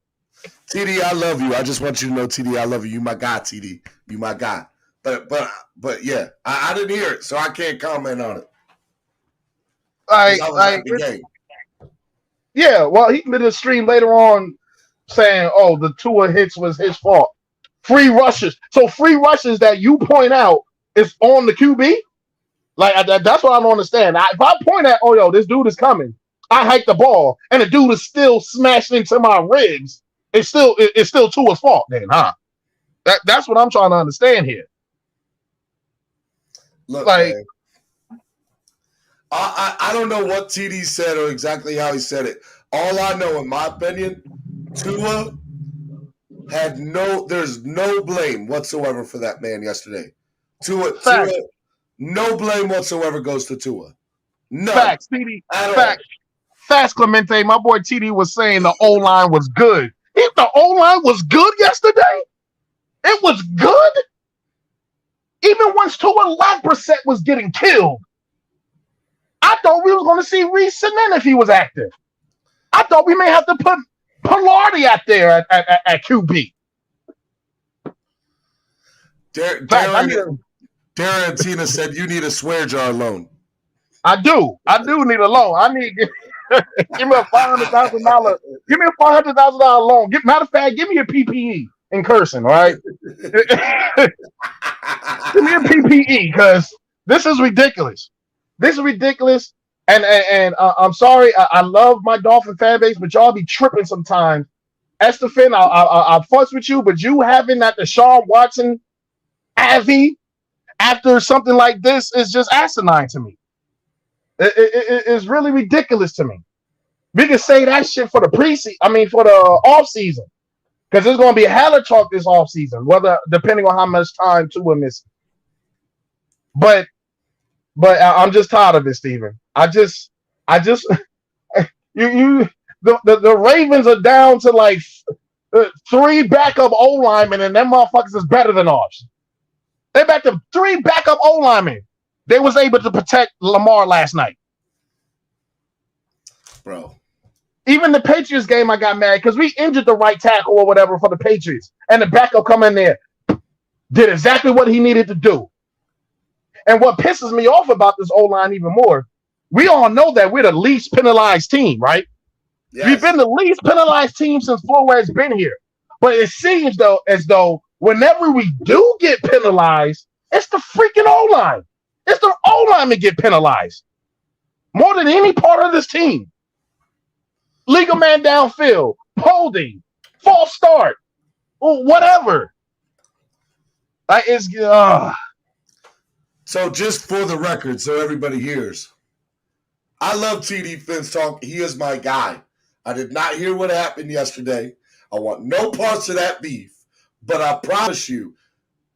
TD, I love you. I just want you to know, TD, I love you. You my guy, TD. You my guy. But yeah, I didn't hear it, so I can't comment on it. I was at the game. Yeah, well, he did a stream later on saying, "Oh, the Tua hits was his fault." Free rushes. So free rushes that you point out is on the QB. Like, that's what I don't understand. If I point at, "Oh, yo, this dude is coming," I hike the ball, and the dude is still smashed into my ribs. It's still Tua's fault, then, huh? That's what I'm trying to understand here. Look, like, man, I don't know what TD said or exactly how he said it. All I know, in my opinion, Tua there's no blame whatsoever for that man yesterday. Tua, no blame whatsoever goes to Tua. No. Facts, TD. Facts, Clemente. My boy TD was saying the O-line was good. If the O-line was good yesterday, it was good. Even once Tua Brissett was getting killed, I thought we was going to see Reese Senen if he was active. I thought we may have to put Pilardi out there at QB. Darren and Tina said you need a swear jar loan. I do need a loan. I need give me a $500,000. Give me a $500,000 loan. Matter of fact, give me a PPE in cursing. All right. Give me a PPE because this is ridiculous. This is ridiculous. And I'm sorry. I love my Dolphin fan base, but y'all be tripping sometimes. Estefan, I'll fuss with you, but you having that Deshaun Watson Avi after something like this is just asinine to me. It's really ridiculous to me. We can say that shit for the for the off season. Because there's going to be hella talk this offseason, whether depending on how much time Tua misses. But I'm just tired of it, Steven. I just the Ravens are down to like 3 backup O linemen, and them motherfuckers is better than ours. They back to 3 backup O linemen. They was able to protect Lamar last night, bro. Even the Patriots game, I got mad because we injured the right tackle or whatever for the Patriots, and the backup come in there, did exactly what he needed to do. And what pisses me off about this O-line even more, we all know that we're the least penalized team, right? Yes. We've been the least penalized team since Flores been here. But it seems though as though whenever we do get penalized, it's the freaking O-line. It's the O-line that get penalized more than any part of this team. Legal man downfield, holding, false start, or whatever. So just for the record, so everybody hears, I love TD Finch talk. He is my guy. I did not hear what happened yesterday. I want no parts of that beef. But I promise you,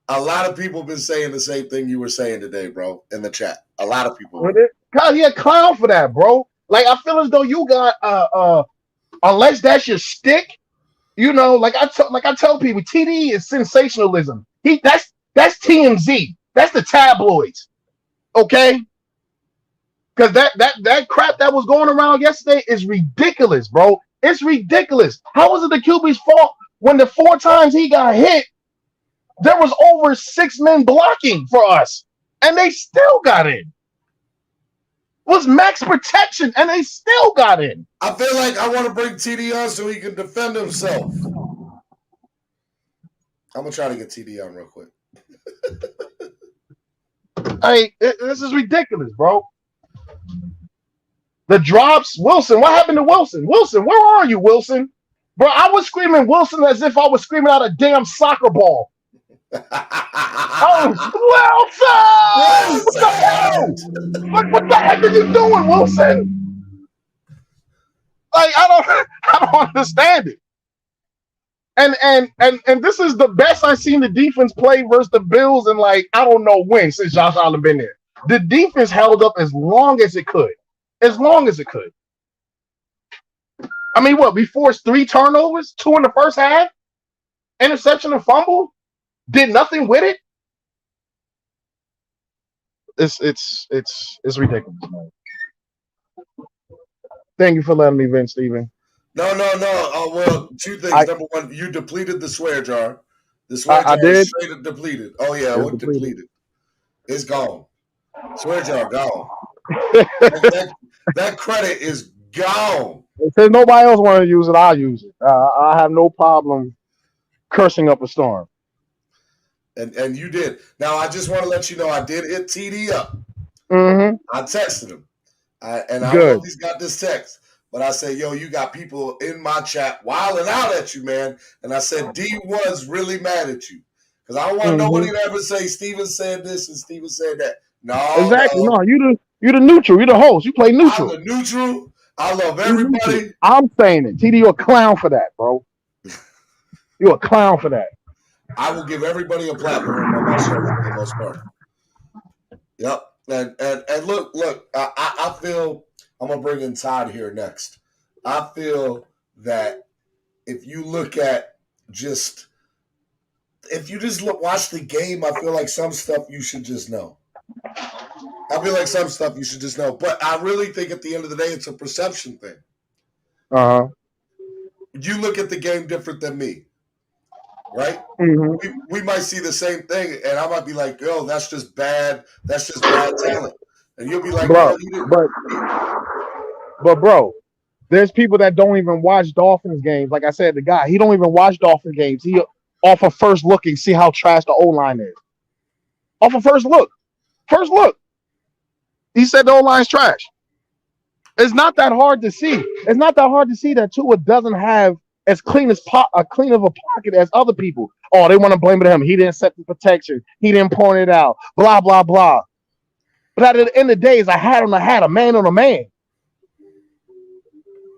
a lot of people have been saying the same thing you were saying today, bro, in the chat. A lot of people. God, he a clown for that, bro. Like, I feel as though you got unless that's your stick, you know, like I tell people, TD is sensationalism. That's TMZ. That's the tabloids. Okay? Because that crap that was going around yesterday is ridiculous, bro. It's ridiculous. How was it the QB's fault when the 4 times he got hit, there was over 6 men blocking for us, and they still got in? It was max protection, and they still got in. I feel like I want to bring TD on so he can defend himself. I'm going to try to get TD on real quick. This is ridiculous, bro. The drops, Wilson. What happened to Wilson? Wilson, where are you, Wilson? Bro, I was screaming Wilson as if I was screaming out a damn soccer ball. Oh, Wilson! What the hell? What the heck are you doing, Wilson? Like, I don't understand it. And this is the best I've seen the defense play versus the Bills in, like, I don't know when, since Josh Allen been there. The defense held up as long as it could. As long as it could. I mean, what? We forced 3 turnovers, 2 in the first half, interception and fumble, did nothing with it. It's ridiculous, man. Thank you for letting me vent, Steven. No. Well, 2 things. Number 1, you depleted the swear jar. The swear jar is straight up depleted. Oh yeah, it depleted. It's gone. Swear jar gone. that credit is gone. If there's nobody else want to use it, I'll use it. I have no problem cursing up a storm. And you did. Now I just want to let you know I did hit TD up. Mm-hmm. I texted him. I don't know if he's got this text, but I said, yo, you got people in my chat wilding out at you, man. And I said, D was really mad at you. Because I don't want nobody to ever say Steven said this and Steven said that. No. Exactly. No, you're the neutral. You're the host. You play neutral. I'm the neutral. I love everybody. I'm saying it. TD, you're a clown for that, bro. You're a clown for that. I will give everybody a platform on my show for the most part. Yep. And look, I feel I'm gonna bring in Todd here next. I feel that if you look at watch the game, I feel like some stuff you should just know. But I really think at the end of the day, it's a perception thing. You look at the game different than me, right? Mm-hmm. We might see the same thing, and I might be like, "Yo, that's just bad. That's just bad talent," and you'll be like, "Bro, but bro, there's people that don't even watch Dolphins games. Like I said, the guy, he don't even watch Dolphins games. He off of first look and see how trash the O-line is. Off of first look, he said the O-line's trash. It's not that hard to see. It's not that hard to see that Tua doesn't have as clean of a pocket as other people. Oh, they want to blame it on him. He didn't set the protection. He didn't point it out. Blah, blah, blah. But at the end of the day, it's a hat on a hat, a man on a man.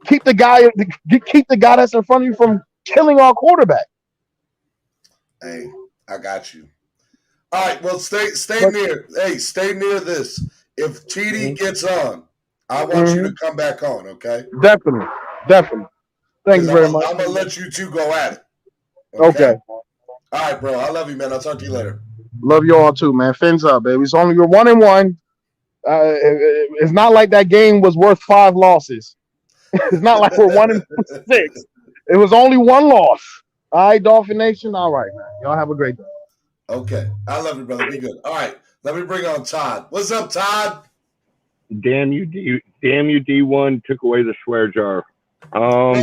Keep the guy that's in front of you from killing our quarterback. Hey, I got you. All right, well, stay But near. Hey, stay near this. If TD gets on, I want you to mhm, come back on, okay? definitely, definitely. Thank Because you I'm very gonna much. I'm gonna let you two go at it, okay? Okay. All right, bro. I love you, man. I'll talk to you later. Love you all too, man. Fins up, baby. It's only you're 1-1. It's not like that game was worth 5 losses. It's not like we're 1-6. It was only one loss. All right, Dolphin Nation. All right, man. Y'all have a great day. Okay, I love you, brother. Be good. All right, let me bring on Todd. What's up, Todd? Damn you, D1 took away the swear jar. Well,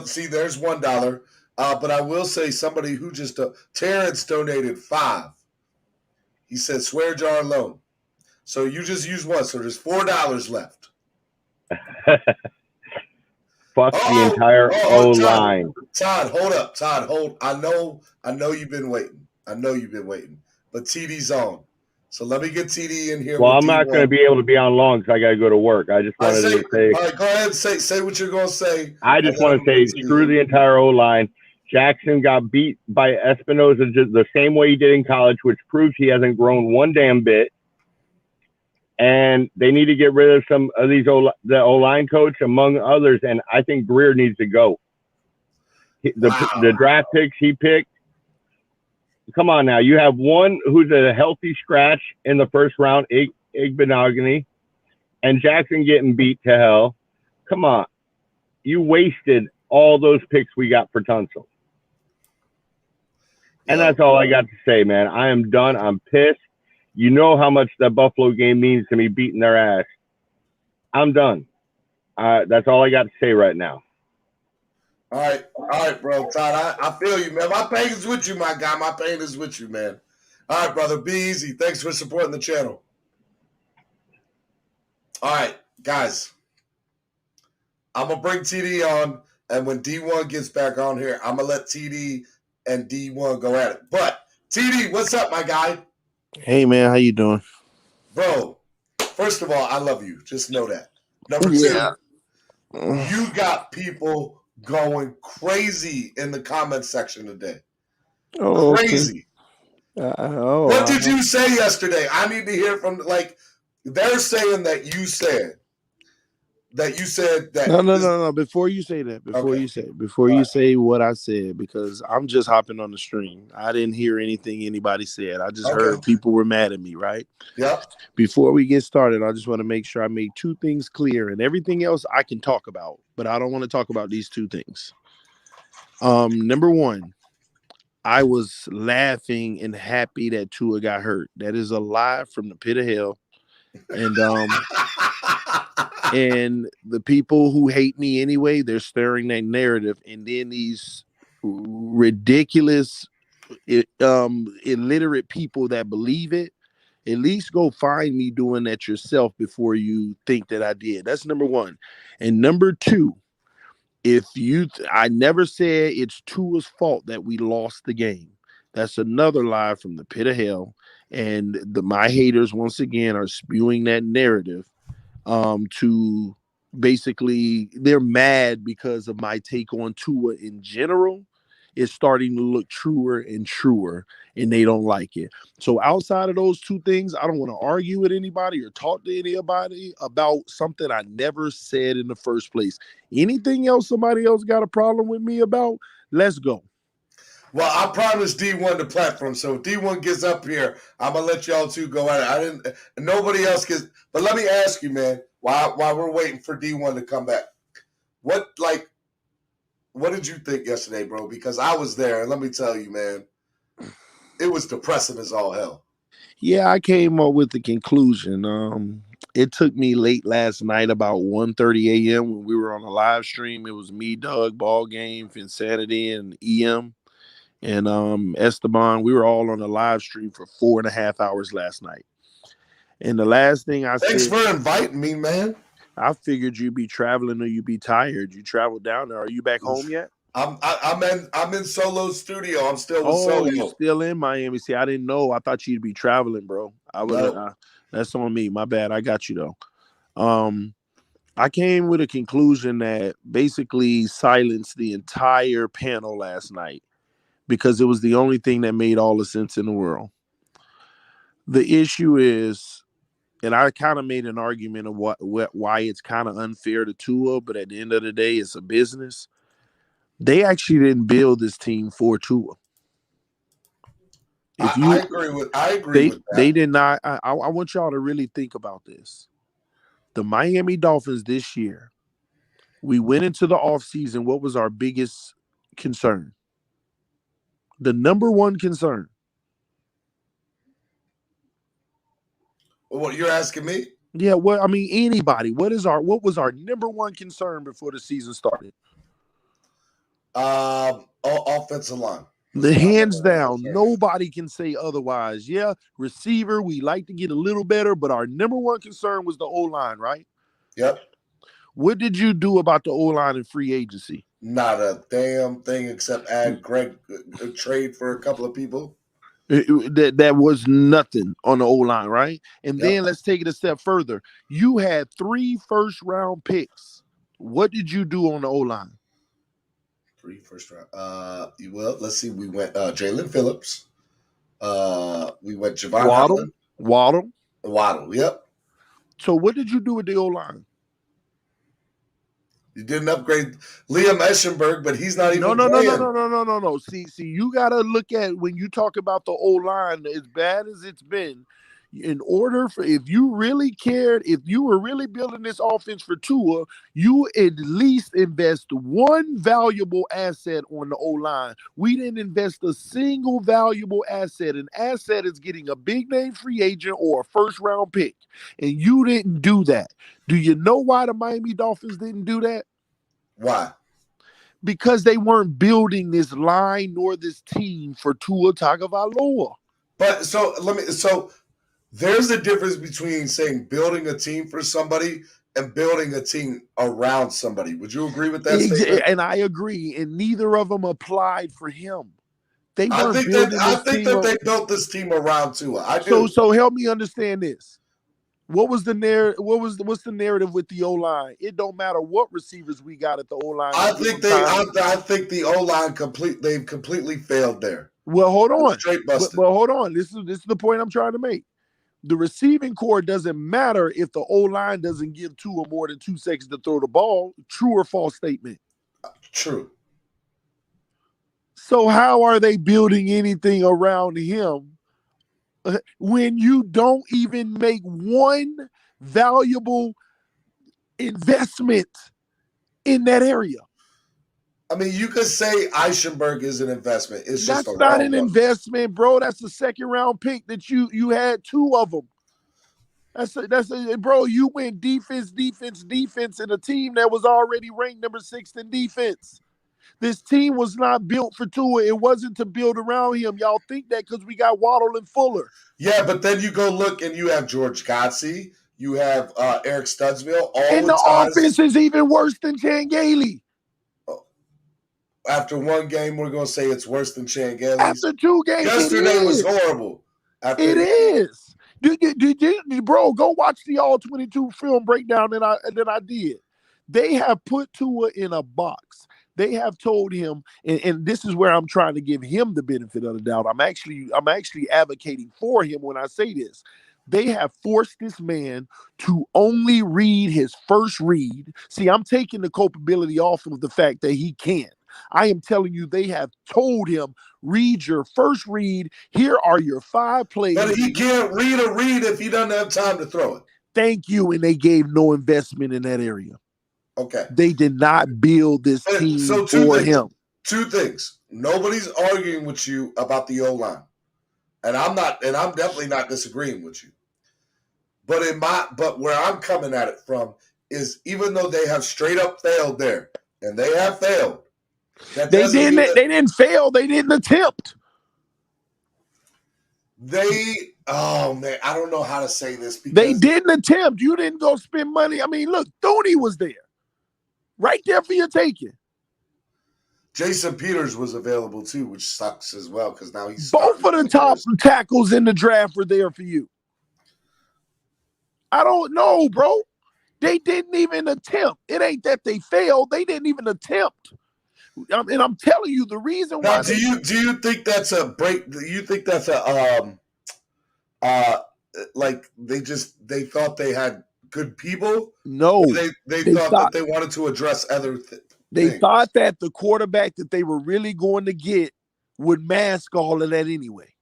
see, there's $1. But I will say somebody who just Terrence donated 5. He said swear jar alone. So you just used one. So there's $4 left. Fuck the entire O Todd, line. Todd, hold up, Todd, hold. I know you've been waiting. But TD's on. So let me get TD in here Well, with I'm not going to D1. be able to be on long because I got to go to work. I just wanted to say. All right, go ahead and say what you're going to say. I just want to say, screw the entire O line. Jackson got beat by Espinoza just the same way he did in college, which proves he hasn't grown one damn bit. And they need to get rid of some of these the O line coach, among others. And I think Greer needs to go. The draft picks he picked. Come on now, you have one who's a healthy scratch in the first round, Igbenogany, and Jackson getting beat to hell. Come on, you wasted all those picks we got for Tunsil. And that's all I got to say, man. I am done. I'm pissed. You know how much that Buffalo game means to me, beating their ass. I'm done. That's all I got to say right now. All right, bro, Todd. I feel you, man. My pain is with you, my guy. My pain is with you, man. All right, brother. Be easy. Thanks for supporting the channel. All right, guys. I'm gonna bring TD on, and when D1 gets back on here, I'm gonna let TD and D1 go at it. But TD, what's up, my guy? Hey, man, how you doing? Bro, first of all, I love you. Just know that. Number Yeah. 2, you got people going crazy in the comment section today. Oh, Crazy. okay. What did you say yesterday? I need to hear from, they're saying that you said that. No. Before you say that, before you say what I said, because I'm just hopping on the stream. I didn't hear anything anybody said. I just heard people were mad at me, right? Yep. Before we get started, I just want to make sure I make 2 things clear, and everything else I can talk about, but I don't want to talk about these 2 things. Number 1, I was laughing and happy that Tua got hurt. That is a lie from the pit of hell. And the people who hate me anyway, they're stirring that narrative, and then these ridiculous illiterate people that believe it, at least go find me doing that yourself before you think that I did. That's number 1. And number 2, I never said it's Tua's fault that we lost the game. That's another lie from the pit of hell. And my haters, once again, are spewing that narrative to basically, they're mad because of my take on Tua in general. It's starting to look truer and truer, and they don't like it. So outside of those 2 things, I don't want to argue with anybody or talk to anybody about something I never said in the first place. Anything else somebody else got a problem with me about, let's go. Well, I promised D1 the platform, so if D1 gets up here, I'm gonna let y'all 2 go at it. Nobody else gets. But let me ask you, man, while we're waiting for D1 to come back, what did you think yesterday, bro? Because I was there, and let me tell you, man, it was depressing as all hell. Yeah, I came up with the conclusion. It took me late last night, about 1:30 a.m. when we were on a live stream. It was me, Doug, Ball Game, Insanity, and EM. And Esteban, we were all on a live stream for 4.5 hours last night. And the last thing I said, thanks for inviting me, man. I figured you'd be traveling or you'd be tired. You traveled down there. Are you back home yet? I'm in Solo's studio. I'm still with Solo. You're still in Miami. See, I didn't know. I thought you'd be traveling, bro. That's on me. My bad. I got you though. I came with a conclusion that basically silenced the entire panel last night. because it was the only thing that made all the sense in the world. The issue is, and I kind of made an argument of why it's kind of unfair to Tua, but at the end of the day, it's a business. They actually didn't build this team for Tua. I agree with that. They did not. I want y'all to really think about this. The Miami Dolphins this year, we went into the offseason. What was our biggest concern? The number one concern. What you're asking me? Yeah, I mean, anybody. What was our number one concern before the season started? Offensive line. The hands down, nobody can say otherwise. Yeah, receiver, we like to get a little better, but our number one concern was the O-line, right? Yep. What did you do about the O-line in free agency? Not a damn thing except add Greg trade for a couple of people. That was nothing on the O-line, right? And then let's take it a step further. You had 3 first-round picks. What did you do on the O-line? 3 first round. Well, let's see. We went Jalen Phillips. We went Javon Waddle. Yep. So what did you do with the O-line? You didn't upgrade Liam Eschenberg, but he's not even playing. No. See, you got to look at when you talk about the O-line, as bad as it's been, in order for, if you really cared, if you were really building this offense for Tua, you at least invest one valuable asset on the O-line. We didn't invest a single valuable asset. An asset is getting a big name free agent or a first round pick, and you didn't do that. Do you know why the Miami Dolphins didn't do that? Why? Because they weren't building this line nor this team for Tua Tagovailoa. But so there's a difference between saying building a team for somebody and building a team around somebody. Would you agree with that statement? And I agree. And neither of them applied for him. I think that they built this team around Tua. I do. So help me understand this. What was the narrative? What's the narrative with the O-line? It don't matter what receivers we got at the O-line. I think the O-line they've completely failed there. Well, hold on. Straight busted. Well, hold on. This is the point I'm trying to make. The receiving core doesn't matter if the O-line doesn't give Tua more than 2 seconds to throw the ball. True or false statement? True. So how are they building anything around him when you don't even make one valuable investment in that area? I mean, you could say Eichenberg is an investment. It's just that's not an investment, bro. That's a second round pick that you had 2 of them. Bro. You went defense in a team that was already ranked number 6 in defense. This team was not built for Tua. It wasn't to build around him. Y'all think that because we got Waddle and Fuller. Yeah, but then you go look and you have George Godsey, you have Eric Studsville. And the offense is even worse than Changeli. After one game, we're going to say it's worse than Changeli's. After 2 games, yesterday was horrible. It is. Bro, go watch the All-22 film breakdown that I did. They have put Tua in a box. They have told him, and this is where I'm trying to give him the benefit of the doubt. I'm actually advocating for him when I say this. They have forced this man to only read his first read. See, I'm taking the culpability off of the fact that he can't. I am telling you, they have told him, read your first read. Here are your 5 plays. But he can't read a read if he doesn't have time to throw it. Thank you. And they gave no investment in that area. Okay. They did not build this team for him. 2 things. Nobody's arguing with you about the O-line. And I'm definitely not disagreeing with you. But where I'm coming at it from is, even though they have straight up failed there, and they have failed, they didn't fail. They didn't attempt. Oh man, I don't know how to say this. Because they didn't attempt. You didn't go spend money. I mean, look, Thuney was there. Right there for your taking. Jason Peters was available too, which sucks as well because now he's both of the top tackles in the draft were there for you. I don't know, bro. They didn't even attempt. It ain't that they failed. They didn't even attempt. And I'm telling you, the reason Now, why do you think that's a break? Do you think that's a like they thought they had good people? no, Or they thought that they wanted to address other they things. thought that the quarterback that they were really going to get would mask all of that anyway,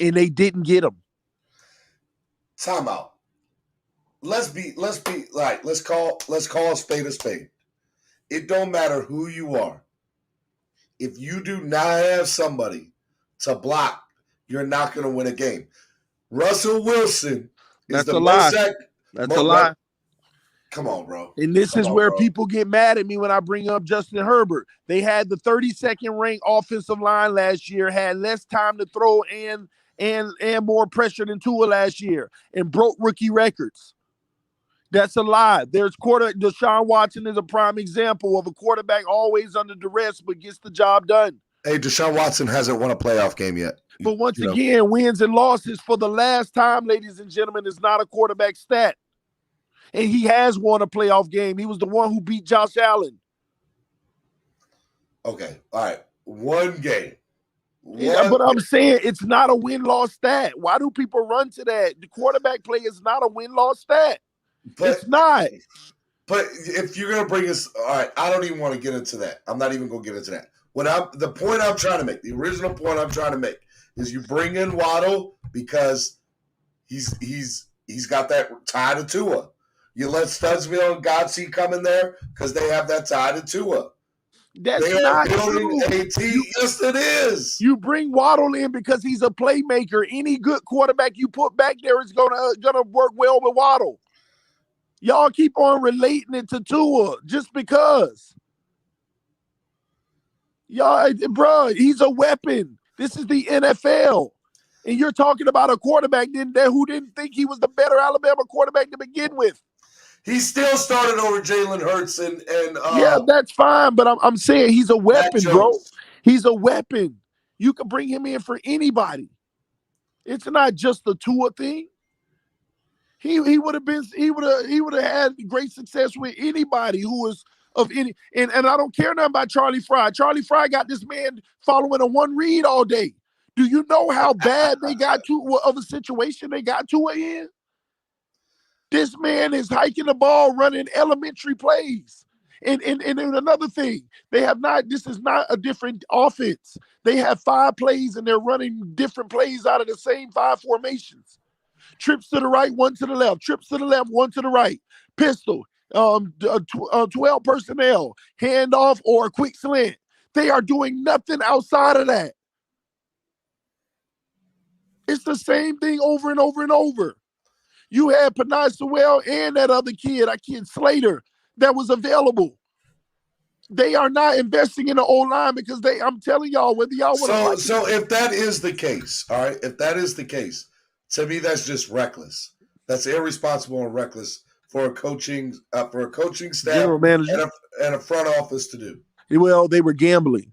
and they didn't get him. Time out. Let's call a spade a spade. It don't matter who you are. If you do not have somebody to block, you're not going to win a game. Russell Wilson is That's the a most lie. That's a lie. Come on, bro. And this is where people get mad at me when I bring up Justin Herbert. They had the 32nd ranked offensive line last year, had less time to throw and more pressure than Tua last year, and broke rookie records. That's a lie. Deshaun Watson is a prime example of a quarterback always under duress but gets the job done. Hey, Deshaun Watson hasn't won a playoff game yet. But once again, wins and losses for the last time, ladies and gentlemen, is not a quarterback stat. And he has won a playoff game. He was the one who beat Josh Allen. Okay, all right. One game. But I'm saying it's not a win-loss stat. Why do people run to that? The quarterback play is not a win-loss stat. It's not. But if you're gonna bring us, all right, I don't even want to get into that. I'm not even gonna get into that. The point I'm trying to make, the original point I'm trying to make, is you bring in Waddle because he's got that tie to Tua. You let Studsville and Godsey come in there because they have that tie to Tua. That's not true. Yes, it is. You bring Waddle in because he's a playmaker. Any good quarterback you put back there is gonna work well with Waddle. Y'all keep on relating it to Tua just because. Y'all, bro, he's a weapon. This is the NFL. And you're talking about a quarterback who didn't think he was the better Alabama quarterback to begin with. He still started over Jalen Hurts and yeah, that's fine, but I'm saying he's a weapon, bro. He's a weapon. You can bring him in for anybody. It's not just the Tua thing. He would have had great success with anybody who was of any and I don't care nothing about Charlie Fry. Charlie Fry got this man following a one read all day. Do you know how bad they got to of a situation they got to in? This man is hiking the ball, running elementary plays. And another thing, this is not a different offense. They have 5 plays and they're running different plays out of the same 5 formations. Trips to the right, 1 to the left. Trips to the left, 1 to the right. Pistol, 12 personnel, handoff, or a quick slant. They are doing nothing outside of that. It's the same thing over and over and over. You had Panay Sewell and that other kid, Slater, that was available. They are not investing in the O-line because I'm telling y'all, whether y'all want to. So if that is the case, all right, if that is the case, to me that's just reckless. That's irresponsible and reckless for a coaching staff, general manager, and a front office to do. Well, they were gambling.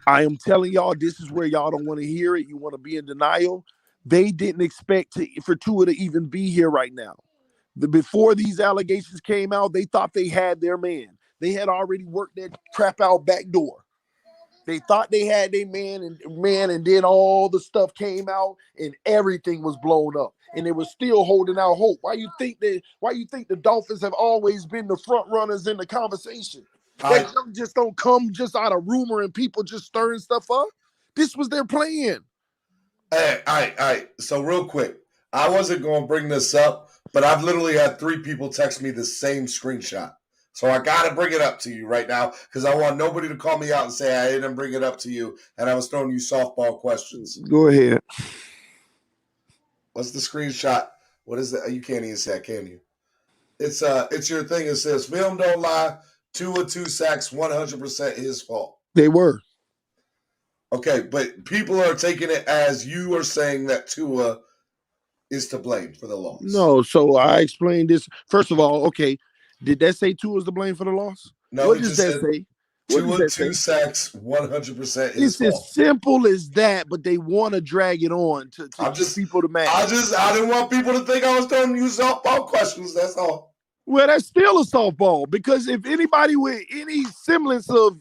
I am telling y'all, this is where y'all don't want to hear it. You want to be in denial. They didn't expect for Tua to even be here right now. Before these allegations came out, they thought they had their man. They had already worked that crap out back door. They thought they had their man, and then all the stuff came out and everything was blown up. And they were still holding out hope. Why you think the Dolphins have always been the front runners in the conversation? They just don't come just out of rumor and people just stirring stuff up. This was their plan. Hey, all right. So real quick, I wasn't going to bring this up, but I've literally had 3 people text me the same screenshot. So I got to bring it up to you right now because I want nobody to call me out and say I didn't bring it up to you and I was throwing you softball questions. Go ahead. What's the screenshot? What is it? You can't even say it, can you? It's your thing. It says, film don't lie. 2 sacks, 100% his fault. They were. Okay, but people are taking it as you are saying that Tua is to blame for the loss. No, so I explained this. First of all, okay, did that say Tua is to blame for the loss? No, what does that say? Tua 2 sacks, 100% his fault. It's as simple as that, but they want to drag it on to get people to mad. I didn't want people to think I was throwing you softball questions. That's all. Well, that's still a softball because if anybody with any semblance of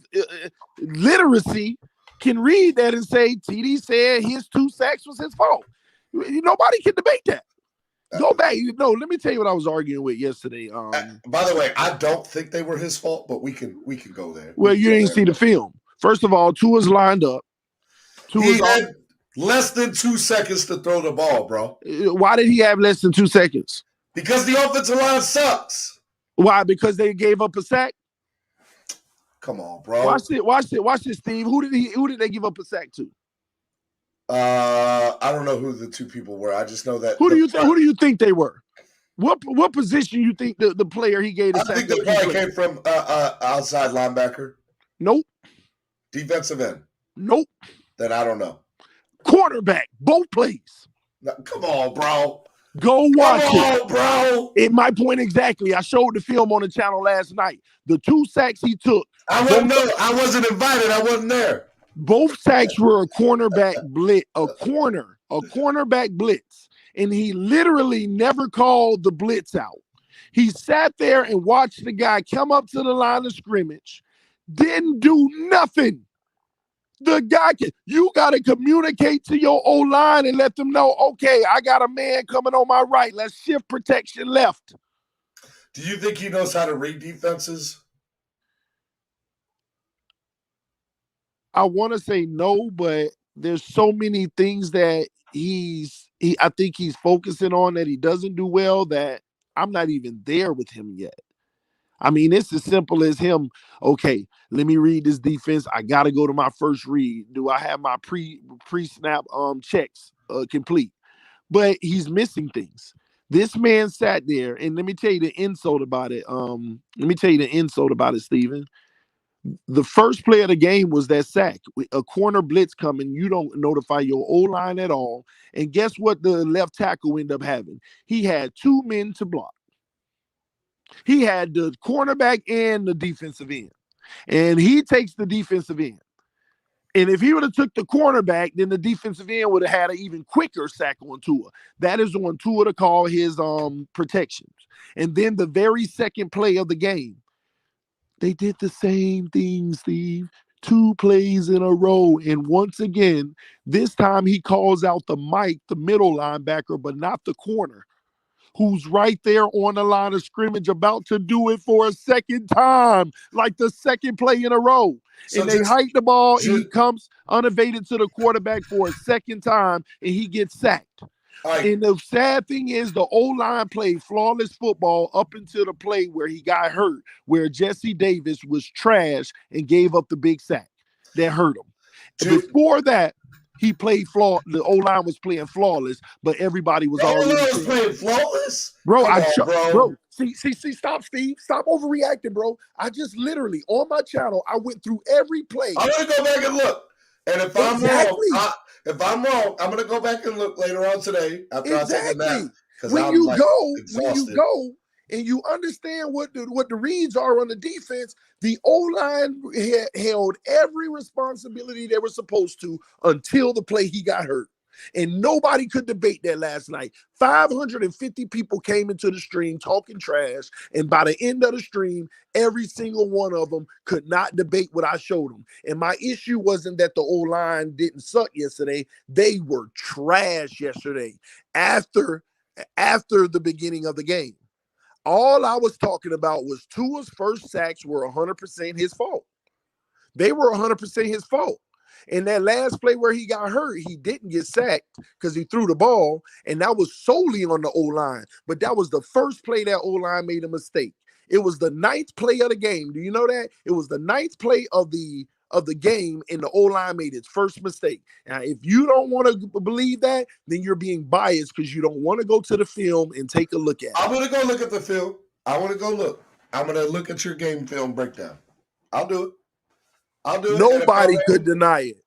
literacy can read that and say TD said his 2 sacks was his fault, nobody can debate that. Go back. No, let me tell you what I was arguing with yesterday. By the way, I don't think they were his fault, but we can go there. Well, you didn't see the film. First of all, Tua's lined up. He had less than 2 seconds to throw the ball, bro. Why did he have less than 2 seconds? Because the offensive line sucks. Why? Because they gave up a sack? Come on, bro. Watch this, Steve. Who did they give up a sack to? I don't know who the 2 people were. I just know that. Who do you think they were? What position you think the player he gave the sack? I think they probably came from outside linebacker. Nope. Defensive end. Nope. Then I don't know. Quarterback. Both plays. No, come on, bro. Go watch it, bro. It my point exactly. I showed the film on the channel last night. The 2 sacks he took. I wasn't there. I wasn't invited. I wasn't there. Both sacks were a cornerback blitz, a cornerback blitz. And he literally never called the blitz out. He sat there and watched the guy come up to the line of scrimmage, didn't do nothing. The guy, you got to communicate to your O-line and let them know, okay, I got a man coming on my right. Let's shift protection left. Do you think he knows how to read defenses? I want to say no, but there's so many things that I think he's focusing on that he doesn't do well that I'm not even there with him yet. I mean, it's as simple as him. Okay, let me read this defense. I got to go to my first read. Do I have my pre-snap checks complete? But he's missing things. This man sat there, and let me tell you the insult about it. Steven. The first play of the game was that sack. A corner blitz coming. You don't notify your O-line at all. And guess what the left tackle ended up having? He had 2 men to block. He had the cornerback and the defensive end. And he takes the defensive end. And if he would have took the cornerback, then the defensive end would have had an even quicker sack on Tua. That is on Tua to call his protections. And then the very second play of the game, they did the same thing, Steve. 2 plays in a row. And once again, this time he calls out the middle linebacker, but not the corner, who's right there on the line of scrimmage about to do it for a second time, like the second play in a row. So and they hike the ball, and he comes unevaded to the quarterback for a second time, and he gets sacked. Right. And the sad thing is the O-line played flawless football up until the play where he got hurt, where Jesse Davis was trash and gave up the big sack that hurt him. Before that, he played the O-line was playing flawless, but everybody was already playing flawless. Bro, bro. See, stop, Steve. Stop overreacting, bro. I just literally on my channel, I went through every play. I'm gonna go back and look. And if I'm wrong, I'm gonna go back and look later on today after I take a nap. When you go and you understand what the reads are on the defense, the O-line held every responsibility they were supposed to until the play he got hurt. And nobody could debate that last night. 550 people came into the stream talking trash. And by the end of the stream, every single one of them could not debate what I showed them. And my issue wasn't that the O-line didn't suck yesterday. They were trash yesterday after the beginning of the game. All I was talking about was Tua's first sacks were 100% his fault. They were 100% his fault. And that last play where he got hurt, he didn't get sacked because he threw the ball, and that was solely on the O-line. But that was the first play that O-line made a mistake. It was the 9th play of the game. Do you know that? It was the 9th play of the game, and the O-line made its first mistake. Now, if you don't want to believe that, then you're being biased because you don't want to go to the film and take a look at it. I'm going to go look at the film. I want to go look. I'm going to look at your game film breakdown. I'll do it. Nobody could deny it.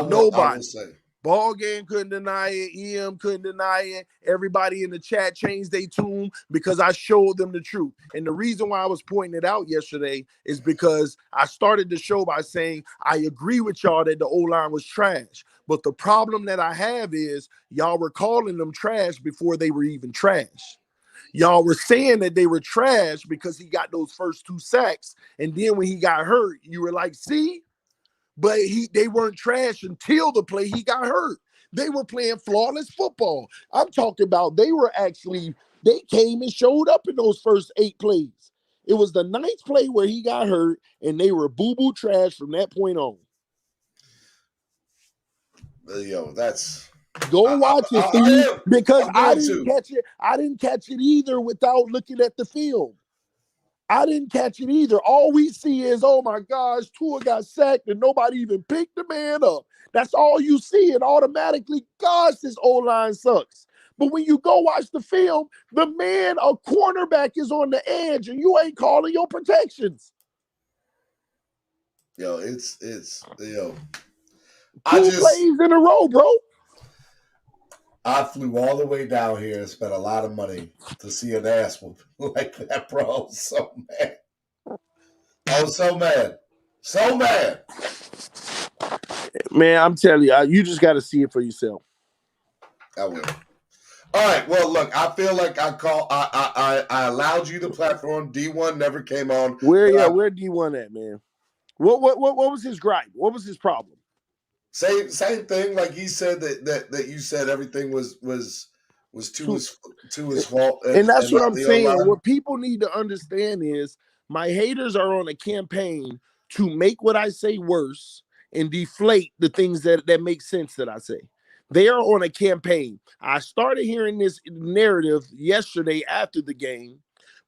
Nobody. Say. Ball game couldn't deny it. EM couldn't deny it. Everybody in the chat changed their tune because I showed them the truth. And the reason why I was pointing it out yesterday is because I started the show by saying I agree with y'all that the O-line was trash. But the problem that I have is y'all were calling them trash before they were even trash. Y'all were saying that they were trash because he got those first 2 sacks, and then when he got hurt, you were like, see, but they weren't trash until the play he got hurt. They were playing flawless football. I'm talking about they came and showed up in those first 8 plays. It was the 9th play where he got hurt, and they were boo-boo trash from that point on. Yo, that's go watch it, Steve, because I didn't to. catch it. I didn't catch it either without looking at the film. I didn't catch it either. All we see is, oh my gosh, Tua got sacked and nobody even picked the man up. That's all you see, and automatically, gosh, this O-line sucks. But when you go watch the film, the man, a cornerback, is on the edge, and you ain't calling your protections. Yo, it's yo. 2 plays in a row, bro. I flew all the way down here and spent a lot of money to see an ass whoop like that, bro. I was so mad. I was so mad. So mad. Man, I'm telling you, you just got to see it for yourself. I will. All right. Well, look, I feel like I allowed you the platform. D1 never came on. Where D1 at, man? What was his gripe? What was his problem? Same thing. Like he said that you said everything was to his fault. And that's what I'm saying. What people need to understand is my haters are on a campaign to make what I say worse and deflate the things that make sense that I say. They are on a campaign. I started hearing this narrative yesterday after the game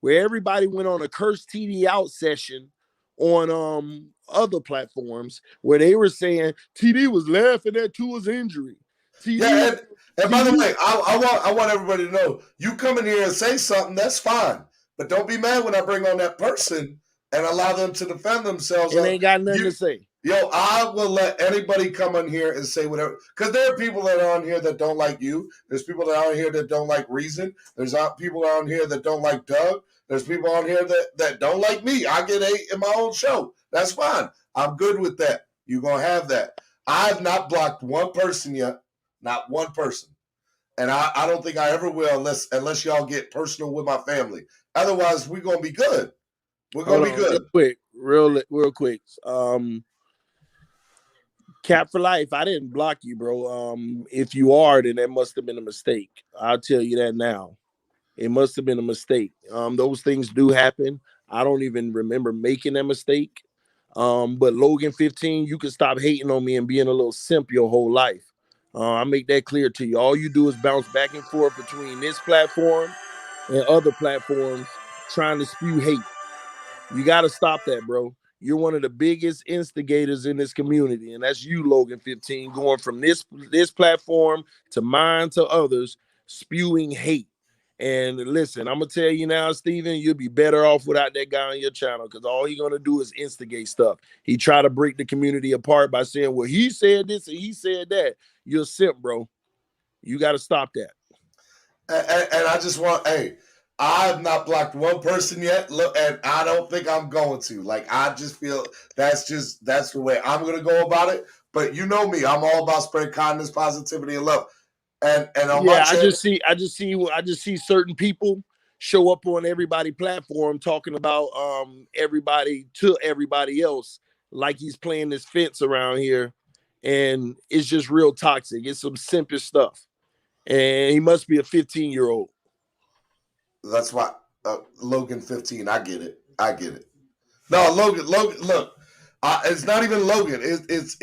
where everybody went on a cursed TD out session on other platforms where they were saying TD was laughing at Tua's injury. And by the way, I want everybody to know, you come in here and say something, that's fine. But don't be mad when I bring on that person and allow them to defend themselves. And ain't got nothing to say. Yo, I will let anybody come on here and say whatever. Because there are people that are on here that don't like you. There's people that are on here that don't like Reason. There's people on here that don't like Doug. There's people on here that don't like me. I get 8 in my own show. That's fine. I'm good with that. You're going to have that. I have not blocked one person yet. Not one person. And I don't think I ever will unless y'all get personal with my family. Otherwise, we're going to be good. We're going to be good. Real quick. Cap for life, I didn't block you, bro. If you are, then that must have been a mistake. I'll tell you that now. It must have been a mistake. Those things do happen. I don't even remember making that mistake. But Logan 15, you can stop hating on me and being a little simp your whole life. I make that clear to you. All you do is bounce back and forth between this platform and other platforms trying to spew hate. You got to stop that, bro. You're one of the biggest instigators in this community, and that's you, Logan 15, going from this platform to mine to others, spewing hate. And listen, I'm going to tell you now, Steven, you'll be better off without that guy on your channel because all he's going to do is instigate stuff. He try to break the community apart by saying, well, he said this and he said that. You're a simp, bro. You got to stop that. And I just want, I have not blocked one person yet. Look, and I don't think I'm going to. Like, I just feel that's the way I'm going to go about it. But you know me, I'm all about spread kindness, positivity, and love. And on my channel, I just see certain people show up on everybody platform talking about everybody to everybody else like he's playing this fence around here, and it's just real toxic. It's some simple stuff, and he must be a 15-year-old. That's why Logan 15. I get it. No, Logan. Look, it's not even Logan. It's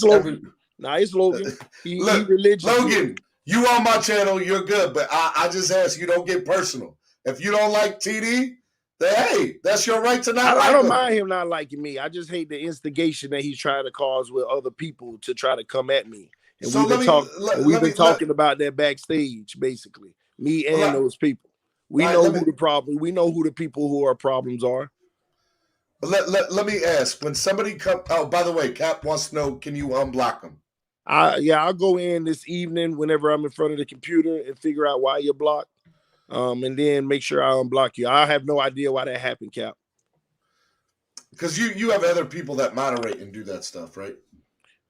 Logan. It's Logan. He religious. Logan, you on my channel, you're good. But I just ask you, don't get personal. If you don't like TD, then hey, that's your right to not like him. I don't mind him not liking me. I just hate the instigation that he's trying to cause with other people to try to come at me. And we've been talking about that backstage, basically. Me and those people. We know who the problem. We know who the people who our problems are. Let me ask. When somebody come, oh, by the way, Cap wants to know, can you unblock them? I'll go in this evening whenever I'm in front of the computer and figure out why you're blocked. And then make sure I unblock you. I have no idea why that happened, Cap. Because you have other people that moderate and do that stuff, right?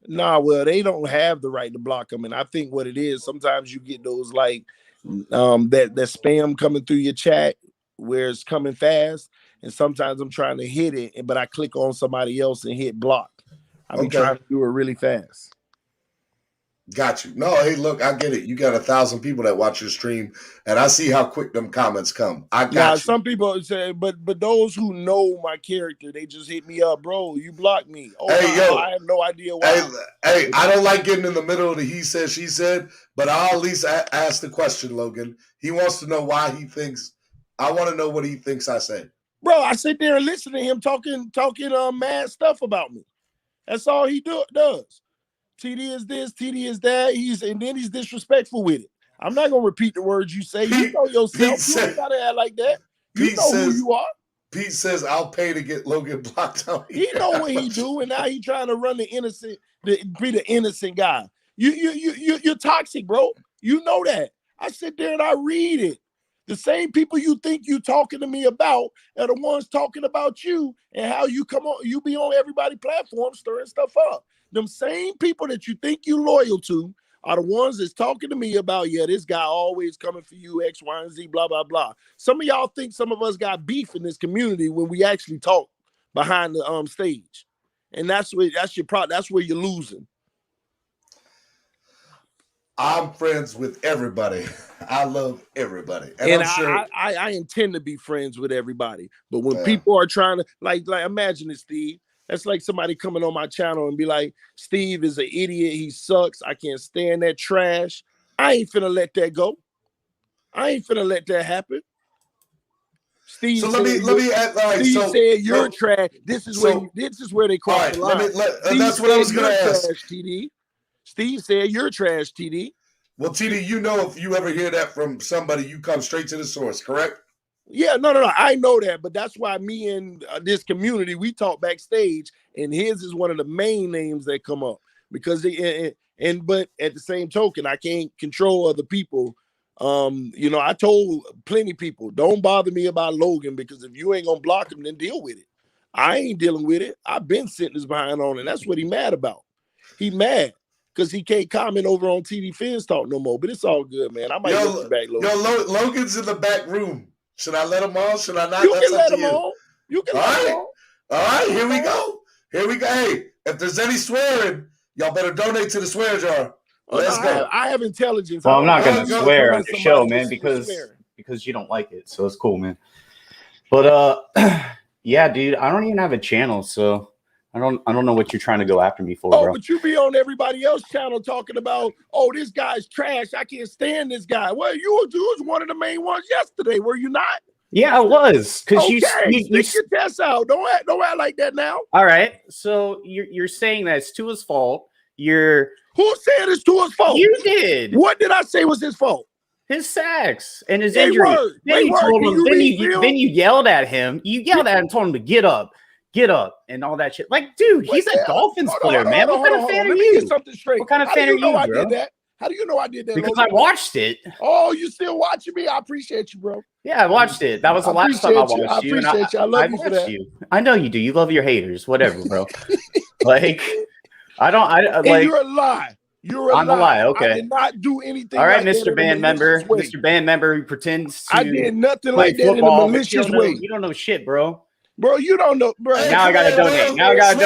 Nah, well, they don't have the right to block them. And I think what it is, sometimes you get those like that spam coming through your chat where it's coming fast, and sometimes I'm trying to hit it, but I click on somebody else and hit block. I be trying to do it really fast. Got you. No, hey, look, I get it. You got 1,000 people that watch your stream, and I see how quick them comments come. I got you. Some people say, but those who know my character, they just hit me up, bro. You blocked me. Oh, hey, wow, yo, I have no idea why. Hey, I don't like getting in the middle of the he said, she said, but I'll at least ask the question, Logan. He wants to know why he thinks. I want to know what he thinks I say. Bro, I sit there and listen to him talking mad stuff about me. That's all he does. TD is this, TD is that. And then he's disrespectful with it. I'm not gonna repeat the words you say. You know yourself. You ain't gotta act like that. You know who you are. Pete says, "I'll pay to get Logan blocked out." He know what he do, and now he trying to run be the innocent guy. You're toxic, bro. You know that. I sit there and I read it. The same people you think you talking to me about are the ones talking about you and how you come on. You be on everybody's platform stirring stuff up. Them same people that you think you loyal to are the ones that's talking to me about, yeah, this guy always coming for you, X, Y, and Z, blah, blah, blah. Some of y'all think some of us got beef in this community when we actually talk behind the stage. And that's where you're losing. I'm friends with everybody. I love everybody. And I'm sure I intend to be friends with everybody. But when people are trying to, like imagine it, Steve. That's like somebody coming on my channel and be like, Steve is an idiot. He sucks. I can't stand that trash. I ain't finna let that go. I ain't finna let that happen. Steve, so let me add, like, Steve said you're trash. This is where they cross the line. That's what I was gonna ask. Trash, TD. Steve said you're trash, TD. Well, TD, you know, if you ever hear that from somebody, you come straight to the source, correct? Yeah, no. I know that, but that's why me and this community, we talk backstage, and his is one of the main names that come up because but at the same token, I can't control other people. I told plenty of people, don't bother me about Logan because if you ain't gonna block him, then deal with it. I ain't dealing with it. I've been sitting his behind on, and that's what he mad about. He mad because he can't comment over on TV Fins Talk no more. But it's all good, man. I might get you back, Logan. Logan's in the back room. Should I let him on? Should I not? You can let him on. You can let him on. All right, here we go. Hey, if there's any swearing, y'all better donate to the swear jar. Let's go. I have intelligence. Well, I'm not going to swear on the show, man, because you don't like it. So it's cool, man. But yeah, dude, I don't even have a channel, so I don't know what you're trying to go after me for, bro. But you be on everybody else's channel talking about, oh, this guy's trash. I can't stand this guy. Well, you was one of the main ones yesterday, were you not? Yeah, I was. Because you stick your chest out. Don't act like that now. All right. So you're saying that it's Tua's fault. Who said it's Tua's fault? You did. What did I say was his fault? His sacks and his injury. Then you yelled at him. You yelled at him, told him to get up, and all that shit. Like, dude, he's a Dolphins player, man. What kind of fan are you? What kind of fan are you, bro? I did that? How do you know I did that? Because I watched it. Oh, you still watching me? I appreciate you, bro. Yeah, I watched it. That was the last time I watched you. I appreciate you. I love you for that. I know you do. You love your haters. Whatever, bro. Like, you're a lie. I'm a lie. Okay. I did not do anything. All right, Mr. Band Member. Mr. Band Member who pretends to I did nothing like that in a malicious way. You don't know shit, bro. Bro, you don't know, bro. Now I gotta donate. Now I gotta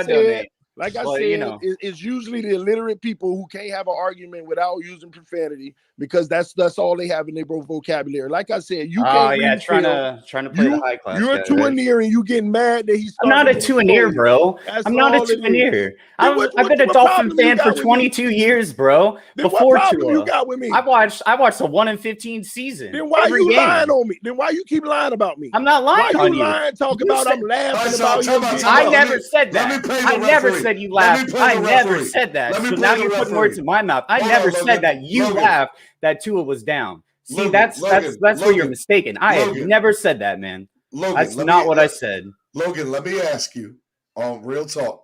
donate. Like I said, it's usually the illiterate people who can't have an argument without using profanity because that's all they have in their vocabulary. Like I said, you can't. Trying to play the high class. You're a two-and-near and you getting mad that he's. I'm not a two-and-near, bro. I'm not a two-and-near. I've been a Dolphin fan for 22 years, bro. Before Tua, you got with me? I watched a 1-15 season. Then why you lying on me? Then why you keep lying about me? I'm not lying on you. Talk about I'm laughing about you. I never said that. I never said you laughed. I never said that. So now you're putting words in my mouth. I never said that. You laughed that Tua was down. See, that's where you're mistaken. I have never said that, man. That's not what I said. Logan, let me ask you on real talk.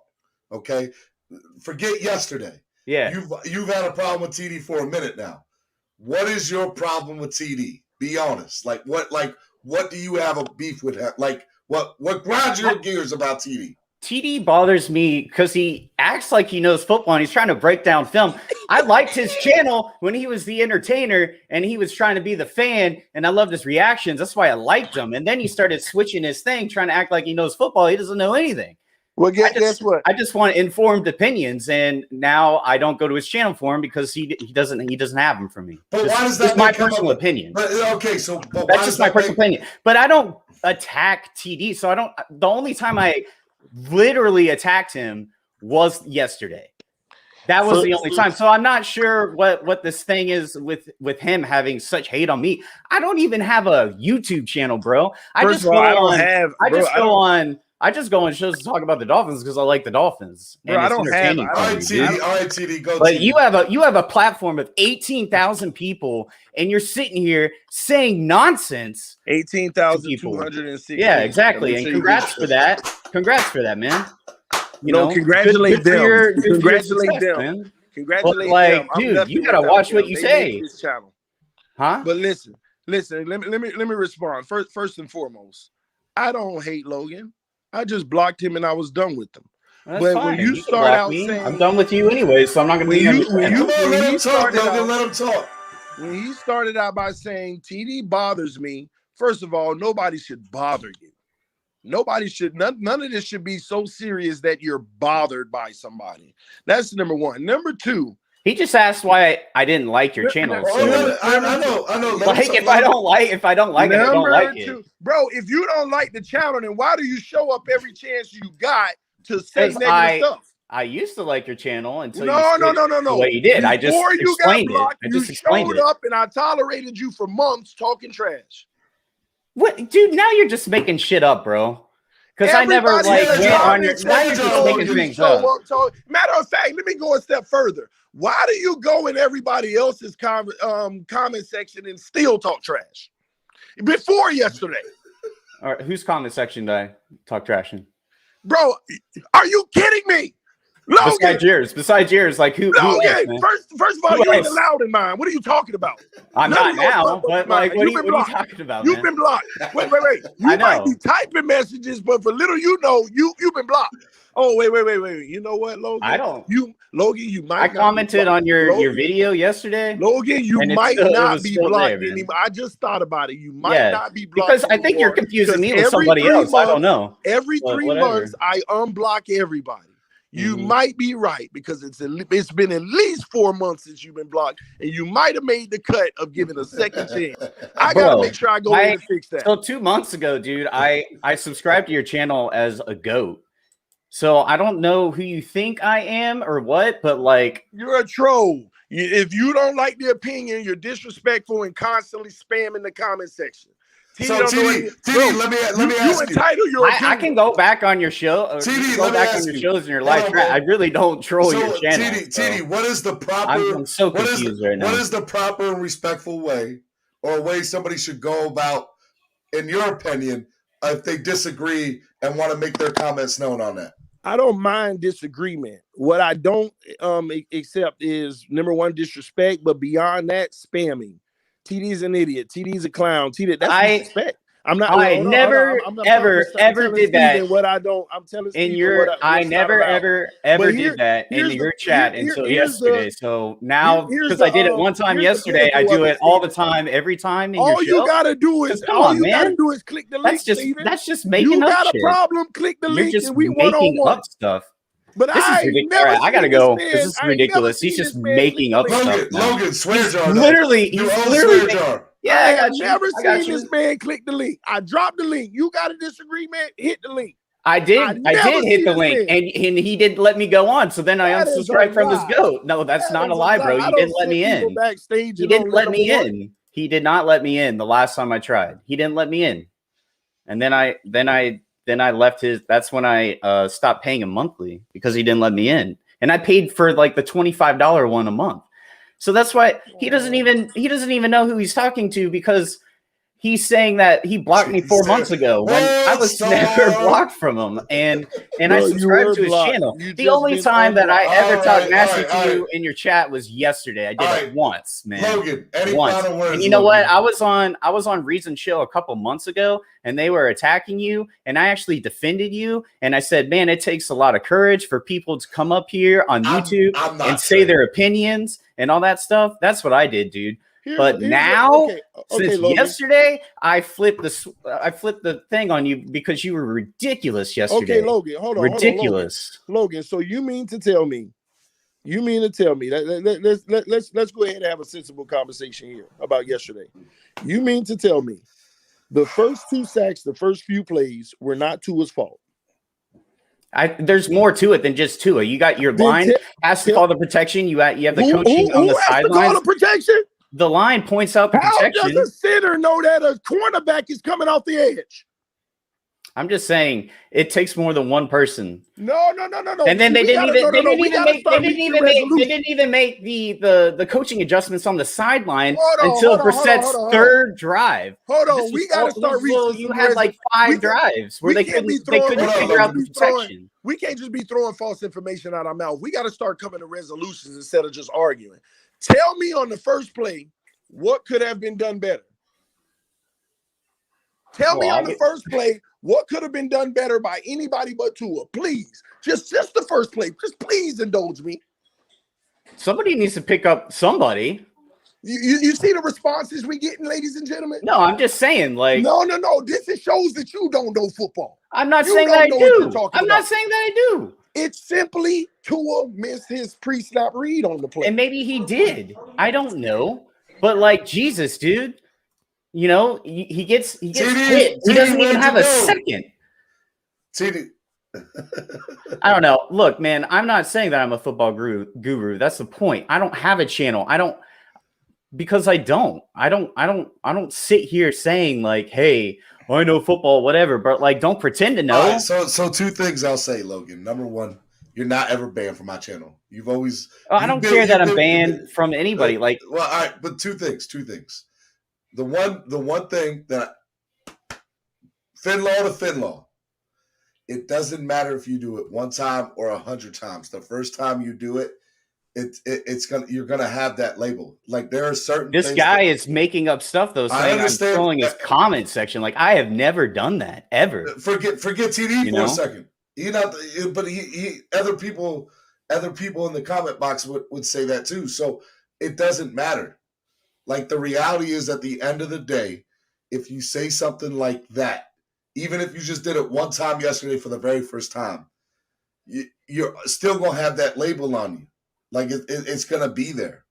Okay, forget yesterday. Yeah, you've had a problem with TD for a minute now. What is your problem with TD? Be honest. What do you have a beef with? Like what grinds your gears about TD? TD bothers me because he acts like he knows football and he's trying to break down film. I liked his channel when he was the entertainer and he was trying to be the fan, and I loved his reactions. That's why I liked him. And then he started switching his thing, trying to act like he knows football. He doesn't know anything. Well, guess what? I just want informed opinions, and now I don't go to his channel for him because he doesn't have them for me. But why does that my come personal up? opinion? But, okay, so but that's why just does my that personal opinion. But I don't attack TD, so I don't. The only time I literally attacked him was yesterday. That was the only time. So I'm not sure what this thing is with him having such hate on me. I don't even have a YouTube channel, bro. I just go on shows to talk about the Dolphins because I like the Dolphins. Bro, I don't have. All right, TD, go. But TD. you have a platform of 18,000 people, and you're sitting here saying nonsense. 18,260. Yeah, exactly. And congrats for that. Congrats for that, man. Congratulate them. Congratulate them, man. Congratulate them. Dude, you gotta watch what you say. This channel. Huh? But listen. Let me respond. First and foremost, I don't hate Logan. I just blocked him and I was done with him. That's but fine. when you can start block out me. saying I'm done with you anyway, so I'm not gonna be Let him talk. When he started out by saying TD bothers me, first of all, nobody should bother you. Nobody should, none of this should be so serious that you're bothered by somebody. That's number one. Number two, he just asked why I didn't like your channel. So I know. Like if I don't like it, I don't like it. Bro, if you don't like the channel, then why do you show up every chance you got to say negative stuff? I used to like your channel until no. The way you did. I just Before you got blocked, you explained showed up and I tolerated you for months talking trash. What, dude? Now you're just making shit up, bro. Because I never went on your. Now you're just making things up. Matter of fact, let me go a step further. Why do you go in everybody else's comment section and still talk trash? Before yesterday. All right, whose comment section did I talk trash in? Bro, are you kidding me? Logan. Besides yours, like who? Logan, who first of all, you ain't allowed in mine. What are you talking about? I'm not now, but like, what are you talking about? You've been blocked. Wait. You might be typing messages, but for little you know, you've been blocked. Oh, wait. You know what, Logan? I don't. Logan, you might. I commented on your video yesterday. Logan, you might not be blocked anymore. I just thought about it. You might not be blocked because I think you're confusing me with somebody else. I don't know. Every 3 months, I unblock everybody. You might be right because it's been at least 4 months since you've been blocked, and you might have made the cut of giving a second chance. I gotta make sure I go in and fix that. So 2 months ago, dude, I subscribed to your channel as a goat. So I don't know who you think I am or what, but like you're a troll. If you don't like the opinion, you're disrespectful and constantly spamming the comment section. TD, let me ask you. Entitle your opinion. I can go back on your show. TD, go back on your shows in your live chat. I really don't troll your channel. TD, what is the proper? I'm so confused right now. What is the proper and respectful way, or a way somebody should go about, in your opinion, if they disagree and want to make their comments known on that? I don't mind disagreement. What I don't accept is number one, disrespect, but beyond that, spamming. TD's an idiot. TD's a clown. TD, that's disrespect. I'm not. I never ever did that. What I don't. I'm telling in your. I never ever did that in your chat until yesterday. So now, because I did it one time yesterday, I do it all the time, every time. All you gotta do is click the link. That's just making up shit. You got a problem? Click the link. You're just and we making up stuff. But this is ridiculous. I gotta go. This is ridiculous. He's just making up stuff. Logan, swear jar. Literally, he's literally. Yeah, I have never seen this man click the link. I dropped the link. You got a disagreement? Hit the link. I did hit the link, and he didn't let me go on. So then I unsubscribed from this goat. No, that's not a lie, bro. You didn't let me in. He didn't let me in. He did not let me in the last time I tried. He didn't let me in, and then I left his. That's when I stopped paying him monthly because he didn't let me in, and I paid for like the $25 one a month. So that's why he doesn't even know who he's talking to because he's saying that he blocked me 4 months ago when I was never blocked from him, and I Bro, you were subscribed to his blocked. channel. You The just only been time that I unblocked. ever talked nasty all to right. you in your chat was yesterday. I did it once, man. Logan, any Once. final words? And you know Logan? what? I was on Reason Chill a couple months ago, and they were attacking you, and I actually defended you, and I said, man, it takes a lot of courage for people to come up here on YouTube and say their opinions and all that stuff. That's what I did, dude. But now, since Logan. yesterday, I flipped the thing on you because you were ridiculous yesterday. Okay, Logan, hold on. Ridiculous. Logan, so you mean to tell me that let's go ahead and have a sensible conversation here about yesterday. You mean to tell me the first 2 sacks, the first few plays were not Tua's fault? There's more to it than just Tua. You got your line has to call the protection. You have the coaching on the sidelines. Who has to call the protection? The line points out the protection. How does a center know that a cornerback is coming off the edge? I'm just saying it takes more than one person. No. And then they didn't even make the coaching adjustments on the sideline until Brissett's third drive. Hold on, we got to start reaching. You had like 5 drives where they couldn't figure out the protection. We can't just be throwing false information out our mouth. We got to start coming to resolutions instead of just arguing. Tell me on the first play what could have been done better. Tell me on the first play what could have been done better by anybody but Tua. Please, just the first play. Just please indulge me. Somebody needs to pick up somebody. You see the responses we getting, ladies and gentlemen? No, I'm just saying, like, no. This shows that you don't know football. I'm not saying that I do. I'm not saying that I do. It's simply Tua missed his pre-snap read on the play. And maybe he did. I don't know. But like, Jesus, dude, you know, he gets hit. He doesn't even have a second. I don't know. Look, man, I'm not saying that I'm a football guru. That's the point. I don't have a channel. I don't sit here saying like, hey, I know football, whatever, but like, don't pretend to know. All right, so 2 things I'll say, Logan. Number 1, you're not ever banned from my channel. You've always. I don't care that I'm banned from anybody. Like, well, all right, but 2 things. The one thing that Finlaw. It doesn't matter if you do it 1 time or 100 times. The first time you do it, you're gonna have that label. Like there are certain. This guy is making up stuff though, saying I'm trolling his comment section. Like I have never done that ever. Forget TD for a second. But other people in the comment box would say that too. So it doesn't matter. Like the reality is, at the end of the day, if you say something like that, even if you just did it 1 time yesterday for the very first time, you're still gonna have that label on you. Like it's gonna be there.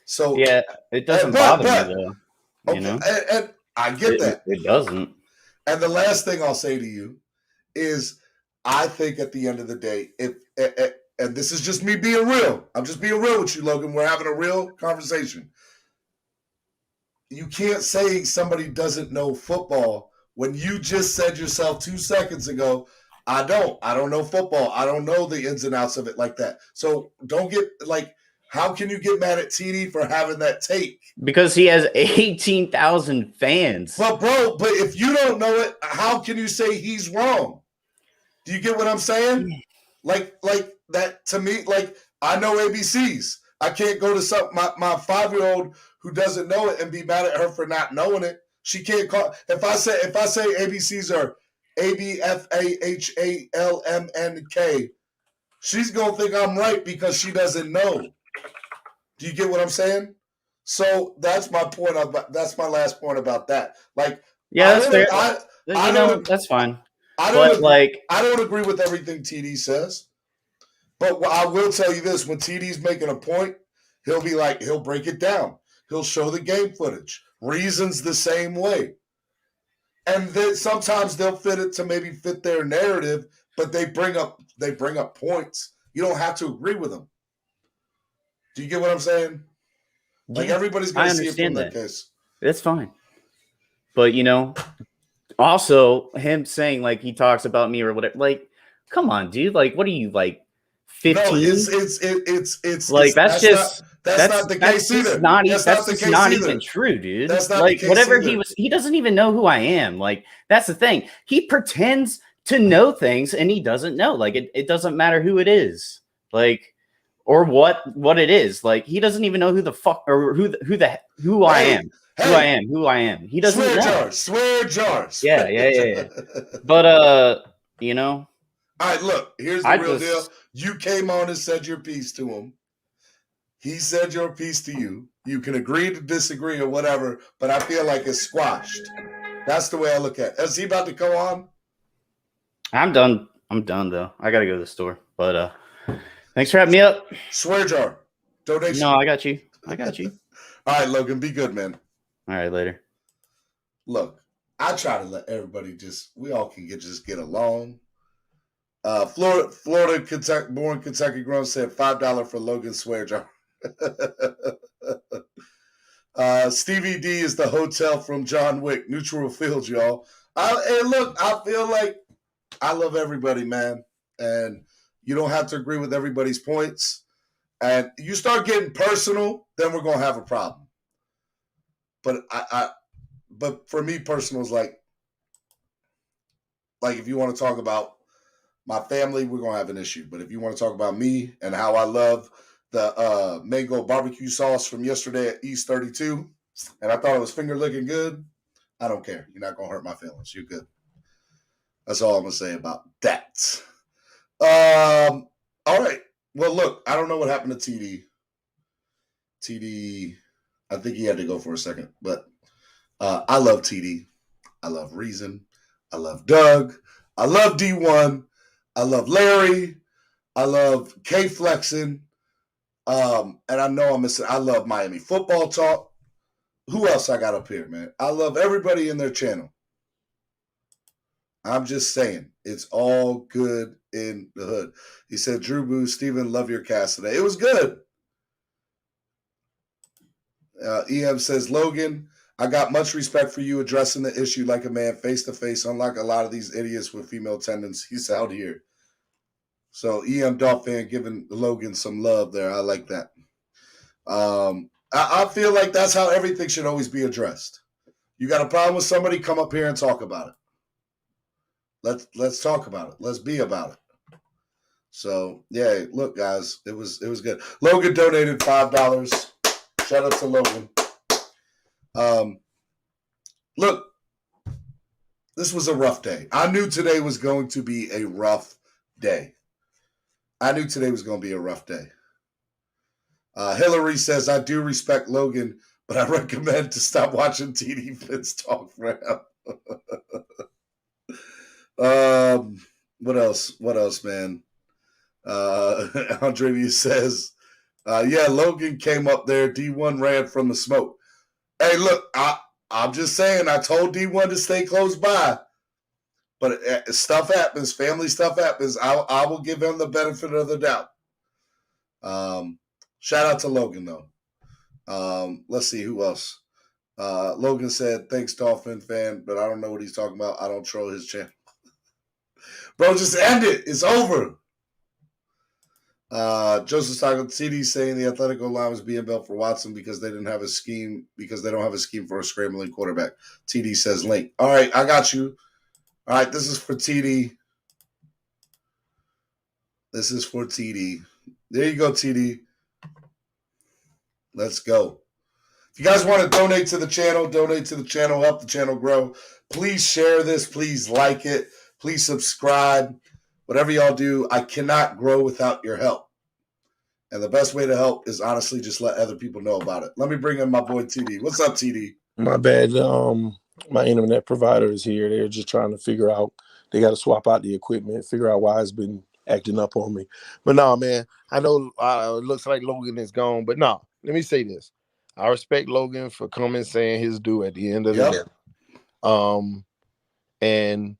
So yeah, it doesn't bother me though. Okay, you know? and I get that. It doesn't. And the last thing I'll say to you is, I think at the end of the day, and this is just me being real. I'm just being real with you, Logan. We're having a real conversation. You can't say somebody doesn't know football when you just said yourself 2 seconds ago, I don't know football. I don't know the ins and outs of it like that. So don't get like, how can you get mad at TD for having that take? Because he has 18,000 fans. But if you don't know it, how can you say he's wrong? Do you get what I'm saying? Like that to me, like I know ABCs. I can't go to my 5-year-old who doesn't know it and be mad at her for not knowing it. She can't call if I say ABCs are ABFAHALMNK, she's gonna think I'm right because she doesn't know. Do you get what I'm saying? So that's my point. That's my last point about that. Like, yeah, that's fair. That's fine. I don't agree with everything TD says, but I will tell you this: when TD's making a point, he'll break it down. He'll show the game footage. Reasons the same way. And then sometimes they'll fit it to maybe fit their narrative, but they bring up points. You don't have to agree with them. Do you get what I'm saying? Like everybody's going to see it from their case. That's fine. But also him saying like he talks about me or whatever. Like, come on, dude. Like, what are you like 15. No, it's like that's not the case either. That's just not even true, dude. That's not like the case whatever either. he doesn't even know who I am. Like that's the thing. He pretends to know things and he doesn't know. Like it doesn't matter who it is. Like or what it is. Like he doesn't even know who the fuck or who I am. Who I am. He doesn't know. Swear jars. Yeah. But you know. All right, look, here's the real deal. You came on and said your piece to him. He said your piece to you. You can agree to disagree or whatever, but I feel like it's squashed. That's the way I look at it. Is he about to go on? I'm done though. I gotta go to the store. But thanks for having me up. Swear jar. Donation. No, I got you. All right, Logan, be good, man. All right, later. Look, I try to let everybody we all can just get along. Florida, Kentucky, born Kentucky grown said $5 for Logan swear jar. Stevie D is the hotel from John Wick. Neutral field, y'all. Hey, look, I feel like I love everybody, man. And you don't have to agree with everybody's points. And you start getting personal, then we're going to have a problem. But but for me, personal is like if you want to talk about my family, we're going to have an issue. But if you want to talk about me and how I love the mango barbecue sauce from yesterday at East 32, and I thought it was finger looking good, I don't care. You're not going to hurt my feelings. You're good. That's all I'm going to say about that. All right. Well, look, I don't know what happened to TD. TD, I think he had to go for a second. But I love TD. I love Reason. I love Doug. I love D1. I love Larry. I love K Flexin. And I know I love Miami Football Talk. Who else I got up here, man? I love everybody in their channel. I'm just saying, it's all good in the hood. He said, Drew Boo, Steven, love your cast today. It was good. EM says, Logan, I got much respect for you addressing the issue like a man face to face, unlike a lot of these idiots with female tendencies out here. So EM Dolphin giving Logan some love there. I like that. I feel like that's how everything should always be addressed. You got a problem with somebody, come up here and talk about it. Let's talk about it. Let's be about it. So yeah, look, guys, it was good. Logan donated $5. Shout out to Logan. Look, this was a rough day. I knew today was going to be a rough day. Hillary says, I do respect Logan, but I recommend to stop watching TD Fitz talk for him. What else, man? Andre says, yeah, Logan came up there. D1 ran from the smoke. Hey, look, I'm just saying, I told D1 to stay close by. But stuff happens. Family stuff happens. I will give him the benefit of the doubt. Shout out to Logan, though. Let's see, who else? Logan said, thanks, Dolphin fan, but I don't know what he's talking about. I don't troll his channel. Bro, just end it. It's over. Joseph talking CD saying the athletic line was being built for Watson because they didn't have a scheme, because they don't have a scheme for a scrambling quarterback. TD says link. All right, I got you. All right, this is for TD. There you go, TD. Let's go. If you guys want to donate to the channel, help the channel grow. Please share this. Please like it. Please subscribe. Whatever y'all do, I cannot grow without your help. And the best way to help is honestly just let other people know about it. Let me bring in my boy TD. What's up, TD? My bad. My internet provider is here. They're just trying to figure out. They got to swap out the equipment, figure out why it's been acting up on me. But no, man, I know it looks like Logan is gone. But no, let me say this. I respect Logan for coming saying his due at the end of the day. And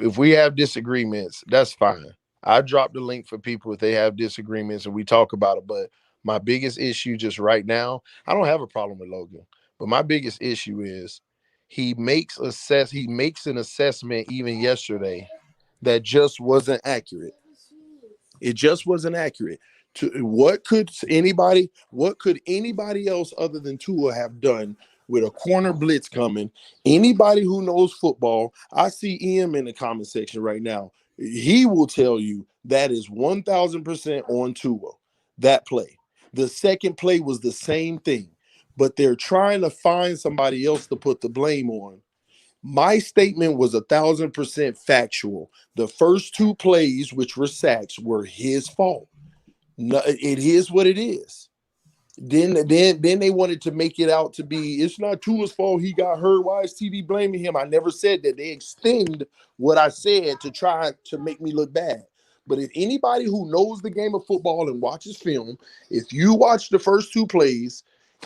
if we have disagreements, that's fine. I drop the link for people if they have disagreements and we talk about it. But my biggest issue just right now, I don't have a problem with Logan. But my biggest issue is he makes an assessment even yesterday that just wasn't accurate. It just wasn't accurate. What could anybody else other than Tua have done with a corner blitz coming? Anybody who knows football, I see Em in the comment section right now. He will tell you that is 1,000% on Tua, that play. The second play was the same thing, but they're trying to find somebody else to put the blame on. My statement was 1,000% factual. The first two plays, which were sacks, were his fault. No, it is what it is. Then they wanted to make it out to be it's not Tua's fault. He got hurt. Why is TV blaming him? I never said that. They extend what I said to try to make me look bad. But if anybody who knows the game of football and watches film, if you watch the first two plays,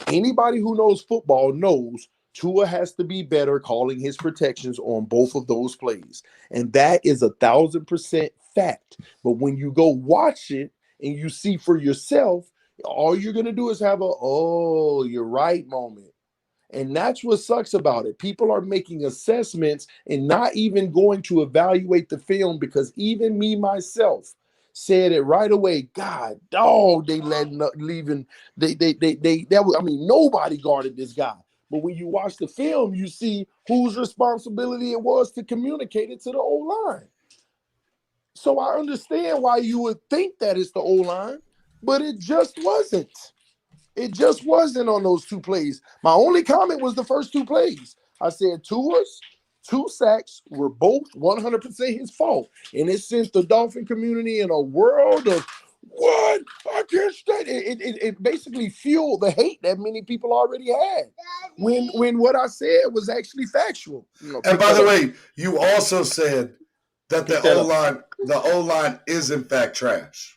anybody who knows football knows Tua has to be better calling his protections on both of those plays. And that is 1,000% fact. But when you go watch it and you see for yourself, all you're going to do is have oh, you're right moment. And that's what sucks about it. People are making assessments and not even going to evaluate the film, because even me myself said it right away. God, dog, they leaving. That was, I mean, nobody guarded this guy. But when you watch the film, you see whose responsibility it was to communicate it to the O-line. So I understand why you would think that it's the O-line, but it just wasn't. It just wasn't on those two plays. My only comment was the first two plays. I said Tua's 2 sacks were both 100% his fault. And it sent the Dolphin community in a world of, what? I can't stand it. It basically fueled the hate that many people already had when what I said was actually factual. And by the way, you also said that the O-line is in fact trash.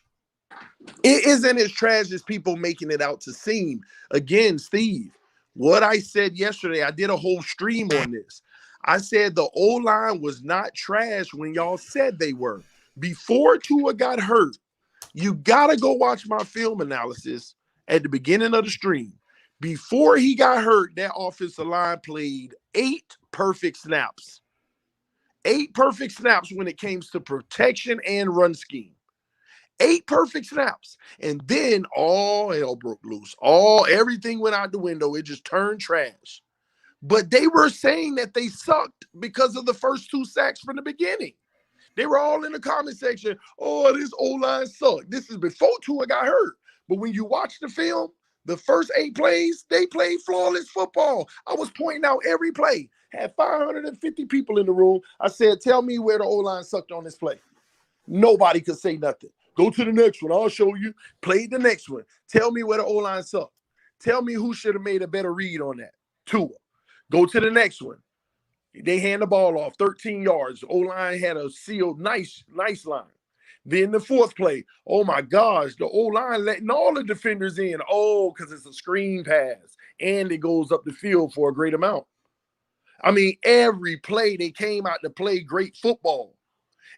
It isn't as trash as people making it out to seem. Again, Steve, what I said yesterday, I did a whole stream on this. I said the O-line was not trash when y'all said they were. Before Tua got hurt, you got to go watch my film analysis at the beginning of the stream. Before he got hurt, that offensive line played 8 perfect snaps. 8 perfect snaps when it came to protection and run scheme. 8 perfect snaps. And then all hell broke loose. Everything went out the window. It just turned trash. But they were saying that they sucked because of the first 2 sacks from the beginning. They were all in the comment section. Oh, this O-line sucked. This is before Tua got hurt. But when you watch the film, the first 8 plays, they played flawless football. I was pointing out every play. Had 550 people in the room. I said, tell me where the O-line sucked on this play. Nobody could say nothing. Go to the next one. I'll show you. Play the next one. Tell me where the O-line sucked. Tell me who should have made a better read on that. Tua. Go to the next one. They hand the ball off 13 yards. O-line had a sealed nice line. Then the fourth play. Oh, my gosh. The O-line letting all the defenders in. Oh, because it's a screen pass. And it goes up the field for a great amount. I mean, every play they came out to play great football.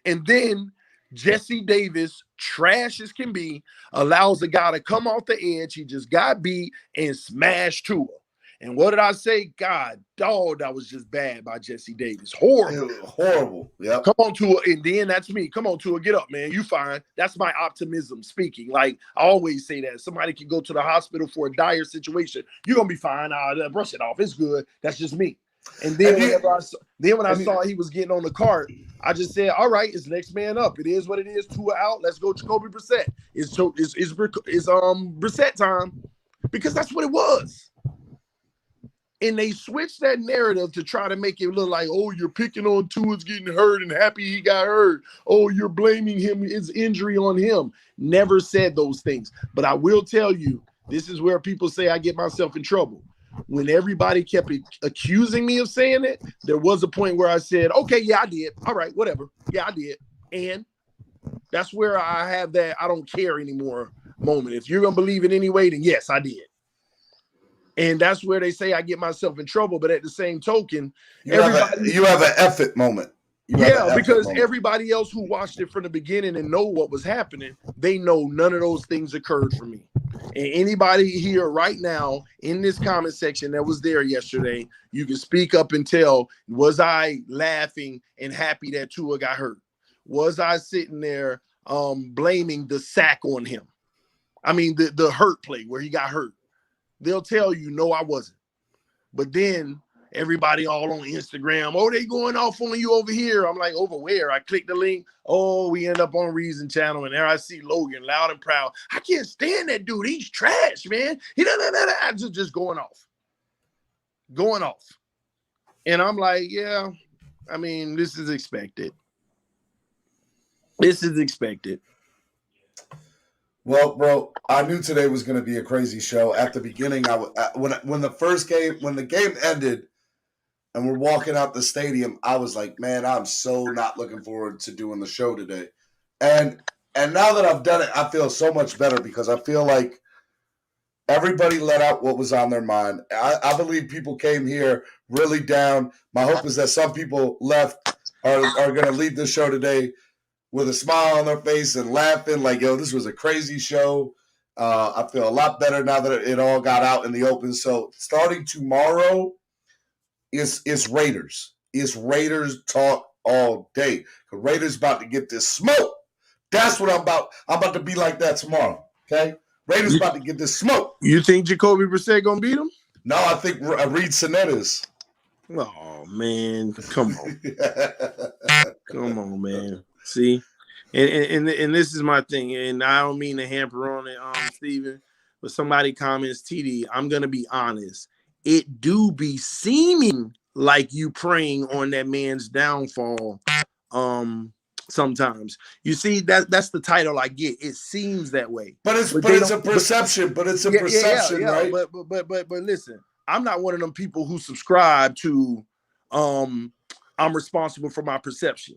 And then Jesse Davis, trash as can be, allows the guy to come off the edge. He just got beat and smashed Tua. And what did I say? God, dog, that was just bad by Jesse Davis. Horrible. Yep. Come on, Tua. And then that's me. Come on, Tua, get up, man. You fine. That's my optimism speaking. Like, I always say that. Somebody can go to the hospital for a dire situation. You're going to be fine. I'll brush it off. It's good. That's just me. And then when I saw he was getting on the cart, I just said, all right, it's next man up. It is what it is. Tua out. Let's go Jacoby Brissett. It's Brissett time, because that's what it was. And they switched that narrative to try to make it look like, oh, you're picking on Tua's getting hurt and happy he got hurt. Oh, you're blaming him, his injury on him. Never said those things. But I will tell you, this is where people say I get myself in trouble. When everybody kept accusing me of saying it, there was a point where I said, okay, yeah, I did. All right, whatever. Yeah, I did. And that's where I have that I don't care anymore moment. If you're going to believe it anyway, then yes, I did. And that's where they say I get myself in trouble. But at the same token, you have an effort moment. Because everybody else who watched it from the beginning and know what was happening, they know none of those things occurred for me. And anybody here right now in this comment section that was there yesterday, you can speak up and tell, was I laughing and happy that Tua got hurt? Was I sitting there blaming the sack on him. I mean, the hurt play where he got hurt. They'll tell you, no, I wasn't. But then everybody all on Instagram, oh, they going off on you over here. I'm like, over where? I click the link. Oh, we end up on Reason Channel, and there I see Logan loud and proud. I can't stand that dude. He's trash, man. He just going off. Going off. And I'm like, yeah, I mean, this is expected. This is expected. Well, bro, I knew today was going to be a crazy show. At the beginning, when the game ended, and we're walking out the stadium, I was like, man, I'm so not looking forward to doing the show today. And now that I've done it, I feel so much better because I feel like everybody let out what was on their mind. I believe people came here really down. My hope is that some people left are going to leave the show today with a smile on their face and laughing like, yo, this was a crazy show. I feel a lot better now that it all got out in the open. So starting tomorrow is Raiders. It's Raiders talk all day. Raiders about to get this smoke. That's what I'm about. I'm about to be like that tomorrow. Okay? Raiders about to get this smoke. You think Jacoby Brissett gonna beat him? No, I think Reed Sinnett is. Oh man, come on. Come on, man. See? And this is my thing, and I don't mean to hamper on it, Steven, but somebody comments, TD, I'm gonna be honest. It do be seeming like you preying on that man's downfall. Sometimes you see that's the title I get. It seems that way, but it's a perception. But it's a perception, right? But listen, I'm not one of them people who subscribe to I'm responsible for my perception.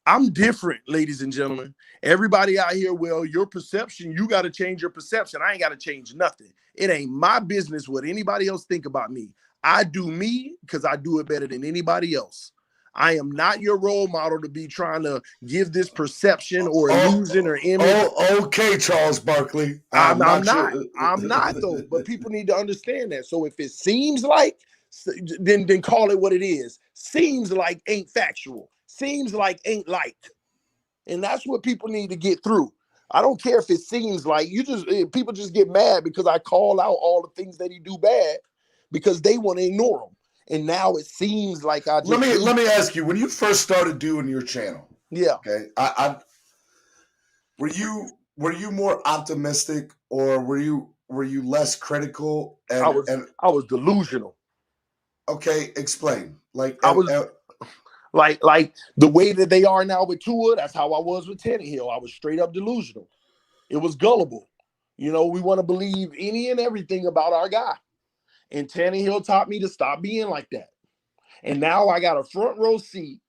I'm different, ladies and gentlemen. Everybody out here, well, your perception, you got to change your perception. I ain't got to change nothing. It ain't my business what anybody else think about me. I do me because I do it better than anybody else. I am not your role model to be trying to give this perception or illusion or image. Okay, Charles Barkley. I'm not. I'm not though. But people need to understand that. So if it seems like, then call it what it is. Seems like ain't factual. Seems like ain't like. And that's what people need to get through. I don't care if it seems like people just get mad because I call out all the things that he do bad because they want to ignore him. And now it seems like I just let me ask you, when you first started doing your channel, yeah, okay, were you more optimistic or were you less critical? I was delusional. Okay, explain. Like like the way that they are now with Tua, that's how I was with Tannehill. I was straight up delusional. It was gullible. You know, we want to believe any and everything about our guy. And Tannehill taught me to stop being like that. And now I got a front row seat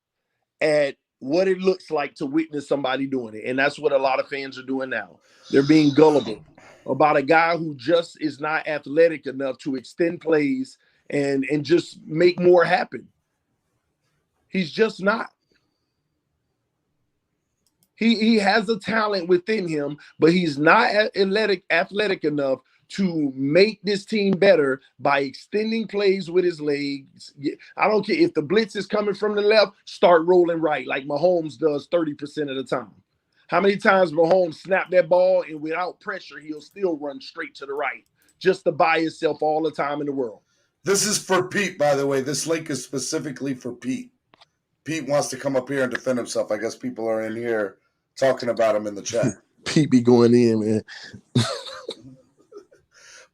at what it looks like to witness somebody doing it. And that's what a lot of fans are doing now. They're being gullible about a guy who just is not athletic enough to extend plays and just make more happen. He's just not. He has a talent within him, but he's not athletic enough to make this team better by extending plays with his legs. I don't care if the blitz is coming from the left, start rolling right like Mahomes does 30% of the time. How many times Mahomes snap that ball and without pressure, he'll still run straight to the right just to buy himself all the time in the world. This is for Pete, by the way. This link is specifically for Pete. Pete wants to come up here and defend himself. I guess people are in here talking about him in the chat. Pete be going in, man.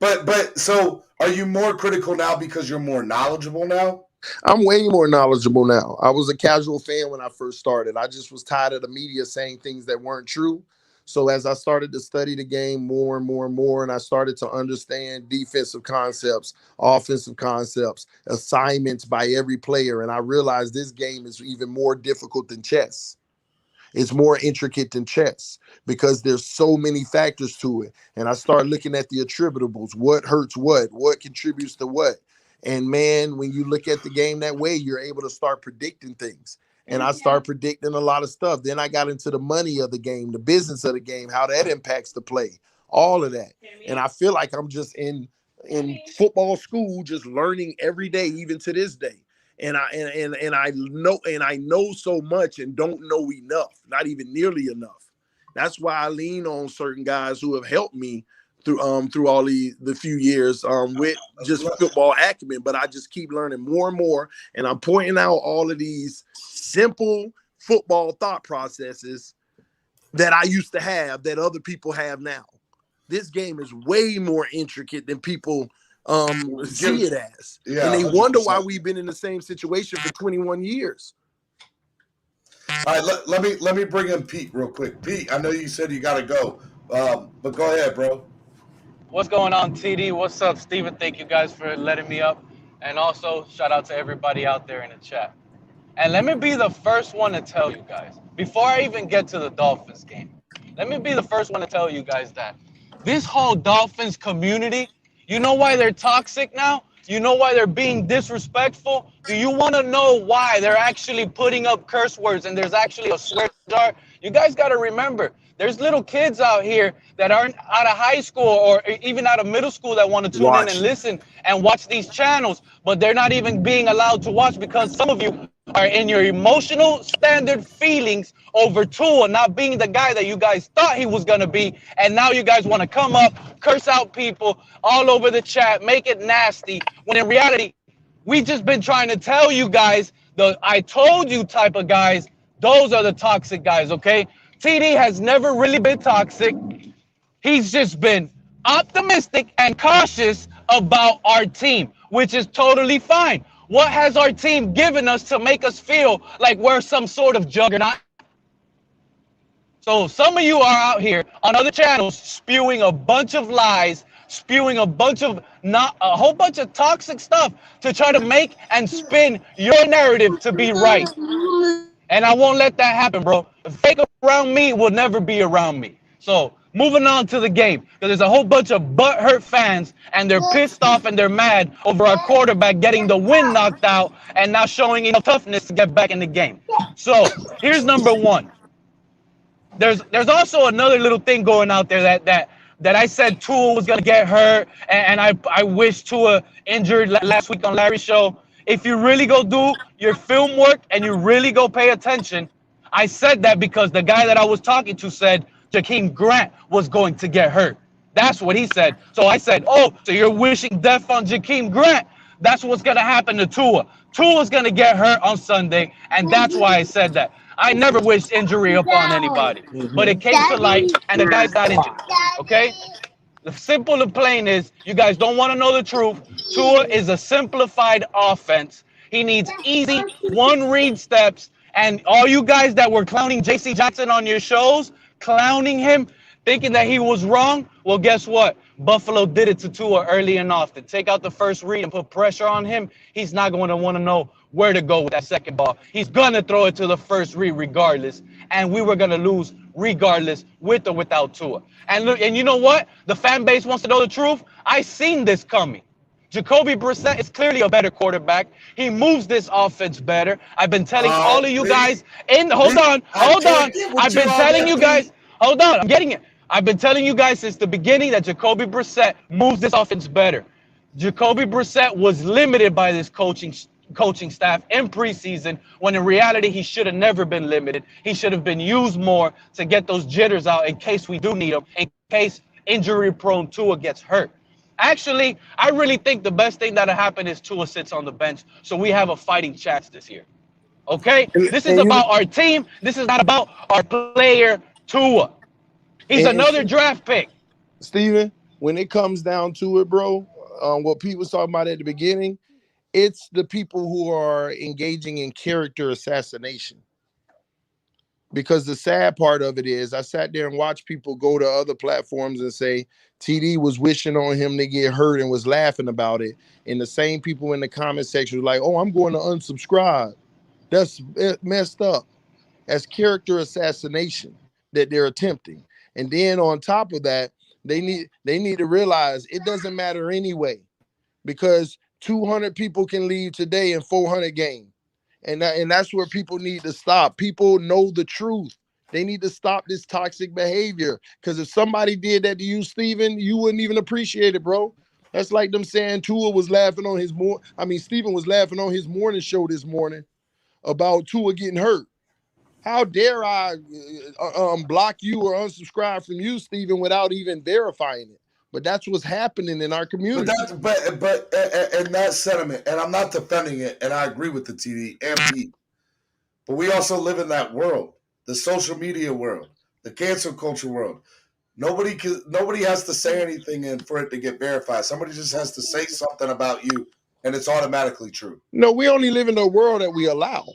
But so are you more critical now because you're more knowledgeable now? I'm way more knowledgeable now. I was a casual fan when I first started. I just was tired of the media saying things that weren't true. So as I started to study the game more and more and more, and I started to understand defensive concepts, offensive concepts, assignments by every player, and I realized this game is even more difficult than chess. It's more intricate than chess because there's so many factors to it. And I started looking at the attributables, what hurts what contributes to what. And man, when you look at the game that way, you're able to start predicting things. And I started predicting a lot of stuff. Then I got into the money of the game, the business of the game, how that impacts the play, all of that. And I feel like I'm just in football school, just learning every day, even to this day. And I know so much and don't know enough, not even nearly enough. That's why I lean on certain guys who have helped me through all the few years with just football acumen. But I just keep learning more and more, and I'm pointing out all of these simple football thought processes that I used to have that other people have now. This game is way more intricate than people see it as. Yeah, and they 100%. wonder why we've been in the same situation for 21 years. All right, let me bring in Pete real quick. Pete, I know you said you got to go, but go ahead, bro. What's going on, TD? What's up, Steven? Thank you guys for letting me up. And also, shout out to everybody out there in the chat. And let me be the first one to tell you guys, before I even get to the Dolphins game, let me be the first one to tell you guys that this whole Dolphins community, you know why they're toxic now? You know why they're being disrespectful? Do you want to know why they're actually putting up curse words and there's actually a swear jar? You guys got to remember, there's little kids out here that aren't out of high school or even out of middle school that want to tune in and listen and watch these channels, but they're not even being allowed to watch because some of you are in your emotional standard feelings over Tua not being the guy that you guys thought he was going to be, and now you guys want to come up, curse out people all over the chat, make it nasty, when in reality, we just been trying to tell you guys, the I told you type of guys, those are the toxic guys, okay? TD has never really been toxic. He's just been optimistic and cautious about our team, which is totally fine. What has our team given us to make us feel like we're some sort of juggernaut? So some of you are out here on other channels spewing a bunch of lies, spewing a whole bunch of toxic stuff to try to make and spin your narrative to be right. And I won't let that happen, bro. The fake around me will never be around me. So moving on to the game, because there's a whole bunch of butthurt fans, and they're pissed off and they're mad over our quarterback getting the wind knocked out and not showing enough toughness to get back in the game. So here's number one. There's also another little thing going out there that I said Tua was gonna get hurt, and I wish Tua injured last week on Larry's show. If you really go do your film work and you really go pay attention, I said that because the guy that I was talking to said Jakeem Grant was going to get hurt. That's what he said. So I said, oh, so you're wishing death on Jakeem Grant. That's what's going to happen to Tua. Tua's going to get hurt on Sunday, and that's why I said that. I never wished injury upon anybody, but it came to light, and the guy's not injured, okay? The simple and plain is, you guys don't want to know the truth. Tua is a simplified offense. He needs easy one-read steps, and all you guys that were clowning J.C. Jackson on your shows, clowning him, thinking that he was wrong, well, guess what? Buffalo did it to Tua early and often. Take out the first read and put pressure on him, he's not going to want to know where to go with that second ball. He's going to throw it to the first read regardless, and we were going to lose regardless, with or without Tua. And look, and you know what? The fan base wants to know the truth. I seen this coming. Jacoby Brissett is clearly a better quarterback. He moves this offense better. I've been telling all of you guys hold on. I've been telling you guys, hold on, I'm getting it. I've been telling you guys since the beginning that Jacoby Brissett moves this offense better. Jacoby Brissett was limited by this coaching staff in preseason, when in reality he should have never been limited. He should have been used more to get those jitters out in case we do need them, in case injury-prone Tua gets hurt. Actually, I really think the best thing that'll happen is Tua sits on the bench, so we have a fighting chance this year. Okay? This is about our team. This is not about our player, Tua. He's another draft pick. Steven, when it comes down to it, bro, what Pete was talking about at the beginning, it's the people who are engaging in character assassination. Because the sad part of it is, I sat there and watched people go to other platforms and say TD was wishing on him to get hurt and was laughing about it. And the same people in the comment section were like, oh, I'm going to unsubscribe. That's messed up. That's character assassination that they're attempting. And then on top of that, they need to realize it doesn't matter anyway, because 200 people can leave today and 400 gain. And that's where people need to stop. People know the truth. They need to stop this toxic behavior. Because if somebody did that to you, Steven, you wouldn't even appreciate it, bro. That's like them saying Tua was laughing on Steven was laughing on his morning show this morning about Tua getting hurt. How dare I block you or unsubscribe from you, Stephen, without even verifying it? But that's what's happening in our community. But and that sentiment, and I'm not defending it, and I agree with the TD and Pete. But we also live in that world, the social media world, the cancel culture world. Nobody has to say anything in for it to get verified. Somebody just has to say something about you, and it's automatically true. No, we only live in the world that we allow.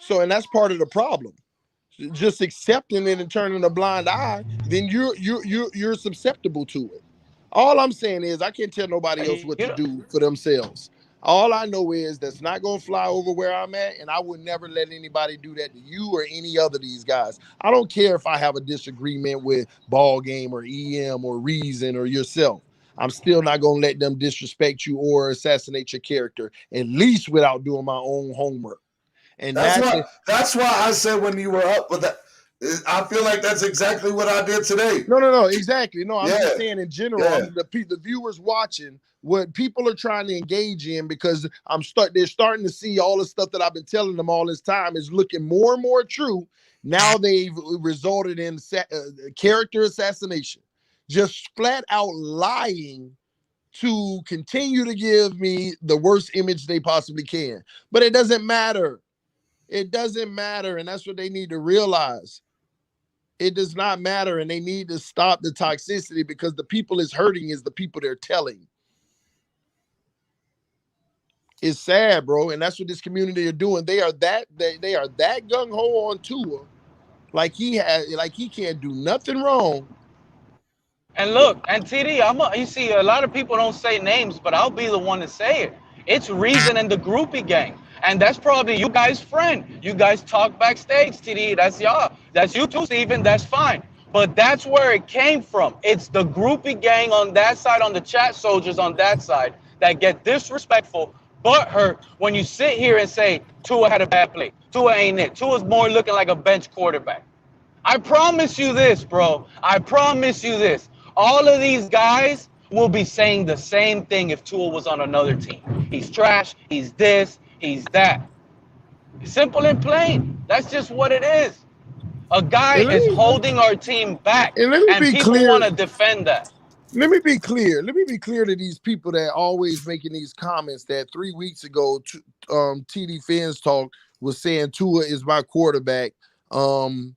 So, and that's part of the problem. Just accepting it and turning a blind eye, then you're susceptible to it. All I'm saying is I can't tell nobody else what to do for themselves. All I know is that's not going to fly over where I'm at, and I would never let anybody do that to you or any other of these guys. I don't care if I have a disagreement with Ball Game or EM or Reason or yourself. I'm still not going to let them disrespect you or assassinate your character, at least without doing my own homework. And that's why I said when you were up with that, I feel like that's exactly what I did today. No, exactly. No, I'm just saying in general, the viewers watching what people are trying to engage in, because they're starting to see all the stuff that I've been telling them all this time is looking more and more true. Now they've resulted in character assassination, just flat out lying to continue to give me the worst image they possibly can. But it doesn't matter. It doesn't matter. And that's what they need to realize. It does not matter. And they need to stop the toxicity, because the people it's hurting is the people they're telling. It's sad, bro. And that's what this community are doing. They are that gung-ho on Tua. Like he can't do nothing wrong. And look, and TD, you see, a lot of people don't say names, but I'll be the one to say it. It's Reason and the groupie gang. And that's probably you guys' friend. You guys talk backstage, TD. That's y'all. That's you too, Steven. That's fine. But that's where it came from. It's the groupie gang on that side, on the chat soldiers on that side, that get disrespectful, butthurt when you sit here and say Tua had a bad play. Tua ain't it. Tua's more looking like a bench quarterback. I promise you this, bro. I promise you this. All of these guys will be saying the same thing if Tua was on another team. He's trash. He's this. He's that. Simple and plain. That's just what it is. A guy is holding our team back, and people want to defend that. Let me be clear. Let me be clear to these people that always making these comments that 3 weeks ago, TD Fans Talk was saying Tua is my quarterback, and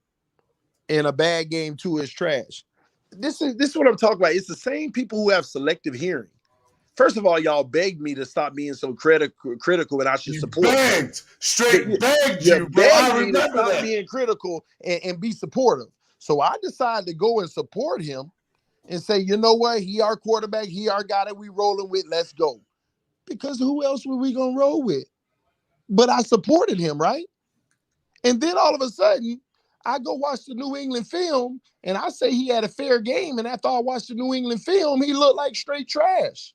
a bad game Tua is trash. This is what I'm talking about. It's the same people who have selective hearing. First of all, y'all begged me to stop being so critical, and I should support. Begged you, bro. I remember to stop being critical and be supportive. So I decided to go and support him and say, you know what? He our quarterback. He our guy that we rolling with. Let's go. Because who else were we gonna roll with? But I supported him, right? And then all of a sudden, I go watch the New England film, and I say he had a fair game. And after I watched the New England film, he looked like straight trash.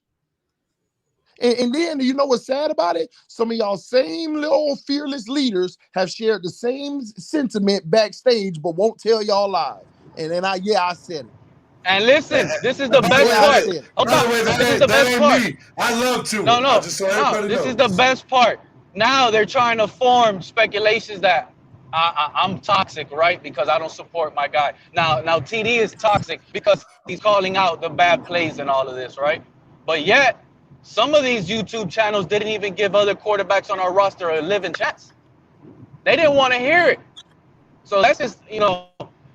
And then, you know what's sad about it? Some of y'all same little fearless leaders have shared the same sentiment backstage, but won't tell y'all live. And then I said it. And listen, this is the best part. This is the best part. Me. I love to. No. This is the best part. Now they're trying to form speculations that I'm toxic, right? Because I don't support my guy. Now TD is toxic because he's calling out the bad plays and all of this, right? But yet, some of these YouTube channels didn't even give other quarterbacks on our roster a living chance. They didn't want to hear it. So that's just,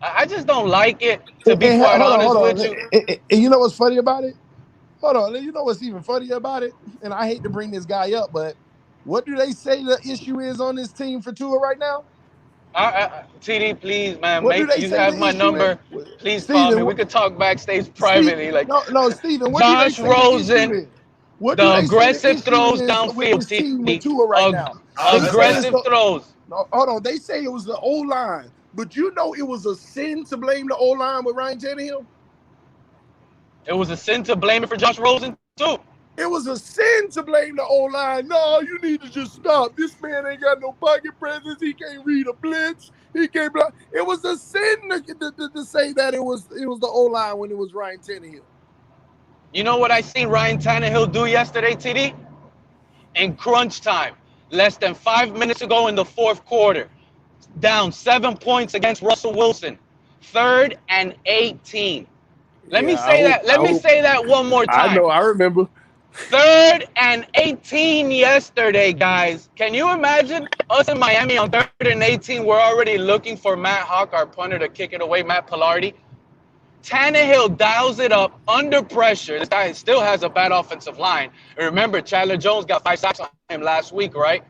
I just don't like it, to be quite honest with you. And you know what's funny about it? Hold on. You know what's even funnier about it? And I hate to bring this guy up, but what do they say the issue is on this team for Tua right now? TD, please, man. You have my number. Please Steven, call me. We could talk backstage privately. No, Steven. What Josh Rosen. The aggressive throws downfield, TD. Right now. Aggressive throws. No, hold on. They say it was the O-line, but you know it was a sin to blame the O-line with Ryan Tannehill? It was a sin to blame it for Josh Rosen, too. It was a sin to blame the O-line. No, you need to just stop. This man ain't got no pocket presence. He can't read a blitz. He can't block. It was a sin to say that it was the O-line when it was Ryan Tannehill. You know what I seen Ryan Tannehill do yesterday, TD? In crunch time, less than 5 minutes ago in the fourth quarter. down 7 points against Russell Wilson. 3rd and 18. Let me say that. Let me say that one more I time. know. I remember. 3rd and 18 yesterday, guys. Can you imagine us in Miami on 3rd and 18? We're already looking for Matt Hawk, our punter, to kick it away, Matt Pilardi. Tannehill dials it up under pressure. This guy still has a bad offensive line. And remember, Chandler Jones got 5 sacks on him last week, right?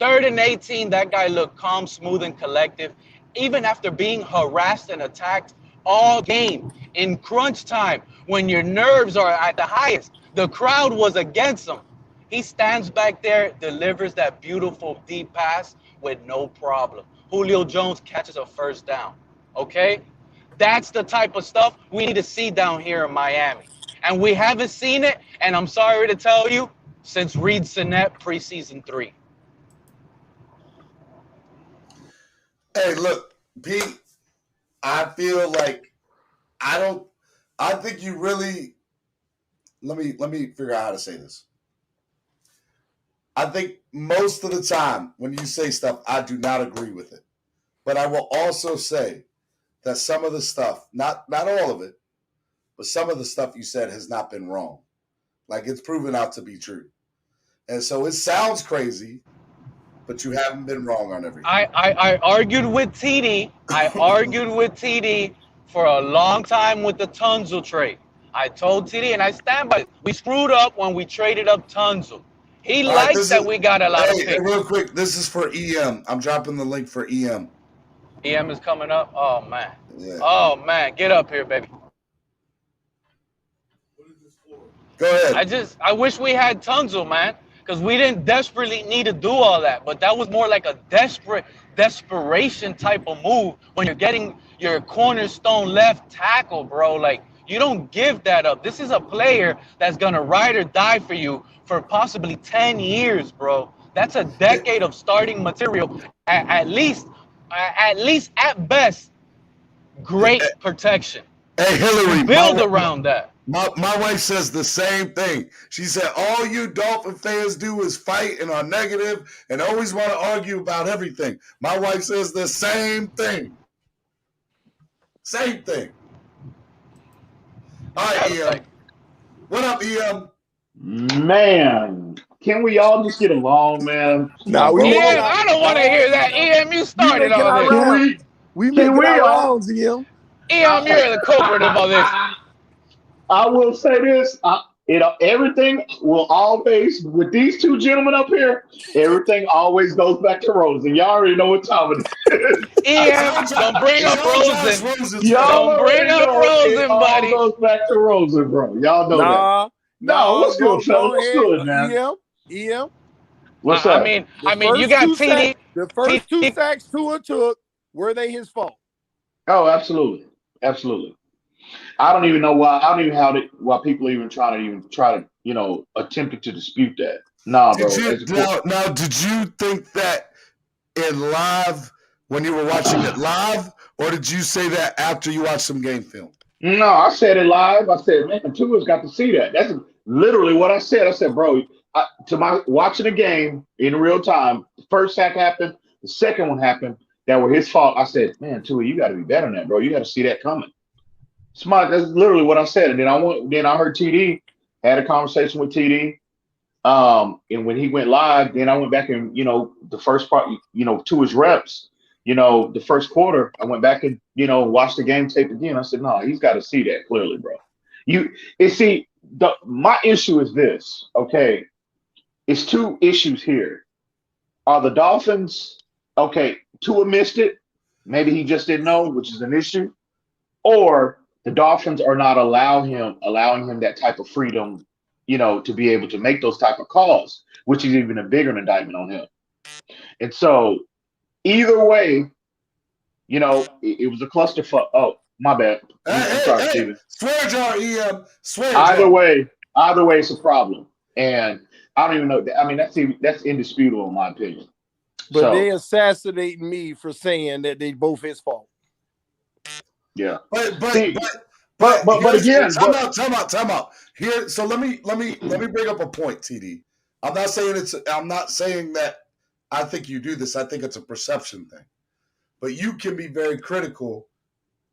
3rd and 18, that guy looked calm, smooth, and collective, even after being harassed and attacked all game. In crunch time, when your nerves are at the highest, the crowd was against him. He stands back there, delivers that beautiful deep pass with no problem. Julio Jones catches a first down, okay? That's the type of stuff we need to see down here in Miami. And we haven't seen it, and I'm sorry to tell you, since Reed Sinnett preseason 3. Hey, look, Pete, I feel like I think you really let me figure out how to say this. I think most of the time when you say stuff, I do not agree with it. But I will also say that some of the stuff, not all of it, but some of the stuff you said has not been wrong. Like it's proven out to be true. And so it sounds crazy, but you haven't been wrong on everything. I argued with TD. I argued with TD for a long time with the Tunzel trade. I told TD, and I stand by it. We screwed up when we traded up Tunzel. He likes that we got a lot of picks. Real quick, this is for EM. I'm dropping the link for EM. EM is coming up. Oh, man. Yeah. Oh, man. Get up here, baby. Go ahead. I wish we had Tunzel, man, because we didn't desperately need to do all that. But that was more like a desperation type of move when you're getting your cornerstone left tackle, bro. Like, you don't give that up. This is a player that's going to ride or die for you for possibly 10 years, bro. That's a decade of starting material. At least at best, great protection. Hey, Hillary, you build around that. My wife says the same thing. She said, all you Dolphin fans do is fight and are negative and always want to argue about everything. My wife says the same thing. Same thing. All right, EM. What up, EM? Man, can we all just get along, man? No, I don't want to hear that. EM, you started all this. We making our rounds, EM. EM, you're the culprit of all this. I will say this. Everything will always, with these two gentlemen up here, everything always goes back to Rosen. Y'all already know what time it is. EM, don't bring up Rosen. Y'all don't bring up Rosen, buddy. It all goes back to Rosen, bro. Y'all know that. No, what's good, fellas? What's good, man? EM. What's up? I mean, you got TD. The first 2 sacks Tua took, were they his fault? Oh, absolutely. Absolutely. I don't even know why. I don't even why people even try to attempting to dispute that. Nah, bro. Now, did you think that in live when you were watching it live, or did you say that after you watched some game film? No, I said it live. I said, man, Tua's got to see that. That's literally what I said. I said, bro, watching the game in real time, the first sack happened, the second one happened, that were his fault. I said, man, Tua, you got to be better than that, bro. You got to see that coming. Smart. That's literally what I said. And then I heard TD, had a conversation with TD. And when he went live, then I went back and, the first part, to his reps, the first quarter, I went back and, watched the game tape again. I said, no, he's got to see that clearly, bro. My issue is this, okay? It's 2 issues here. Are the Dolphins, okay, Tua missed it. Maybe he just didn't know, which is an issue. Or the Dolphins are not allowing him that type of freedom, to be able to make those type of calls, which is even a bigger indictment on him. And so either way, it was a clusterfuck. Oh, my bad. I'm sorry, Steven. Swear jar, EM. Swear jar. Either way, it's a problem. And I don't even know. I mean, that's indisputable in my opinion. But they assassinating me for saying that they both his fault. Yeah. But again, time out. Here, so let me bring up a point, TD. I'm not saying that I think you do this. I think it's a perception thing. but you can be very critical.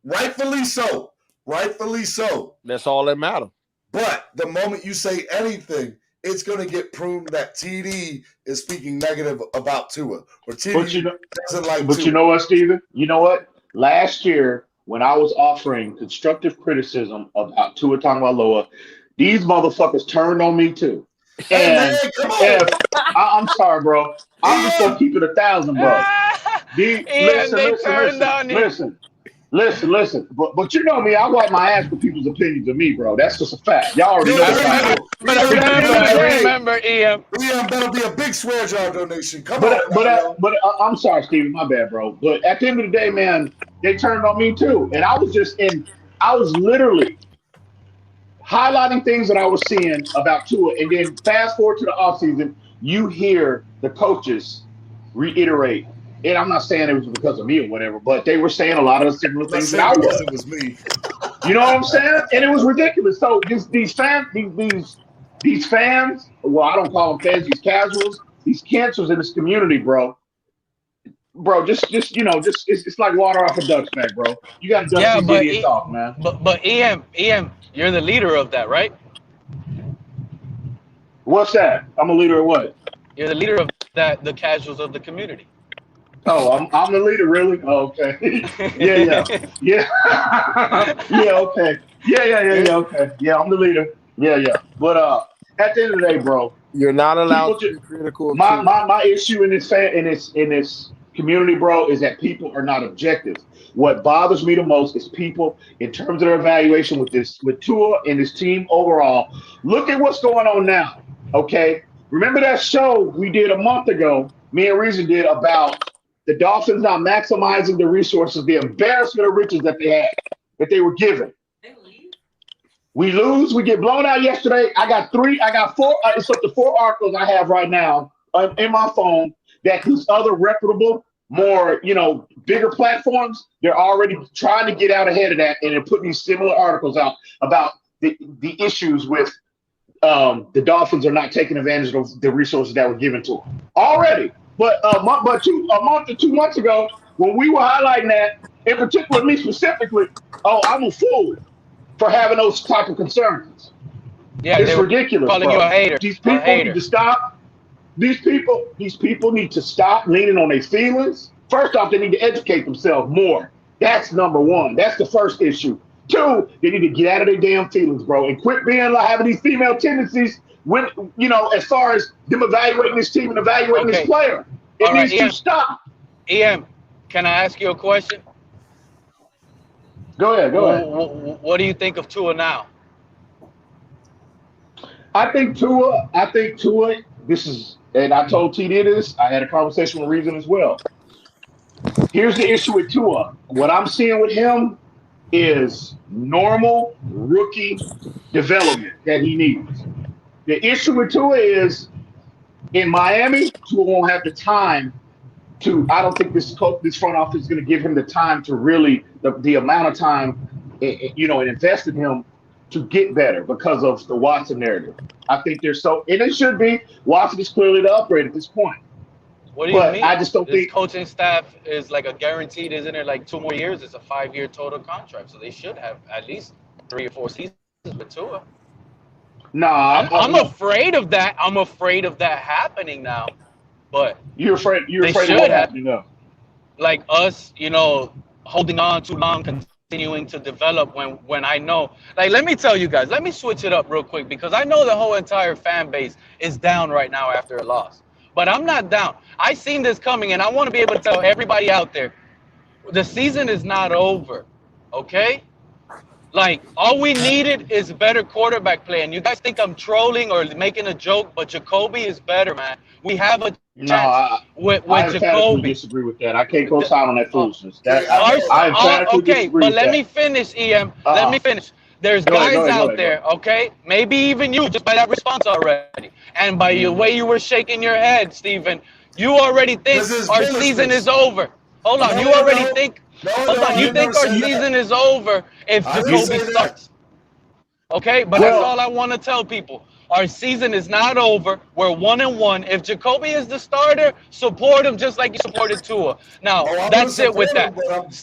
Rightfully so. Rightfully so. That's all that matters. But the moment you say anything, it's going to get proven that TD is speaking negative about Tua. Or TD doesn't like But Tua. you know what, Steven? You know what? Last year, when I was offering constructive criticism about Tua Tagovailoa, these motherfuckers turned on me too. Hey, man, come on. I'm sorry, bro. I'm just going to keep it 1,000, bro. Listen. But you know me, I wipe my ass for people's opinions of me, bro. That's just a fact. Y'all already know that. But remember, EM. EM better be a big swear jar donation. Come but on. But I'm sorry, Steven, my bad, bro. But at the end of the day, man, they turned on me too. And I was literally highlighting things that I was seeing about Tua. And then fast forward to the offseason, you hear the coaches reiterate. And I'm not saying it was because of me or whatever, but they were saying a lot of the similar things that I was. It was me. You know what I'm saying? And it was ridiculous. So these fans, well, I don't call them fans, these casuals, these cancers in this community, bro. Bro, just it's like water off a duck's back, bro. You got to dust these idiots off, man. But EM, you're the leader of that, right? What's that? I'm a leader of what? You're the leader of that, the casuals of the community. Oh, I'm the leader, really? Oh, okay. Yeah. Yeah, okay. Yeah, okay. Yeah, I'm the leader. Yeah. But at the end of the day, bro, you're not allowed to be critical. My issue in this community, bro, is that people are not objective. What bothers me the most is people in terms of their evaluation with Tua and his team overall. Look at what's going on now. Okay. Remember that show we did a month ago, me and Reason did, about the Dolphins not maximizing the resources, the embarrassment of riches that they were given. We lose, we get blown out yesterday. I got 4, it's up to 4 articles I have right now in my phone that these other reputable, more, bigger platforms, they're already trying to get out ahead of that, and they're putting these similar articles out about the issues with the Dolphins are not taking advantage of the resources that were given to them already. But a month or 2 months ago, when we were highlighting that, in particular, me specifically, I'm a fool for having those type of concerns. Yeah, it's ridiculous. Calling bro. you a hater. These people need to stop. These people need to stop leaning on their feelings. First off, they need to educate themselves more. That's number one. That's the first issue. 2, they need to get out of their damn feelings, bro, and quit being like having these female tendencies. When as far as them evaluating this team and evaluating this player, it needs to stop. EM, can I ask you a question? Go ahead. What do you think of Tua now? I think Tua. This is, and I told TD this. I had a conversation with Reason as well. Here's the issue with Tua. What I'm seeing with him is normal rookie development that he needs. The issue with Tua is in Miami, Tua won't have the time to. I don't think this front office is going to give him the time to really the amount of time and invest in him to get better because of the Watson narrative. I think and it should be. Watson is clearly the upgrade at this point. What do you mean? I just don't think coaching staff is like a guaranteed, isn't it? Like 2 more years. It's a 5-year total contract, so they should have at least 3 or 4 seasons with Tua. No, I'm afraid of that. I'm afraid of that happening now. But you're afraid of what happening now? Like us, holding on too long, continuing to develop when I know. Like, let me tell you guys. Let me switch it up real quick because I know the whole entire fan base is down right now after a loss. But I'm not down. I seen this coming, and I want to be able to tell everybody out there, the season is not over, okay? Like, all we needed is better quarterback play. And you guys think I'm trolling or making a joke, but Jacoby is better, man. We have a chance with Jacoby. I disagree with that. I can't go sign on that foolishness. Okay, but let me finish, EM. Let me finish. There's guys out there, okay? Maybe even you, just by that response already. And by the way you were shaking your head, Steven, you already think our season is over. Hold on, you already think you think our season is over if Jacoby starts. Okay? But that's all I want to tell people. Our season is not over. We're 1-1. If Jacoby is the starter, support him just like you supported Tua. Now, that's it with that.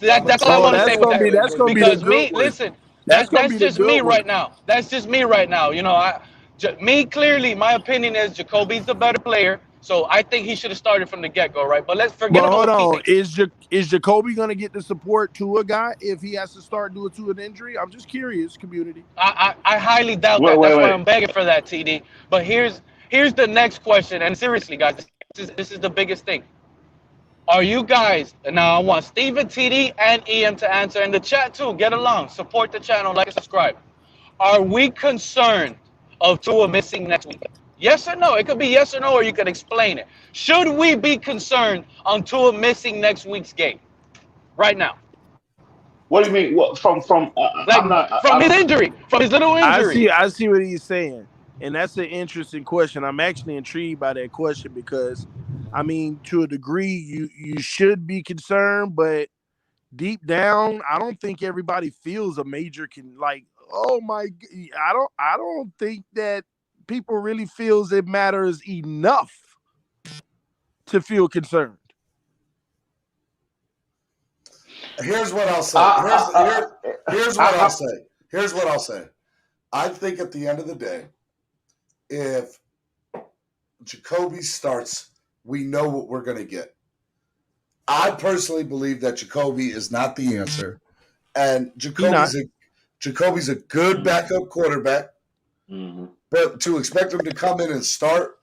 That's all I want to say with that. That's gonna be the Because good me, one. listen, That's gonna that's be the just me good right one. now. That's just me right now. Me clearly, my opinion is Jacoby's the better player. So I think he should have started from the get-go, right? But let's forget But about hold what he on, thinks. is Jacoby gonna get the support to a guy if he has to start due to an injury? I'm just curious, community. I highly doubt Wait, that. wait, That's why wait. I'm begging for that, TD. But here's the next question, and seriously, guys, this is the biggest thing. Are you guys now? I want Steven, TD, and EM to answer in the chat too. Get along, support the channel, like and subscribe. Are we concerned of Tua missing next week? Yes or no? It could be yes or no, or you could explain it. Should we be concerned on Tua missing next week's game right now? What do you mean? What from? Like I'm not. from his injury, from his little injury. I see what he's saying, and that's an interesting question. I'm actually intrigued by that question because, I mean, to a degree, you should be concerned, but deep down, I don't think everybody feels a major oh my, I don't think that people really feels it matters enough to feel concerned. Here's what I'll say. Here's what I'll say. Here's what I'll say. I think at the end of the day, if Jacoby starts, we know what we're going to get. I personally believe that Jacoby is not the answer, and Jacoby's a good backup quarterback. Mm-hmm. But to expect him to come in and start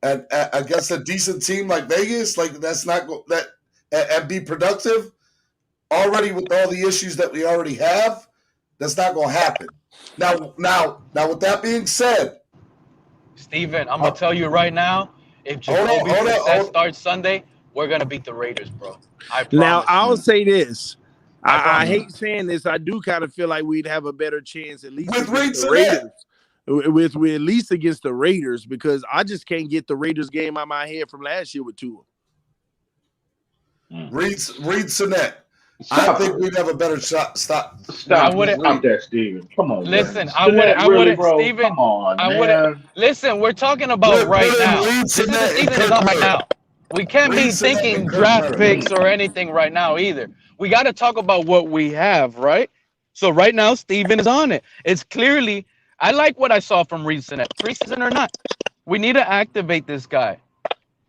against a decent team like Vegas, like that's not that and be productive already with all the issues that we already have, that's not going to happen. Now, with that being said, Steven, I'm gonna tell you right now, if Jacoby starts Sunday, we're gonna beat the Raiders, bro. I promise. Now, I'll say this. I promise. hate saying this. I do kind of feel like we'd have a better chance at least with against the Raiders. With at least against the Raiders, because I just can't get the Raiders game out of my head from last year with Tua. Reed Sinnett. I think we'd have a better shot. Stop that, Steven. Come on. Listen, man. I wouldn't, bro. Steven. Come on, I man. wouldn't. Listen, we're talking about right now. This is the season is on right now. We can't be thinking draft picks or anything right now either. We got to talk about what we have, right? So right now, Steven is on it. It's clearly, I like what I saw from Reed Sinnett, preseason or not. We need to activate this guy.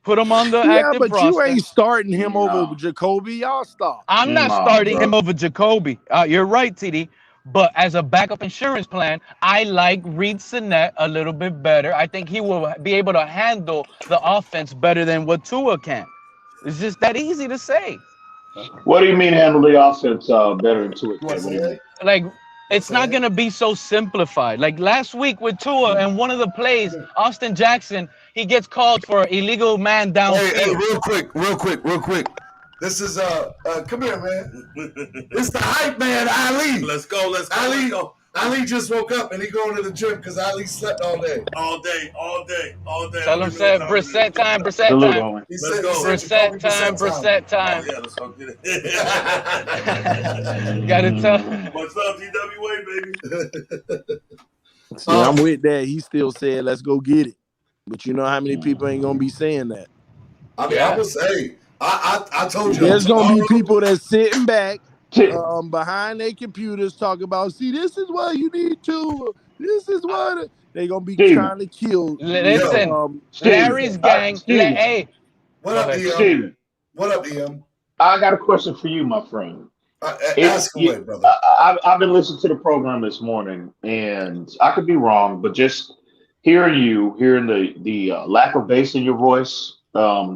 Put him on the active but roster. You ain't starting him over Jacoby. Y'all stop. I'm not starting him over Jacoby. You're right, TD. But as a backup insurance plan, I like Reed Sinnett a little bit better. I think he will be able to handle the offense better than what Tua can. It's just that easy to say. What do you mean handle the offense better than Tua? What do you mean? Like, it's not going to be so simplified. Like last week with Tua and one of the plays, Austin Jackson, he gets called for illegal man downfield. Hey, real quick. This is come here, man. It's the hype man, Ali. Let's go. Ali just woke up and he going to the gym because Ali slept all day. All day. Tell him, said Brissett time. Let's go. Brissett time. Yeah, let's go get it. You gotta tell. What's up, DWA, baby? See, I'm with that. He still said, let's go get it. But you know how many people ain't going to be saying that? I mean, I would say, I told you. There's going to be people that's sitting back behind their computers talking about, see, this is what you need to. This is what they're going to be trying to kill. Listen, Larry's gang. Hey. What up, Steven? What up, Em? I got a question for you, my friend. Ask away, brother. I've been listening to the program this morning, and I could be wrong, but just hearing the lack of bass in your voice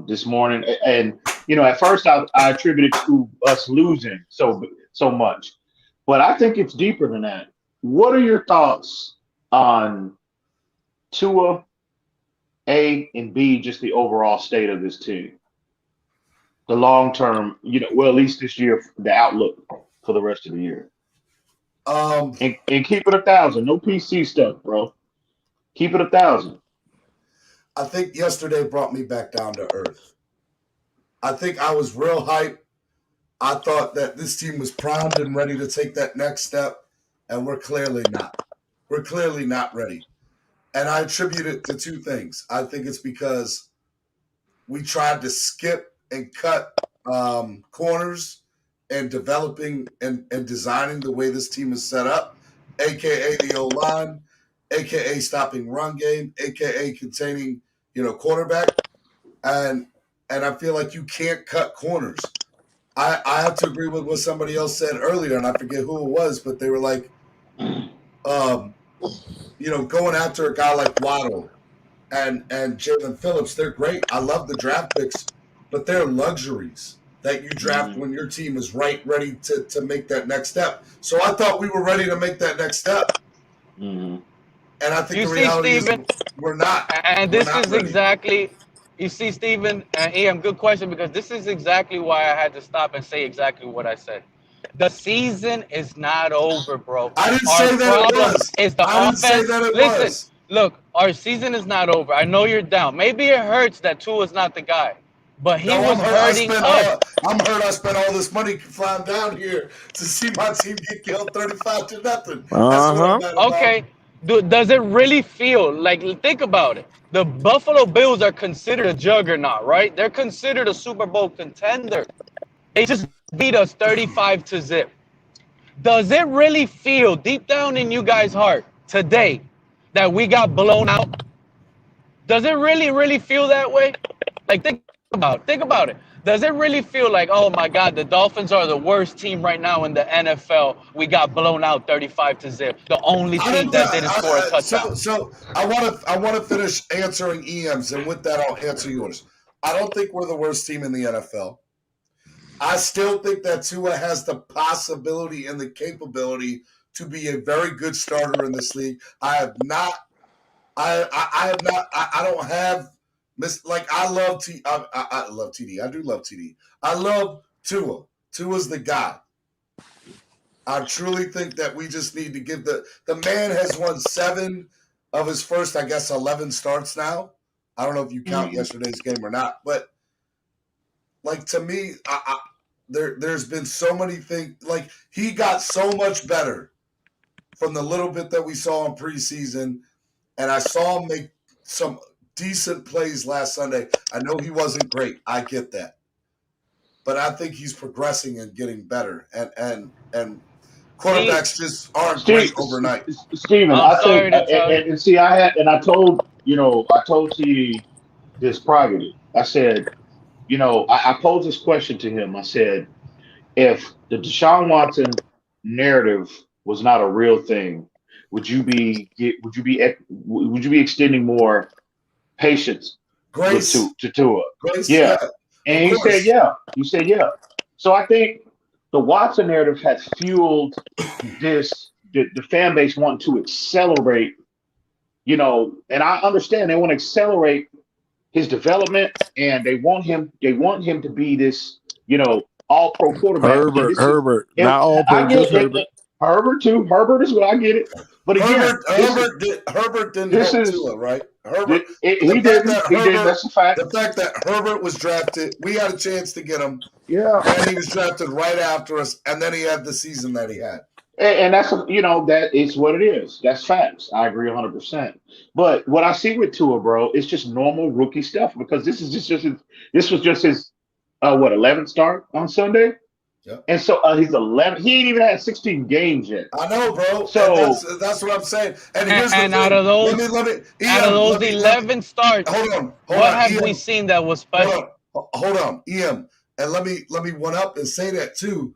this morning, and at first I attributed to us losing so much, but I think it's deeper than that. What are your thoughts on Tua, A, and B, just the overall state of this team? The long term, at least this year, the outlook for the rest of the year. And keep it 1,000. No PC stuff, bro. Keep it 1,000. I think yesterday brought me back down to earth. I think I was real hyped. I thought that this team was primed and ready to take that next step, and we're clearly not. We're clearly not ready. And I attribute it to two things. I think it's because we tried to skip and cut corners and developing and designing the way this team is set up, aka the O-line, aka stopping run game, aka containing, quarterback. And I feel like you can't cut corners. I have to agree with what somebody else said earlier, and I forget who it was, but they were like, going after a guy like Waddle and Jalen Phillips, they're great. I love the draft picks, but they're luxuries that you draft when your team is ready to make that next step. So I thought we were ready to make that next step. And I think the reality is we're not. And We're this not is ready. exactly, you see, Stephen and Ian, good question, because this is exactly why I had to stop and say exactly what I said. The season is not over, bro. I didn't Our say that it problem was. is the I didn't say offense. that it Listen, was. look, our season is not over. I know you're down. Maybe it hurts that Tua's not the guy, but he No, I'm was hurt. hurting us. I'm hurt. I spent all this money flying down here to see my team get killed 35-0. That's what I'm mad about. Okay, does it really feel like, think about it? The Buffalo Bills are considered a juggernaut, right? They're considered a Super Bowl contender. They just beat us 35-0. Does it really feel deep down in you guys' heart today that we got blown out? Does it really feel that way? Like, think about it. Does it really feel like, oh my God, the Dolphins are the worst team right now in the NFL? We got blown out 35-0. The only team that didn't score a touchdown. So I want to finish answering EM's, and with that, I'll answer yours. I don't think we're the worst team in the NFL. I still think that Tua has the possibility and the capability to be a very good starter in this league. I have not. I don't have I love I love TD. I do love TD. I love Tua. Tua's the guy. I truly think that we just need to give the man has won 7 of his first, I guess, 11 starts now. I don't know if you count yesterday's game or not, but like, to me, there's been so many things. Like, he got so much better from the little bit that we saw in preseason, and I saw him make some decent plays last Sunday. I know he wasn't great. I get that. But I think he's progressing and getting better. And quarterbacks just aren't great overnight. Steven, I think, and see, I told TD this privately. I said, I posed this question to him. I said, if the Deshaun Watson narrative was not a real thing, would you be extending more patience to Tua? Grace, yeah. And he said, yeah. He said, yeah. So I think the Watson narrative has fueled the fan base wanting to accelerate, and I understand they want to accelerate his development, and they want him to be this, all pro quarterback. Herbert, not all pro, just Herbert. Herbert too. Herbert is what I get it. But again, Herbert didn't help Tua, right? Herbert, he didn't. That's a fact. The fact that Herbert was drafted, we had a chance to get him. Yeah, and he was drafted right after us, and then he had the season that he had. And that's that is what it is. That's facts. I agree 100%. But what I see with Tua, bro, it's just normal rookie stuff, because this was just his 11th start on Sunday. Yep. And so he's 11. He ain't even had 16 games yet. I know, bro. So that's what I'm saying. And here's the thing. Out of those, out of those 11 starts, what have we seen that was special? Hold on, Ian. And let me one up and say that too.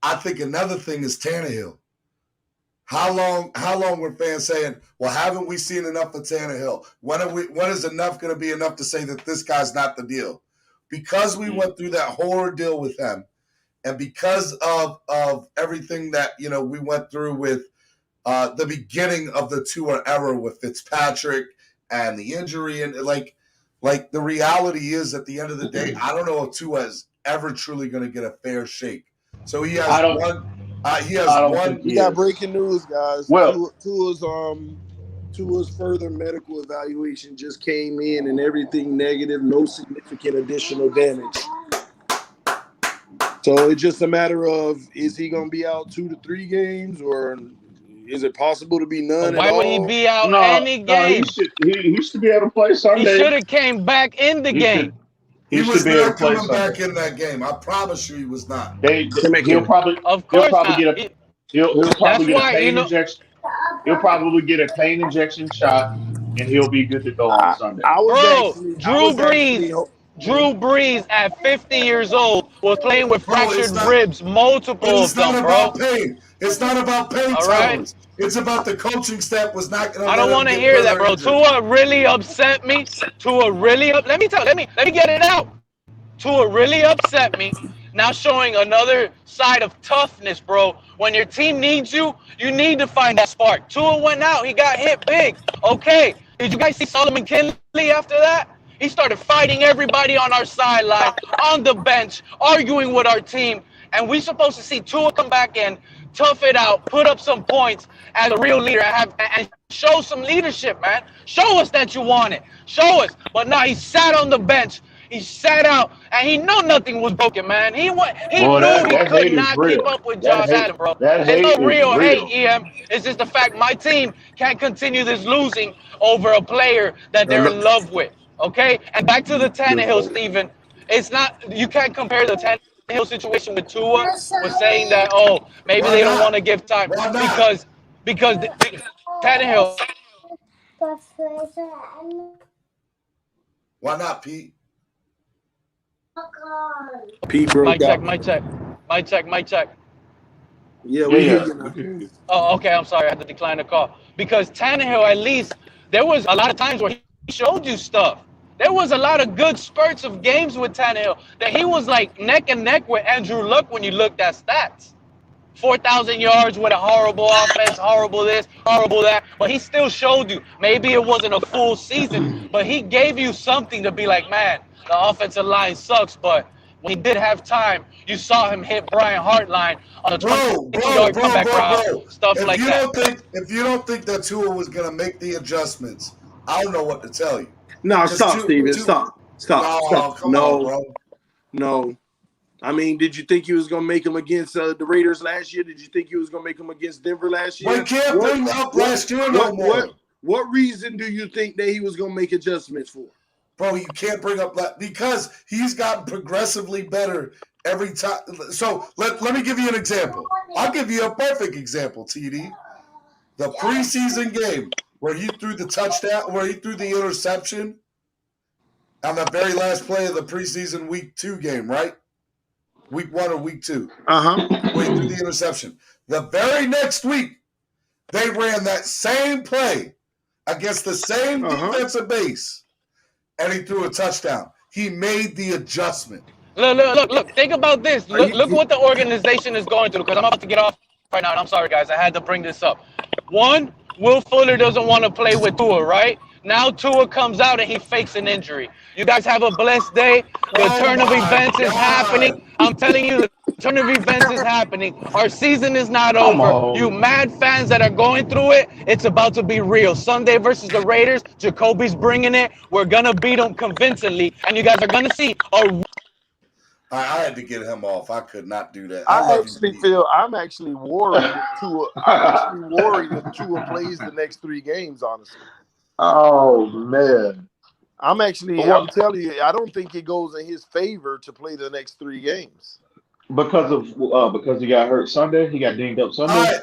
I think another thing is Tannehill. How long were fans saying, well, haven't we seen enough of Tannehill? When is enough going to be enough to say that this guy's not the deal? Because we went through that horror deal with him, and because of everything that we went through with the beginning of the Tua era with Fitzpatrick and the injury, and like the reality is, at the end of the day, I don't know if Tua is ever truly going to get a fair shake. So he has one. We got breaking news, guys. Well, Tua's further medical evaluation just came in, and everything negative, no significant additional damage. So it's just a matter of, is he going to be out 2 to 3 games, or Is it possible to be none Why at would he all? be out No, any no, game? he should be able to play He Sunday. should have came back in the He game. should He should was be able to not play coming Sunday. back in that game. I promise you, he was not. He'll probably Of he'll course probably not. get a he'll That's probably get a why, pain injection. He'll probably get a pain injection shot, and he'll be good to go on Sunday. I was bro, actually, Drew Brees, Drew Brees at 50 years old was playing with Bro, fractured ribs, multiple it's of not them, bro. about pain. It's not about pain All right? tolerance. It's about the coaching staff was not going to I let don't him want to get hear that, further bro. injured. Tua really upset me. Let me get it out. Tua really upset me. Now showing another side of toughness, bro. When your team needs you, you need to find that spark. Tua went out. He got hit big. Okay. Did you guys see Solomon Kinley after that? He started fighting everybody on our sideline, on the bench, arguing with our team. And we supposed to see Tua come back in, tough it out, put up some points as a real leader, and show some leadership, man. Show us that you want it. Show us. But now he sat on the bench. He sat out, and he knew nothing was broken, man. He Boy, knew he that could hate is not keep real. up with Josh Allen, bro. That It's hate no is real hate, real. EM. It's just the fact my team can't continue this losing over a player that they're in love with. Okay? And back to the Tannehill, Steven. It's not, you can't compare the Tannehill situation with Tua with saying that, oh, maybe Why they don't not? want to give time. Why not? Because Tannehill. Why not, Pete? Pete broke Mic check, out. mic check. Mic check, mic check. Yeah, Yeah, we hear yeah. you We now. can hear you. Oh, okay. I'm sorry. I had to decline the call. Because Tannehill, at least, there was a lot of times where he showed you stuff. There was a lot of good spurts of games with Tannehill that he was like neck and neck with Andrew Luck when you looked at stats. 4,000 yards with a horrible offense, horrible this, horrible that. But he still showed you. Maybe it wasn't a full season, but he gave you something to be like, man, the offensive line sucks, but when he did have time, you saw him hit Brian Hartline on a 22-yard comeback route, stuff like that. If you don't think that Tua was going to make the adjustments, I don't know what to tell you. No, Just stop, Steven. Stop. No, come on, bro. No. I mean, did you think he was going to make him against the Raiders last year? Did you think he was going to make him against Denver last year? We can't bring up last year no more. What reason do you think that he was going to make adjustments for? Bro, you can't bring up that because he's gotten progressively better every time. So let me give you an example. I'll give you a perfect example, TD. The preseason game where he threw the touchdown, where he threw the interception on the very last play of the preseason week 2 game, right? Week 1 or week 2. Where he threw the interception. The very next week, they ran that same play against the same defensive base, and he threw a touchdown. He made the adjustment. Look. Think about this. Look what the organization is going through, because I'm about to get off right now, and I'm sorry, guys. I had to bring this up. One, Will Fuller doesn't want to play with Tua, right? Now Tua comes out and he fakes an injury. You guys have a blessed day. The turn of events is happening. I'm telling you, the turn of events is happening. Our season is not over. You mad fans that are going through it, it's about to be real. Sunday versus the Raiders, Jacoby's bringing it. We're going to beat them convincingly, and you guys are going to see a I had to get him off. I could not do that. I'm actually worried if Tua plays the next 3 games, honestly. Oh man. I'm telling you, I don't think it goes in his favor to play the next 3 games. Because he got hurt Sunday? He got dinged up Sunday?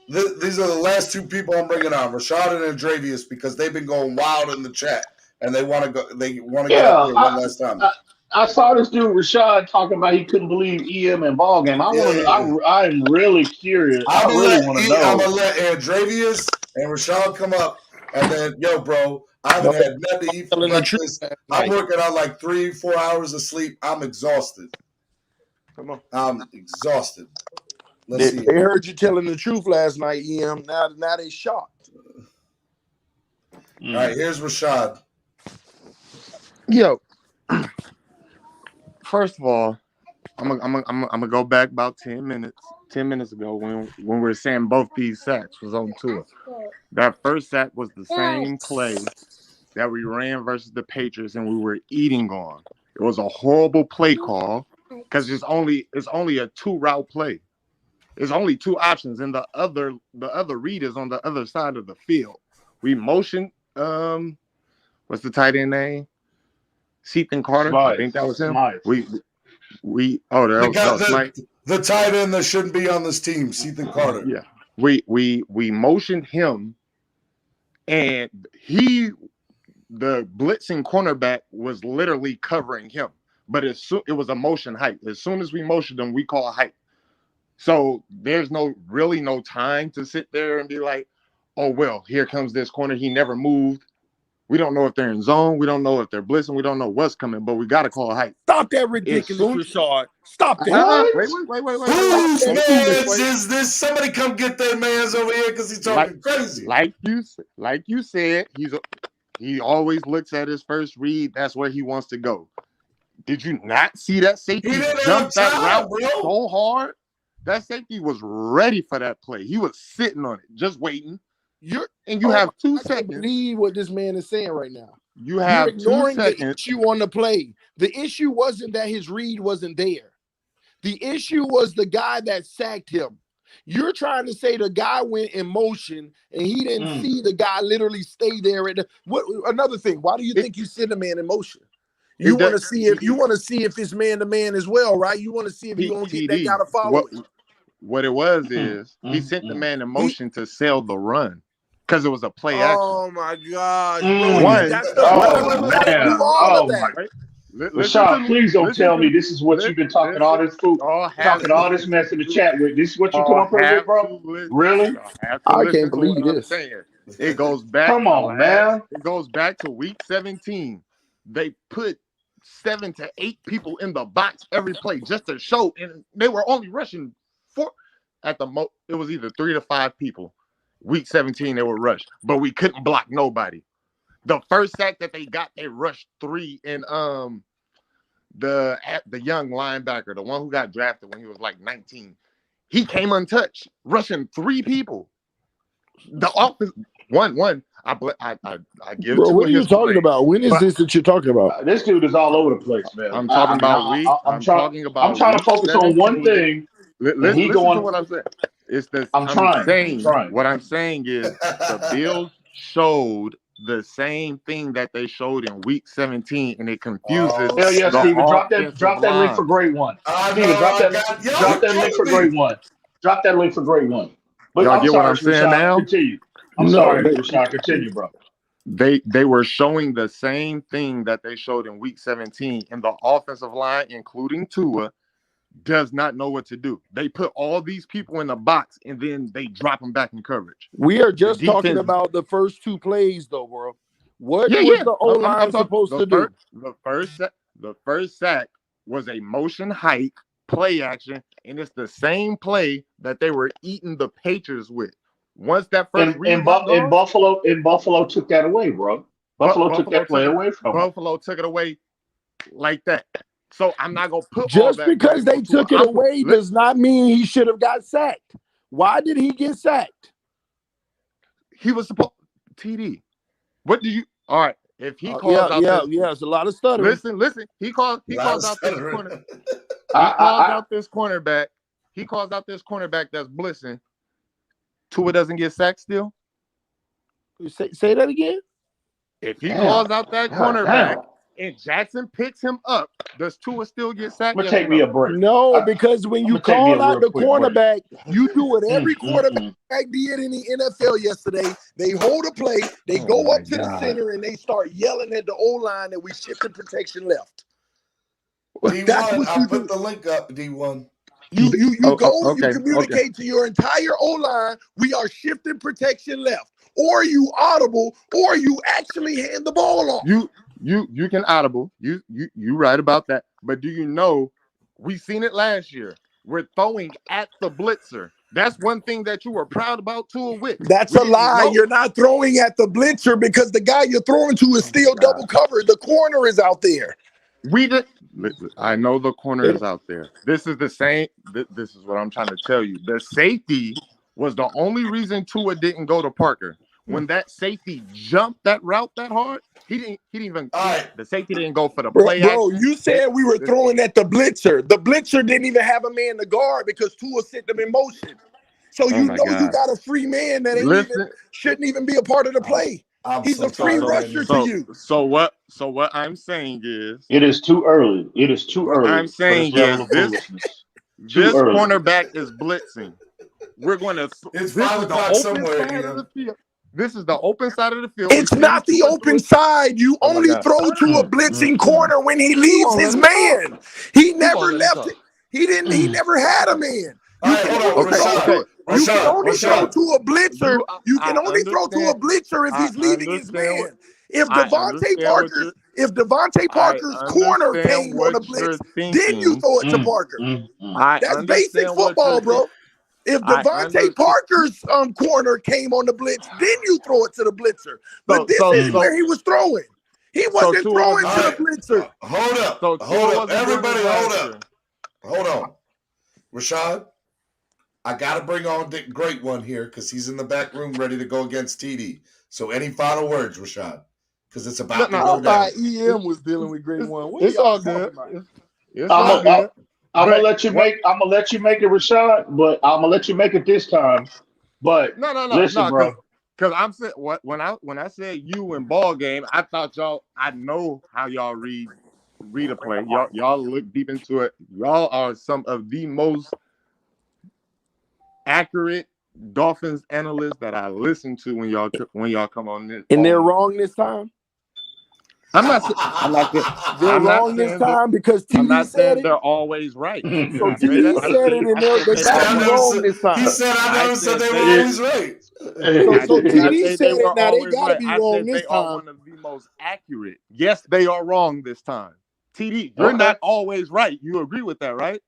These are the last 2 people I'm bringing on, Rashad and Andrevius, because they've been going wild in the chat. And they want to go. They want to get up here one last time. I saw this dude Rashad talking about he couldn't believe EM in ball game. I'm really curious. I really want to know. I'm gonna let Andrevius and Rashad come up, and then bro, I haven't had nothing to eat for breakfast. I'm working on like 3-4 hours of sleep. I'm exhausted. Come on, I'm exhausted. Let's see. They heard you telling the truth last night, EM. Now they shocked. All right, here's Rashad. Yo, first of all, I'm gonna go back about 10 minutes. 10 minutes ago when we were saying both these sacks was on Tua. That first sack was the same play that we ran versus the Patriots and we were eating on. It was a horrible play call because it's only a 2-route play. There's only two options, and the other read is on the other side of the field. We motioned what's the tight end name? Ethan Carter. I think that was him. We that was Smite. The tight end that shouldn't be on this team, Ethan Carter. Yeah. We motioned him, and the blitzing cornerback was literally covering him. But it was a motion height. As soon as we motioned him, we call a height. So there's really no time to sit there and be like, oh, well, here comes this corner. He never moved. We don't know if they're in zone. We don't know if they're blitzing. We don't know what's coming, but we got to call a height. Stop that ridiculous, Rashard. Stop that. Wait. Whose man's is this? Somebody come get their man's over here because he's talking crazy. Like you said, he always looks at his first read. That's where he wants to go. Did you not see that safety jump that route so hard? That safety was ready for that play. He was sitting on it, just waiting. You have 2 seconds. I can't believe what this man is saying right now. You're ignoring 2 seconds. The issue on the play. The issue wasn't that his read wasn't there. The issue was the guy that sacked him. You're trying to say the guy went in motion and he didn't see the guy literally stay there. Another thing, why do you think you send a man in motion? You want to see if it's man to man as well, right? You want to see if you're gonna get that guy to follow it. What it was is he sent the man in motion to sell the run because it was a play action. Oh my gosh! Rashad, please don't tell me this is what you've been talking all this mess in the chat with. This is what you come up with, bro? Really? I can't believe this. It goes back. Come on, man. It goes back to week 17. They put 7 to 8 people in the box every play just to show, and they were only rushing 4 at the most. It was either 3 to 5 people. Week 17, they were rushed, but we couldn't block nobody. The first sack that they got, they rushed 3 in the young linebacker, the one who got drafted when he was like 19. He came untouched, rushing 3 people. The offense one. I give. Bro, what are you talking about? When is this that you're talking about? This dude is all over the place, man. I'm talking about week. I'm trying to focus on one thing. Listen to what I'm saying. It's the. What I'm saying is the Bills showed the same thing that they showed in week 17, and it confuses. Hell yeah, Steven. Drop that link for grade 1. Steven, drop that link for grade 1. Drop that link for grade 1. But y'all get what I'm saying now? Continue. I'm sorry, Rashad. Continue, bro. They were showing the same thing that they showed in week 17, and the offensive line, including Tua, does not know what to do. They put all these people in the box, and then they drop them back in coverage. We are just talking about the first 2 plays, though, bro. What was the O-line supposed to do? The first sack was a motion hike play action, and it's the same play that they were eating the Patriots with. Once that first Buffalo took that away, bro. Buffalo took that play away from Buffalo took it away like that. So I'm not gonna put just because they took it away does not mean he should have got sacked. Why did he get sacked? He was supposed TD. What do you? All right. If he calls out, it's a lot of stuttering. Listen. He calls out this corner. He calls out this cornerback. He calls out this cornerback that's blitzing. Tua doesn't get sacked still. Say that again. If he calls out that cornerback and Jackson picks him up, does Tua still get sacked? But take me a break. No, because when you call out the cornerback, you do what every quarterback did in the NFL yesterday. They hold a play, they go up to the center, and they start yelling at the O-line that we shifted protection left. D1, I'll put the link up, D1. You communicate to your entire O-line, we are shifting protection left. Or you audible, or you actually hand the ball off. You can audible. You right about that. But do you know we seen it last year? We're throwing at the blitzer. That's one thing that you were proud about Tua with. That's a lie. You're not throwing at the blitzer because the guy you're throwing to is still double covered. The corner is out there. I know the corner is out there. This is the same. This is what I'm trying to tell you. The safety was the only reason Tua didn't go to Parker. when that safety jumped that route that hard, he didn't even. The safety didn't go for the Bro, play action. you said we were throwing at the blitzer. The blitzer didn't even have a man to guard because Tua sent them in motion. So you know you got a free man that shouldn't even be a part of the play. He's a free rusher to you. So what I'm saying is, it is too early. It is too what early I'm saying for this level is of foolishness. this cornerback is blitzing. We're going to. It's this 5 is the o'clock open somewhere side again. of the field. This is the open side of the field. It's not the open side. You only throw to a blitzing corner when he leaves his man. He never left it. He didn't. He never had a man. You can only throw to a blitzer. You can only throw to a blitzer if he's leaving his man. If Devontae Parker's corner came on a blitz, then you throw it to Parker. That's basic football, bro. If Devontae Parker's corner came on the blitz, then you throw it to the blitzer. But this is where he was throwing. He wasn't throwing to the blitzer. Hold up. Everybody, hold on. Rashad, I got to bring on Dick Great One here because he's in the back room ready to go against TD. So any final words, Rashad? Because it's about to go down. EM was dealing with Great One. It's all good. I'm gonna let you make it, Rashad, but I'm gonna let you make it this time. But listen, bro. Because I'm saying when I said you in ball game, I thought y'all. I know how y'all read a play. Y'all look deep into it. Y'all are some of the most accurate Dolphins analysts that I listen to when y'all come on this. And they're wrong this time. I'm not wrong this time because TD said it. They're always right. So TD said it, and they got it wrong this time. He said, "I never said they were always right." So TD said it. Now they got to be wrong this They are time. one of the most accurate. Yes, they are wrong this time. TD, you're not always right. You agree with that, right?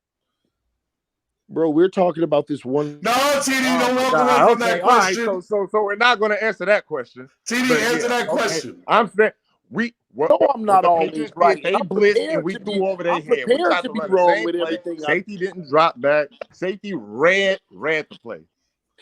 Bro, we're talking about this one. No, TD, don't walk away from that question. Right, so we're not going to answer that question. TD, answer that question. I'm saying I'm not always right. They blitzed and we threw over their head. We tried to run the same play. Safety didn't drop back. Safety read the play.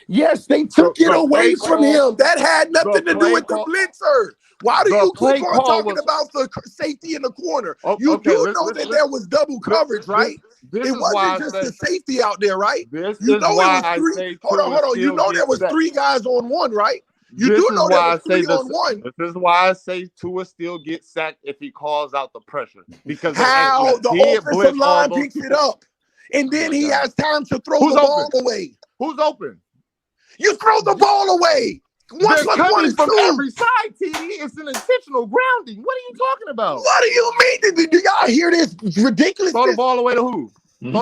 Yes, they took it away from him. That had nothing to do with the blitzer. Why do you keep on talking about the safety in the corner? You do know that there was double coverage, right? It wasn't just the safety out there, right? You know it was three. Hold on. You know there was 3 guys on one, right? You do know there was 3 on one. This is why I say Tua still gets sacked if he calls out the pressure. Because how the offensive line picks it up, and then he has time to throw the ball away. Who's open? You throw the ball away. They're coming from every side, TD. It's an intentional grounding. What are you talking about? What do you mean? Do y'all hear this ridiculous? Throw the ball away to who? Throw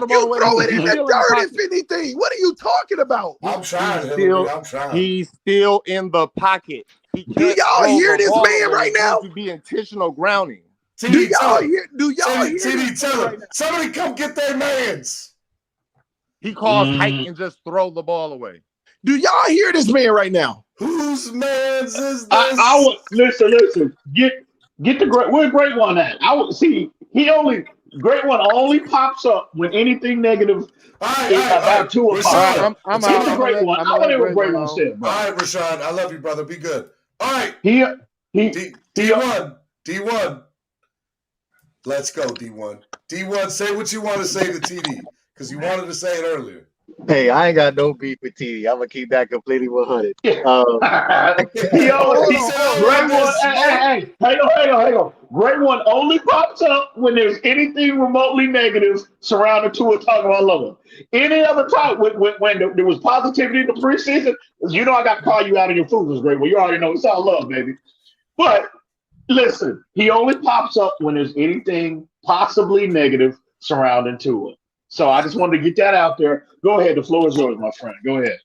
it in the dirt if anything. What are you talking about? I'm trying. He's still in the pocket. Do y'all hear this man right now? To be intentional grounding. Do y'all hear? TD, tell him. Somebody come get their mans. He calls hike and just throw the ball away. Do y'all hear this man right now? Whose man's is this? I would listen. Get the where Great One at? I would see. Great One only pops up when anything negative about Tua pops up. I'm the Great One. I want to hear what Great One said. All right, Rashad, I love you, brother. Be good. All right. D1. Let's go, D1. D1, say what you want to say to TD because you wanted to say it earlier. Hey, I ain't got no beef with TD. I'm gonna keep that completely 100. Hang on. Great One only pops up when there's anything remotely negative surrounding Tua Tagovailoa. Any other time when there was positivity in the preseason, you know I got to call you out of your foolishness, Great One. You already know it's all love, baby. But listen, he only pops up when there's anything possibly negative surrounding Tua. So I just wanted to get that out there. Go ahead. The floor is yours, my friend. Go ahead.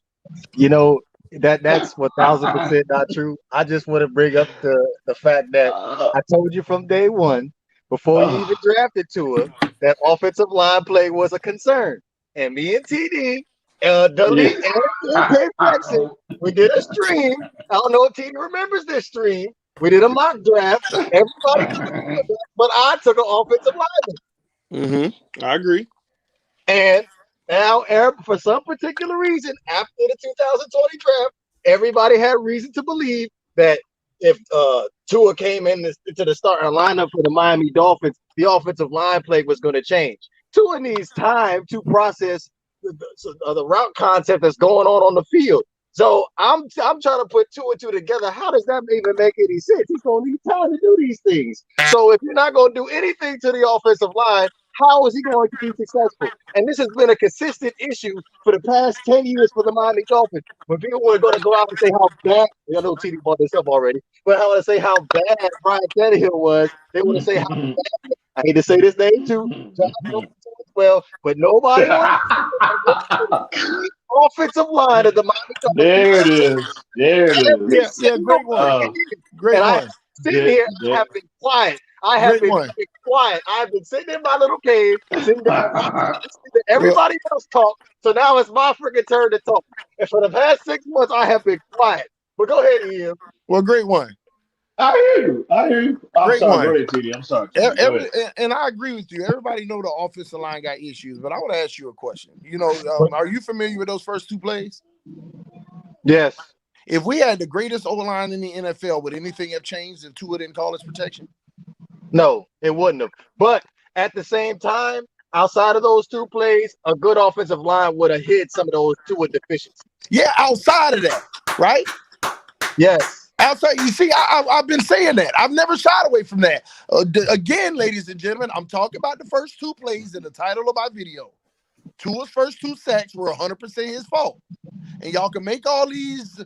You know, that's 1,000% not true. I just want to bring up the fact that I told you from day one, before you even drafted Tua, that offensive line play was a concern. And me and TD, Dudley and Dave Jackson, we did a stream. I don't know if TD remembers this stream. We did a mock draft. Everybody, but I took an offensive lineman. I agree. And now, Eric, for some particular reason, after the 2020 draft, everybody had reason to believe that if Tua came into the starting lineup for the Miami Dolphins, the offensive line play was going to change. Tua needs time to process the route concept that's going on the field. So I'm trying to put two and two together. How does that even make any sense? He's going to need time to do these things. So if you're not going to do anything to the offensive line, how is he going to be successful? And this has been a consistent issue for the past 10 years for the Miami Dolphins. When people were going to go out and say how bad, I know TD brought this up already, but I want to say how bad Brian Tannehill was, they want to say how bad, I hate to say this name too, well, but nobody wants the offensive line of the Miami Dolphins. There it is. There it is. Yeah, great one. Great and one. I sitting here, I have been quiet. I have been quiet. I've been sitting in my little cave, sitting down, listening to everybody else talk. So now it's my freaking turn to talk. And for the past 6 months, I have been quiet. But go ahead, Ian. Well, great one. I hear you. I'm Great sorry. one. Go ahead, TD. I'm sorry. TD. Go ahead. And I agree with you. Everybody know the offensive line got issues, but I want to ask you a question. You know, are you familiar with those first two plays? Yes. If we had the greatest O-line in the NFL, would anything have changed if Tua didn't call his protection? No, it wouldn't have. But at the same time, outside of those two plays, a good offensive line would have hid some of those Tua deficiencies. Yeah, outside of that, right? Yes. Outside, you see, I've been saying that. I've never shied away from that. Again, ladies and gentlemen, I'm talking about the first two plays in the title of my video. Tua's first 2 sacks were 100% his fault. And y'all can make all these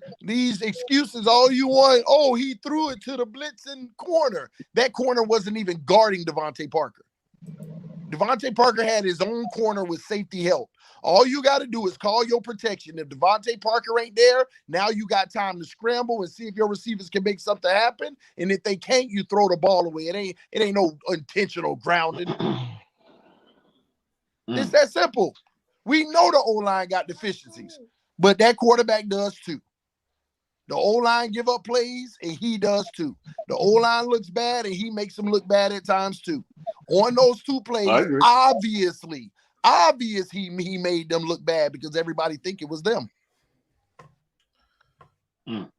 excuses all you want. Oh, he threw it to the blitzing corner. That corner wasn't even guarding Devontae Parker. Devontae Parker had his own corner with safety help. All you got to do is call your protection. If Devontae Parker ain't there, now you got time to scramble and see if your receivers can make something happen. And if they can't, you throw the ball away. It ain't no intentional grounding. It's that simple. We know the O-line got deficiencies, but that quarterback does too. The O-line give up plays, and he does too. The O-line looks bad, and he makes them look bad at times too. On those 2 plays, obvious he made them look bad because everybody think it was them.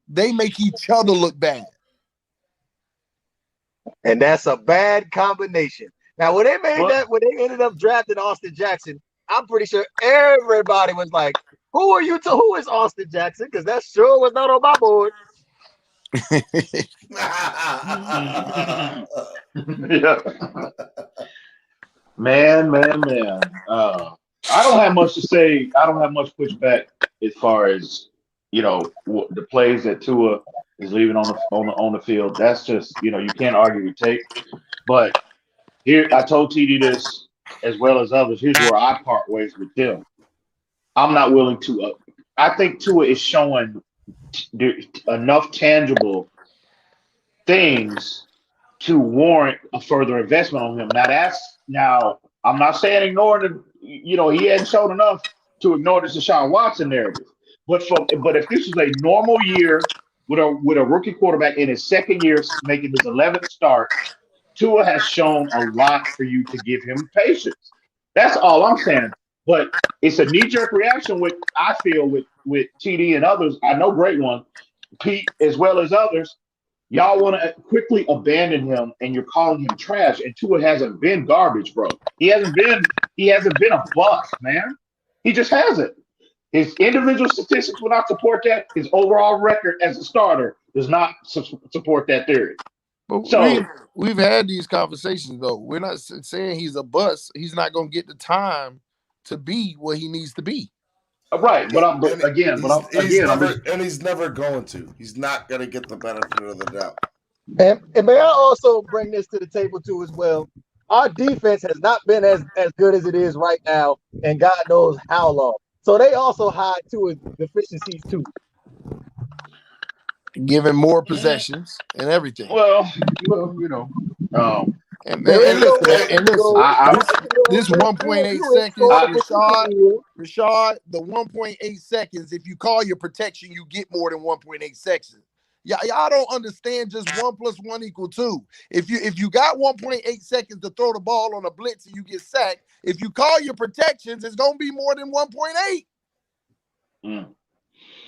They make each other look bad. And that's a bad combination. Now, when they ended up drafting Austin Jackson, I'm pretty sure everybody was like, who is Austin Jackson? Because that sure was not on my board. Yeah. Man. I don't have much to say. I don't have much pushback as far as, you know, the plays that Tua is leaving on the field. That's just, you know, you can't argue with tape. But here, I told TD this as well as others. Here's where I part ways with them. I'm not willing to. I think Tua is showing enough tangible things to warrant a further investment on him. Now I'm not saying ignore the, you know, he hadn't shown enough to ignore the Deshaun Watson narrative. But if this was a normal year with a rookie quarterback in his second year making his 11th start, Tua has shown a lot for you to give him patience. That's all I'm saying. But it's a knee-jerk reaction I feel with TD and others. I know great one, Pete as well as others. Y'all want to quickly abandon him, and you're calling him trash. And Tua hasn't been garbage, bro. He hasn't been a bust, man. He just hasn't. His individual statistics will not support that. His overall record as a starter does not support that theory. But so we've had these conversations, though. We're not saying he's a bust. He's not going to get the time to be what he needs to be. Right, he's never going to. He's not going to get the benefit of the doubt. And may I also bring this to the table too as well? Our defense has not been as good as it is right now, and God knows how long. So they also hide Tua's deficiencies too. Giving more possessions and everything. Well, you know. And listen, this 1.8 seconds, Rashad, the 1.8 seconds, if you call your protection, you get more than 1.8 seconds. Y'all don't understand just 1 + 1 = 2. If you got 1.8 seconds to throw the ball on a blitz and you get sacked, if you call your protections, it's going to be more than 1.8.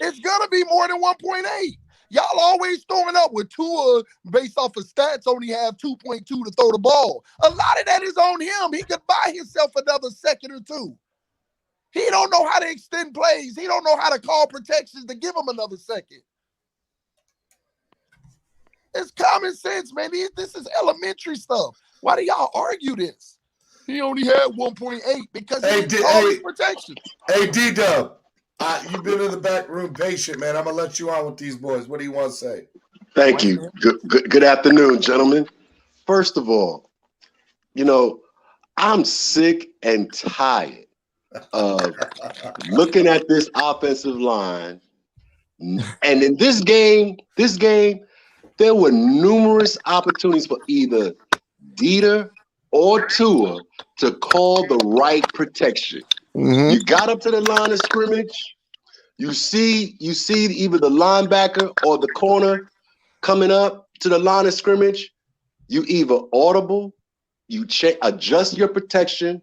It's gonna be more than 1.8. Y'all always throwing up with Tua based off of stats only have 2.2 to throw the ball. A lot of that is on him. He could buy himself another second or two. He don't know how to extend plays. He don't know how to call protections to give him another second. It's common sense, man. This is elementary stuff. Why do y'all argue this? He only had 1.8 because he didn't call his protection. Hey, D-Dub, you've been in the back room patient, man. I'm going to let you on with these boys. What do you want to say? Thank you. Good afternoon, gentlemen. First of all, I'm sick and tired of looking at this offensive line. And in this game, there were numerous opportunities for either Dieter or Tua to call the right protection. Mm-hmm. You got up to the line of scrimmage. You see either the linebacker or the corner coming up to the line of scrimmage. You either audible, you adjust your protection,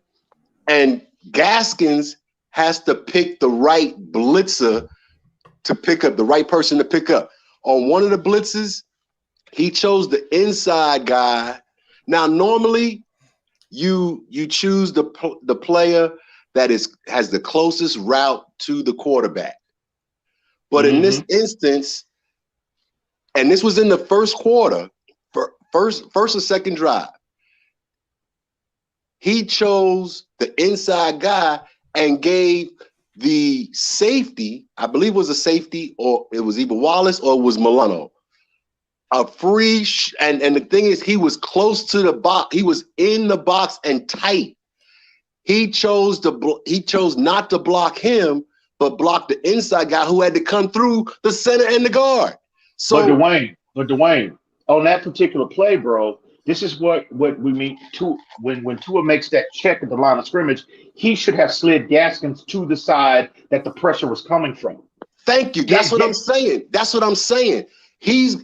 and Gaskins has to pick the right blitzer to pick up, the right person to pick up. On one of the blitzes, he chose the inside guy. Now, normally, you choose the player that has the closest route to the quarterback. But in this instance, and this was in the first quarter, first or second drive, he chose the inside guy and gave the safety, I believe it was a safety, or it was either Wallace or it was Milano, a free and the thing is, he was close to the box. He was in the box and tight. He chose not to block him, but block the inside guy who had to come through the center and the guard. So, but Dwayne, on that particular play, bro, this is what we mean. When Tua makes that check at the line of scrimmage, he should have slid Gaskins to the side that the pressure was coming from. Thank you. That's what I'm saying. That's what I'm saying.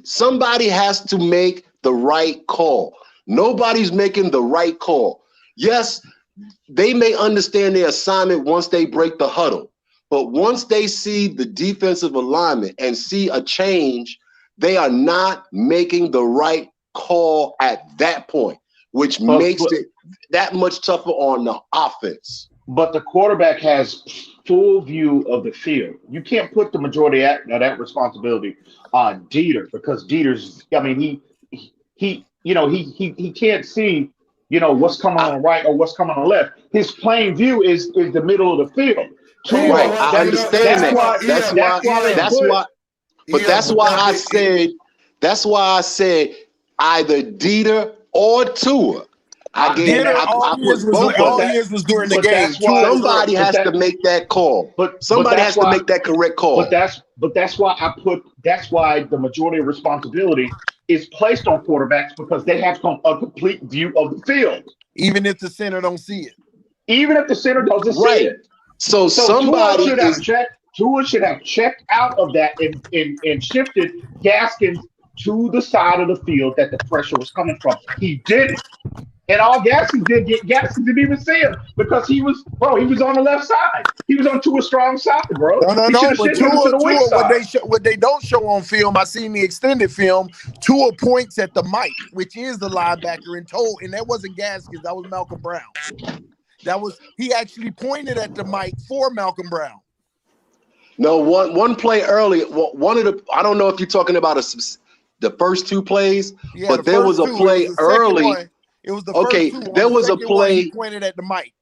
Somebody has to make the right call. Nobody's making the right call. Yes, they may understand their assignment once they break the huddle, but once they see the defensive alignment and see a change, they are not making the right call at that point, which makes it that much tougher on the offense. But the quarterback has full view of the field. You can't put the majority of that responsibility on Dieter, because Dieter's, I mean, he can't see, what's coming on the right or what's coming on the left. His plain view is the middle of the field. Right, I understand that. That's why I said either Dieter or Tua. All he is was during the game. Somebody has to make that call. Somebody has to make that correct call. But that's why the majority of responsibility is placed on quarterbacks, because they have a complete view of the field. Even if the center don't see it. Even if the center doesn't see it. So somebody Tua should have checked out of that and shifted Gaskins to the side of the field that the pressure was coming from. He didn't. And all Gaskins didn't even see him, because he was on the left side. He was on Tua's strong side, bro. No. But Tua, what they don't show on film, I seen the extended film, Tua points at the mic, which is the linebacker, and that wasn't Gaskins, that was Malcolm Brown. He actually pointed at the mic for Malcolm Brown. No, one play early, I don't know if you're talking about the first two plays, but there was a play early. It was the first two. There was a play. He pointed at the mic.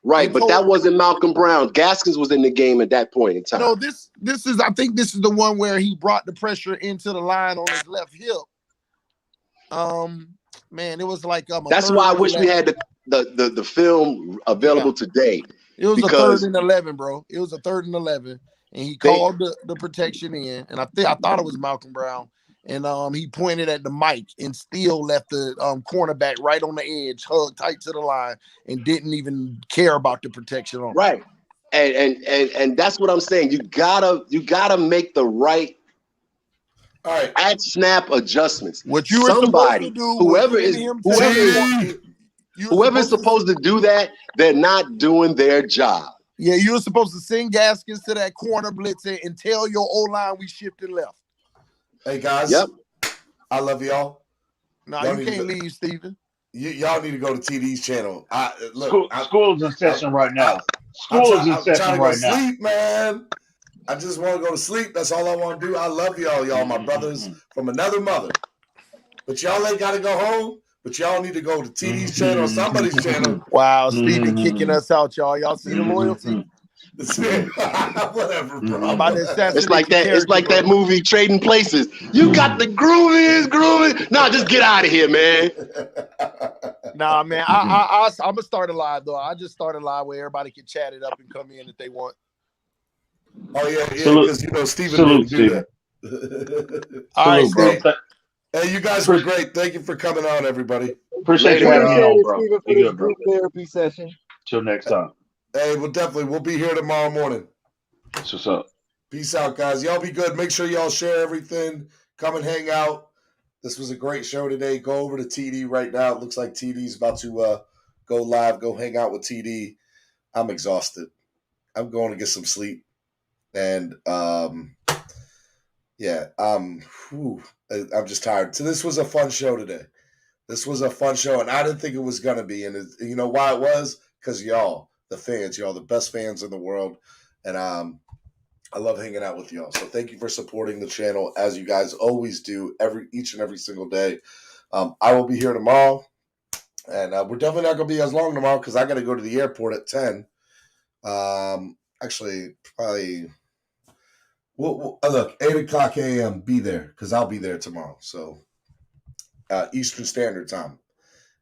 Right, but that wasn't Malcolm Brown. Gaskins was in the game at that point in time. No, I think this is the one where he brought the pressure into the line on his left hip. Man, it was like that's why I wish we had the film available today. It was a 3rd and 11, bro. It was a 3rd and 11, and he called the protection in, and I thought it was Malcolm Brown. And he pointed at the mic and still left the cornerback right on the edge, hugged tight to the line, and didn't even care about the protection on. Right, and that's what I'm saying. You gotta make the right at snap adjustments. What you were supposed to do, whoever is supposed to do that, they're not doing their job. Yeah, you were supposed to send Gaskins to that corner blitzer and tell your O-line we shifted left. Hey, guys. Yep. I love y'all. Nah, y'all you can't leave, Steven. Y'all need to go to TD's channel. School's in session right now. School is in I'm trying session to go right to now. sleep, man. I just want to go to sleep. That's all I want to do. I love y'all. Y'all my brothers from another mother. But y'all ain't got to go home. But y'all need to go to TD's channel or somebody's channel. Wow, Steven kicking us out, y'all. Y'all see the loyalty? Whatever, bro. I'm about to assassinate It's like your that. It's character, like bro. that movie Trading Places. You got the groovy. Nah, just get out of here, man. Nah, man. I'm gonna start a live though. I just started live where everybody can chat it up and come in if they want. Oh yeah, because Steven didn't do that. All right, bro. Hey, you guys were great. Thank you for coming on, everybody. Appreciate you having me on, bro. Steven, for this group therapy session. Till next time. Hey, we'll be here tomorrow morning. That's what's up. Peace out, guys. Y'all be good. Make sure y'all share everything. Come and hang out. This was a great show today. Go over to TD right now. It looks like TD's about to go live. Go hang out with TD. I'm exhausted. I'm going to get some sleep. And I'm just tired. So this was a fun show today. This was a fun show, and I didn't think it was going to be. And you know why it was? Because y'all, the fans, y'all, the best fans in the world. And I love hanging out with y'all. So thank you for supporting the channel as you guys always do each and every single day. I will be here tomorrow, and we're definitely not going to be as long tomorrow because I got to go to the airport at 10. Actually, probably. Look, 8 o'clock a.m. Be there because I'll be there tomorrow. So Eastern Standard Time,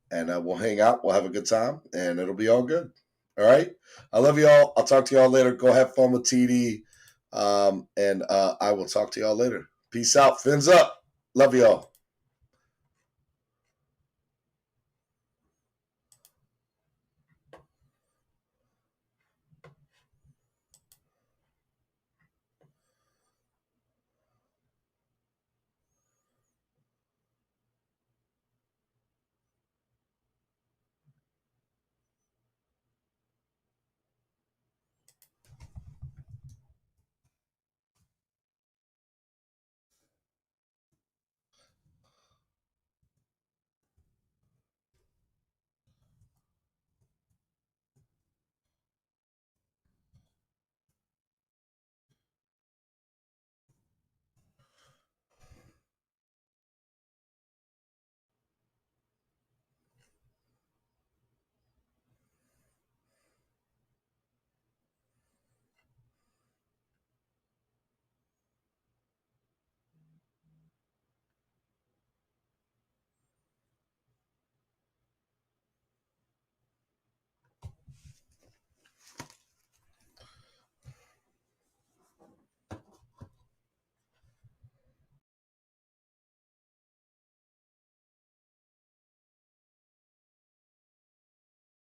and we'll hang out. We'll have a good time, and it'll be all good. All right. I love y'all. I'll talk to y'all later. Go have fun with TD. And I will talk to y'all later. Peace out. Fins up. Love y'all.